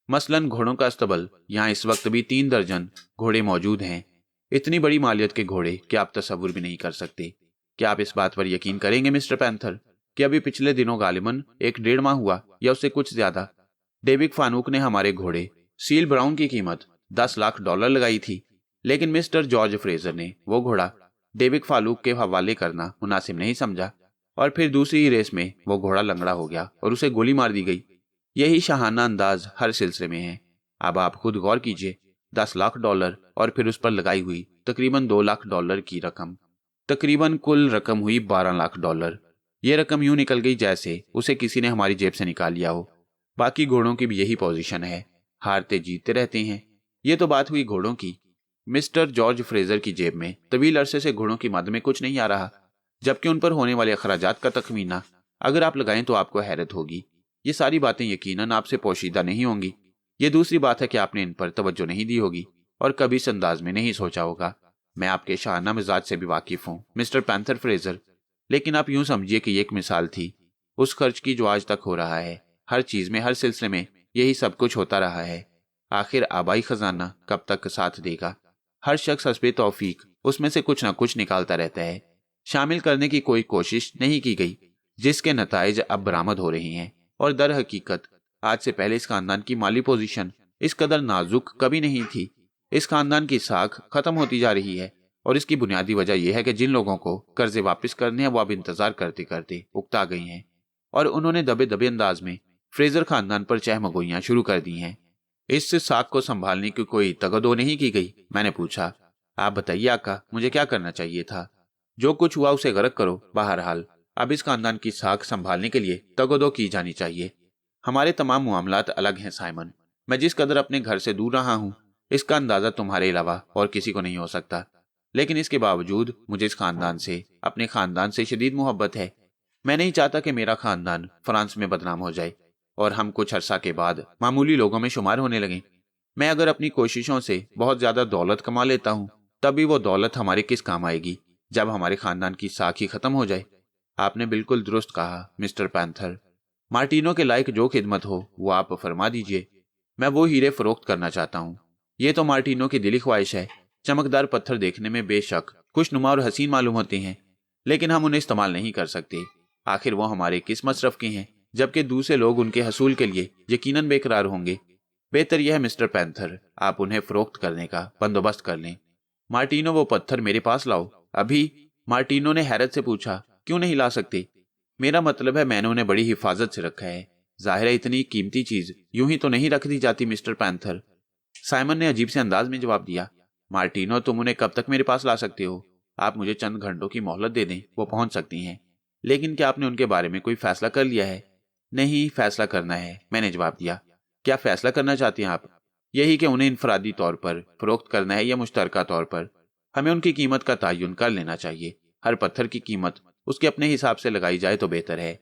मसलन घोड़ों का अस्तबल, यहाँ इस वक्त भी 3 दर्जन घोड़े मौजूद हैं। इतनी बड़ी मालियत के घोड़े कि आप तस्वुर भी नहीं कर सकते। क्या आप इस बात पर यकीन करेंगे मिस्टर पैंथर कि अभी पिछले दिनों गालिबन 1-1.5 माह हुआ या उससे कुछ ज्यादा, डेविड फानूक ने हमारे घोड़े सील ब्राउन की कीमत $10 लाख लगाई थी। लेकिन मिस्टर जॉर्ज फ्रेजर ने वो घोड़ा डेविड फालूक के हवाले करना मुनासिब नहीं समझा और फिर दूसरी ही रेस में वो घोड़ा लंगड़ा हो गया और उसे गोली मार दी गई। यही शाहाना अंदाज हर सिलसिले में है। अब आप खुद गौर कीजिए, $10 लाख और फिर उस पर लगाई हुई तकरीबन $2 लाख की रकम, तकरीबन कुल रकम हुई $12 लाख। ये रकम यूं निकल गई जैसे उसे किसी ने हमारी जेब से निकाल लिया हो। बाकी घोड़ों की भी यही पोजीशन है, हारते जीतते रहते हैं। ये तो बात हुई घोड़ों की। मिस्टर जॉर्ज फ्रेजर की जेब में तवील अरसे से घोड़ों की मद में कुछ नहीं आ रहा, जबकि उन पर होने वाले अखराजात का तखमीना अगर आप लगाएं तो आपको हैरत होगी। ये सारी बातें यकीनन आपसे पोशीदा नहीं होंगी। ये दूसरी बात है कि आपने इन पर तवज्जो नहीं दी होगी और कभी इस अंदाज में नहीं सोचा होगा। मैं आपके शाहाना मिजाज से भी वाकिफ हूँ मिस्टर पैंथर फ्रेजर, लेकिन आप यूं समझिए कि ये एक मिसाल थी उस खर्च की जो आज तक हो रहा है। हर चीज में, हर सिलसिले में यही सब कुछ होता रहा है। आखिर आबाई खजाना कब तक साथ देगा? हर शख्स हस्बे तौफीक उसमें से कुछ ना कुछ निकालता रहता है। शामिल करने की कोई कोशिश नहीं की गई, जिसके नताइज अब बरामद हो रही हैं। और दर हकीकत आज से पहले इस खानदान की माली पोजीशन इस कदर नाजुक कभी नहीं थी। इस खानदान की साख खत्म होती जा रही है और इसकी बुनियादी वजह यह है कि जिन लोगों को कर्जे वापस करने हैं वो अब इंतजार करते करते उकता गई हैं और उन्होंने दबे दबे अंदाज में फ्रेजर खानदान पर चहमगोइयां शुरू कर दी हैं। इस साख को संभालने की कोई तगदो नहीं की गई। मैंने पूछा, आप बताइए आका, मुझे क्या करना चाहिए था? जो कुछ हुआ उसे गर्क करो। बहरहाल अब इस खानदान की साख संभालने के लिए तगदो की जानी चाहिए। हमारे तमाम मामलात अलग हैं साइमन। मैं जिस कदर अपने घर से दूर रहा हूँ इसका अंदाजा तुम्हारे अलावा और किसी को नहीं हो सकता। लेकिन इसके बावजूद मुझे इस खानदान से, अपने खानदान से शदीद मोहब्बत है। मैं नहीं चाहता कि मेरा खानदान फ्रांस में बदनाम हो जाए और हम कुछ अरसा के बाद मामूली लोगों में शुमार होने लगें। मैं अगर अपनी कोशिशों से बहुत ज्यादा दौलत कमा लेता हूँ तभी वो दौलत हमारे किस काम आएगी जब हमारे खानदान की साख ही खत्म हो जाए। आपने बिल्कुल दुरुस्त कहा मिस्टर पैंथर। मार्टिनो के लायक जो खिदमत हो वो आप फरमा दीजिए। मैं वो हीरे फरोख्त करना चाहता हूँ। ये तो मार्टिनो की दिली ख्वाहिश है। चमकदार पत्थर देखने में बेशक खुशनुमा और हसीन मालूम होते हैं, लेकिन हम उन्हें इस्तेमाल नहीं कर सकते। आखिर वो हमारे किस मसरफ के हैं, जबकि दूसरे लोग उनके हसूल के लिए यकीनन बेकरार होंगे। बेहतर यह है मिस्टर पैंथर, आप उन्हें फरोख्त करने का बंदोबस्त कर लें। मार्टिनो, वो पत्थर मेरे पास लाओ अभी। मार्टिनो ने हैरत से पूछा, क्यों नहीं ला सकते? मेरा मतलब है मैंने उन्हें बड़ी हिफाजत से रखा है। जाहिर है इतनी कीमती चीज यूं ही तो नहीं रख दी जाती मिस्टर पैंथर। साइमन ने अजीब से अंदाज में जवाब दिया। मार्टिनो, तुम उन्हें कब तक मेरे पास ला सकते हो? आप मुझे चंद घंटों की मोहलत दे दें, वो पहुंच सकती हैं। लेकिन क्या आपने उनके बारे में कोई फैसला कर लिया है? नहीं, फैसला करना है, मैंने जवाब दिया। क्या फैसला करना चाहती हैं आप? यही कि उन्हें इनफरादी तौर पर फरोख्त करना है या मुश्तरका तौर पर? हमें उनकी कीमत का तयन कर लेना चाहिए। हर पत्थर की कीमत उसके अपने हिसाब से लगाई जाए तो बेहतर है।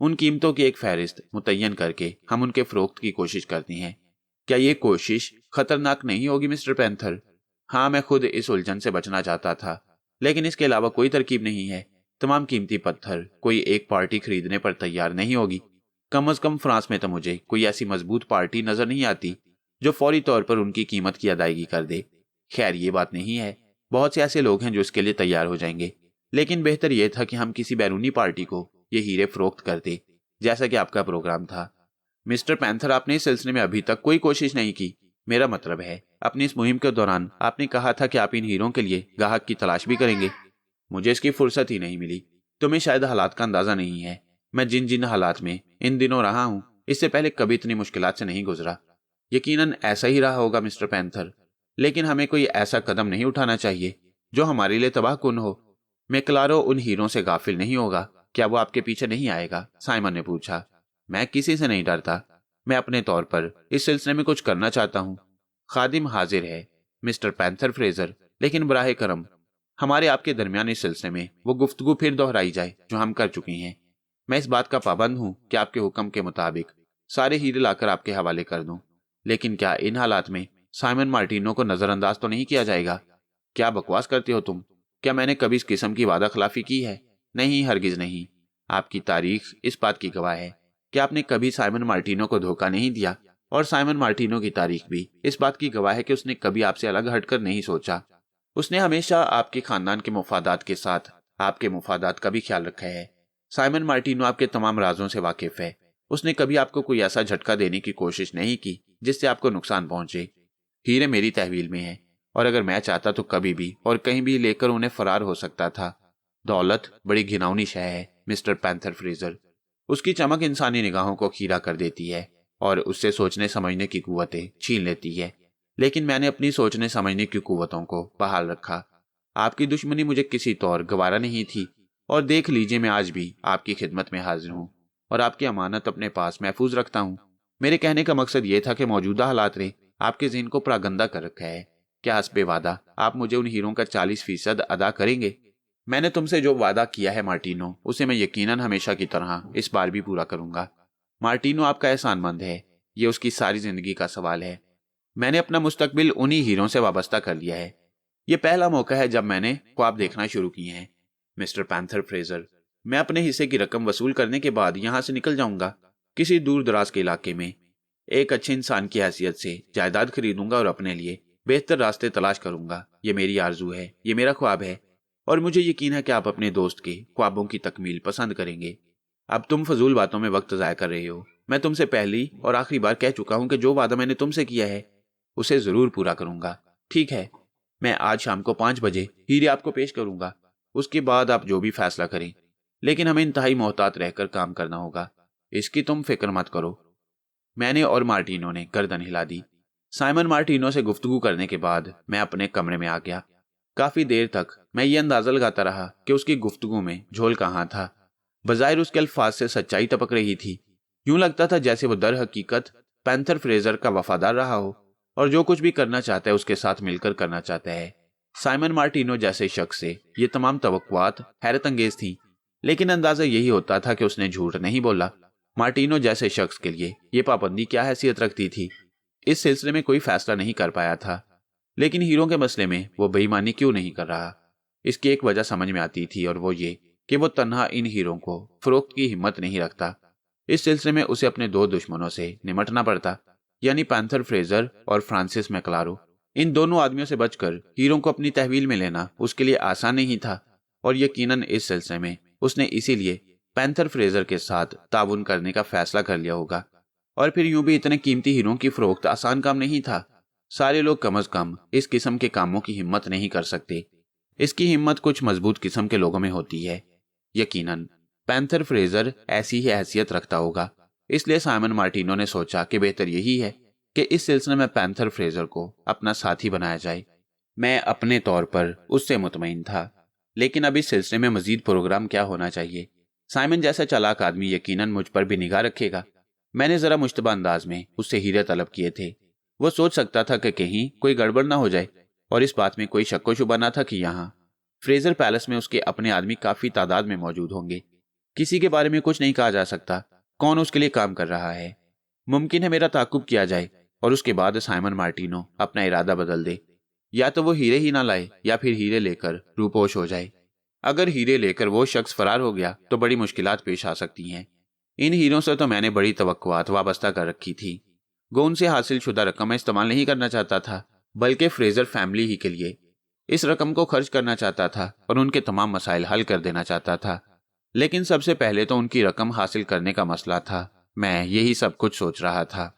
उन कीमतों की एक फहरिस्त मुतय्यन करके हम उनके फरोख्त की कोशिश करती हैं। क्या ये कोशिश खतरनाक नहीं होगी मिस्टर पैंथर? हाँ, मैं खुद इस उलझन से बचना चाहता था, लेकिन इसके अलावा कोई तरकीब नहीं है। तमाम कीमती पत्थर कोई एक पार्टी खरीदने पर तैयार नहीं होगी। कम अज कम फ्रांस में तो मुझे कोई ऐसी मजबूत पार्टी नजर नहीं आती जो फौरी तौर पर उनकी कीमत की अदायगी कर दे। खैर, ये बात नहीं है, बहुत से ऐसे लोग हैं जो इसके लिए तैयार हो जाएंगे, लेकिन बेहतर यह था कि हम किसी बैरूनी पार्टी को ये हीरे फरोख्त कर दे, जैसा कि आपका प्रोग्राम था। मिस्टर पैंथर, आपने इस सिलसिले में अभी तक कोई कोशिश नहीं की। मेरा मतलब है, अपनी इस मुहिम के दौरान आपने कहा था कि आप इन हीरों के लिए ग्राहक की तलाश भी करेंगे। मुझे इसकी फुर्सत ही नहीं मिली। तुम्हें शायद हालात का अंदाजा नहीं है। मैं जिन जिन हालात में इन दिनों रहा हूं, इससे पहले कभी इतनी मुश्किलात से नहीं गुजरा। यकीनन ऐसा ही रहा होगा मिस्टर पैंथर, लेकिन हमें कोई ऐसा कदम नहीं उठाना चाहिए जो हमारे लिए तबाहकुन हो। मैक्लारो उन हीरों से गाफिल नहीं होगा। क्या वो आपके पीछे नहीं आएगा? साइमन ने पूछा। मैं किसी से नहीं डरता। मैं अपने तौर पर इस सिलसिले में कुछ करना चाहता हूँ। खादिम हाजिर है मिस्टर पैंथर फ्रेजर, लेकिन बराहे करम हमारे आपके दरमियान इस सिलसिले में वो गुफ्तगू फिर दोहराई जाए जो हम कर चुके हैं। मैं इस बात का पाबंद हूँ कि आपके हुक्म के मुताबिक सारे हीरे लाकर आपके हवाले कर दूं, लेकिन क्या इन हालात में साइमन मार्टिनो को नजरअंदाज तो नहीं किया जाएगा? क्या बकवास करते हो तुम? क्या मैंने कभी इस किस्म की वादा खिलाफी की है? नहीं, हरगिज नहीं। आपकी तारीख इस बात की गवाह है कि आपने कभी साइमन मार्टिनो को धोखा नहीं दिया, और साइमन मार्टिनो की तारीख भी इस बात की गवाह है कि उसने कभी आपसे अलग हटकर नहीं सोचा। उसने हमेशा आपके खानदान के मुफादात के साथ आपके मुफादात का भी ख्याल रखा है। साइमन मार्टिनो आपके तमाम राजों से वाकिफ है। उसने कभी आपको कोई ऐसा झटका देने की कोशिश नहीं की जिससे आपको नुकसान पहुंचे। हीरे मेरी तहवील में है, और अगर मैं चाहता तो कभी भी और कहीं भी लेकर उन्हें फरार हो सकता था। दौलत बड़ी घिनौनी शय है मिस्टर पैंथर फ्रेजर। उसकी चमक इंसानी निगाहों को खीरा कर देती है और उससे सोचने समझने की कुव्वतें छीन लेती है। लेकिन मैंने अपनी सोचने समझने की कुव्वतों को बहाल रखा। आपकी दुश्मनी मुझे किसी तौर गवारा नहीं थी, और देख लीजिए मैं आज भी आपकी खिदमत में हाजिर हूँ और आपकी अमानत अपने पास महफूज रखता हूँ। मेरे कहने का मकसद ये था कि मौजूदा हालात ने आपके ज़हन को प्रागंदा कर रखा है। क्या हस्बे वादा आप मुझे उन हीरों का 40% अदा करेंगे? मैंने तुमसे जो वादा किया है मार्टिनो, उसे मैं यकीनन हमेशा की तरह इस बार भी पूरा करूंगा। मार्टिनो आपका एहसानमंद है। ये उसकी सारी जिंदगी का सवाल है। मैंने अपना मुस्तकबिल उन्हीं हीरों से वाबस्ता कर लिया है। यह पहला मौका है जब मैंने ख्वाब देखना शुरू किए हैं मिस्टर पैंथर फ्रेजर। मैं अपने हिस्से की रकम वसूल करने के बाद यहां से निकल जाऊंगा। किसी दूर दराज के इलाके में एक अच्छे इंसान की हैसियत से जायदाद खरीदूंगा और अपने लिए बेहतर रास्ते तलाश करूंगा। ये मेरी आरजू है, ये मेरा ख्वाब है, और मुझे यकीन है कि आप अपने दोस्त के ख्वाबों की तकमील पसंद करेंगे। अब तुम फजूल बातों में वक्त ज़ाया कर रहे हो। मैं तुमसे पहली और आखिरी बार कह चुका हूं कि जो वादा मैंने तुमसे किया है उसे जरूर पूरा करूंगा। ठीक है, मैं आज शाम को 5 बजे हीरे आपको पेश करूंगा। उसके बाद आप जो भी फैसला करें, लेकिन हमें इंतहाई मोहतात रहकर काम करना होगा। इसकी तुम फिक्र मत करो। मैंने और मार्टिनो ने गर्दन हिला दी। साइमन मार्टिनो से गुफ्तगू करने के बाद मैं अपने कमरे में आ गया। काफी देर तक मैं ये अंदाजा लगाता रहा कि उसकी गुफ्तगू में झोल कहाँ था। बजाय उसके अल्फाज से सच्चाई टपक रही थी। यूं लगता था जैसे वो दर हकीकत पैंथर फ्रेजर का वफादार रहा हो और जो कुछ भी करना चाहता है उसके साथ मिलकर करना चाहता है। साइमन मार्टिनो जैसे शख्स से ये तमाम तवक्कुआत हैरत अंगेज थी, लेकिन अंदाजा यही होता था कि उसने झूठ नहीं बोला। मार्टिनो जैसे शख्स के लिए ये पाबंदी क्या हैसियत रखती थी? इस सिलसिले में कोई फैसला नहीं कर पाया था, लेकिन हीरों के मसले में वो बेईमानी क्यों नहीं कर रहा? इसकी एक वजह समझ में आती थी, और वो ये कि वो तन्हा इन हीरों को फरोख्त की हिम्मत नहीं रखता। इस सिलसिले में उसे अपने 2 दुश्मनों से निमटना पड़ता, यानी पैंथर फ्रेजर और फ्रांसिस मैक्लारो। इन दोनों आदमियों से बचकर हीरों को अपनी तहवील में लेना उसके लिए आसान नहीं था, और यकीनन इस सिलसिले में उसने इसीलिए पैंथर फ्रेजर के साथ ताउन करने का फैसला कर लिया होगा। और फिर यूं भी इतने कीमती हीरों की फरोख्त आसान काम नहीं था। सारे लोग कम अज कम इस किस्म के कामों की हिम्मत नहीं कर सकते। इसकी हिम्मत कुछ मजबूत किस्म के लोगों में होती है। यकीनन पैंथर फ्रेजर ऐसी ही हैसियत रखता होगा। इसलिए साइमन मार्टिनो ने सोचा कि बेहतर यही है कि इस सिलसिले में पैंथर फ्रेजर को अपना साथी बनाया जाए। मैं अपने तौर पर उससे मुतमईन था, लेकिन अब इस सिलसिले में मजीद प्रोग्राम क्या होना चाहिए? साइमन जैसा चालाक आदमी यकीनन मुझ पर भी निगाह रखेगा। मैंने जरा मुश्तबा अंदाज में उससे हीरे तलब किए थे। वो सोच सकता था कि कहीं कोई गड़बड़ ना हो जाए, और इस बात में कोई शक्को शुबा ना था कि यहाँ फ्रेजर पैलेस में उसके अपने आदमी काफी तादाद में मौजूद होंगे। किसी के बारे में कुछ नहीं कहा जा सकता कौन उसके लिए काम कर रहा है। मुमकिन है मेरा ताकुब किया जाए और उसके बाद साइमन मार्टिनो अपना इरादा बदल दे। या तो वो हीरे ही ना लाए या फिर हीरे लेकर रूपोश हो जाए। अगर हीरे लेकर वो शख्स फरार हो गया तो बड़ी मुश्किलात पेश आ सकती हैं। इन हीरों से तो मैंने बड़ी तवक्कुआत वाबस्ता कर रखी थी। गो उनसे हासिल शुदा रकम मैं इस्तेमाल नहीं करना चाहता था, बल्कि फ्रेजर फैमिली ही के लिए इस रकम को खर्च करना चाहता था और उनके तमाम मसाइल हल कर देना चाहता था। लेकिन सबसे पहले तो उनकी रकम हासिल करने का मसला था। मैं यही सब कुछ सोच रहा था।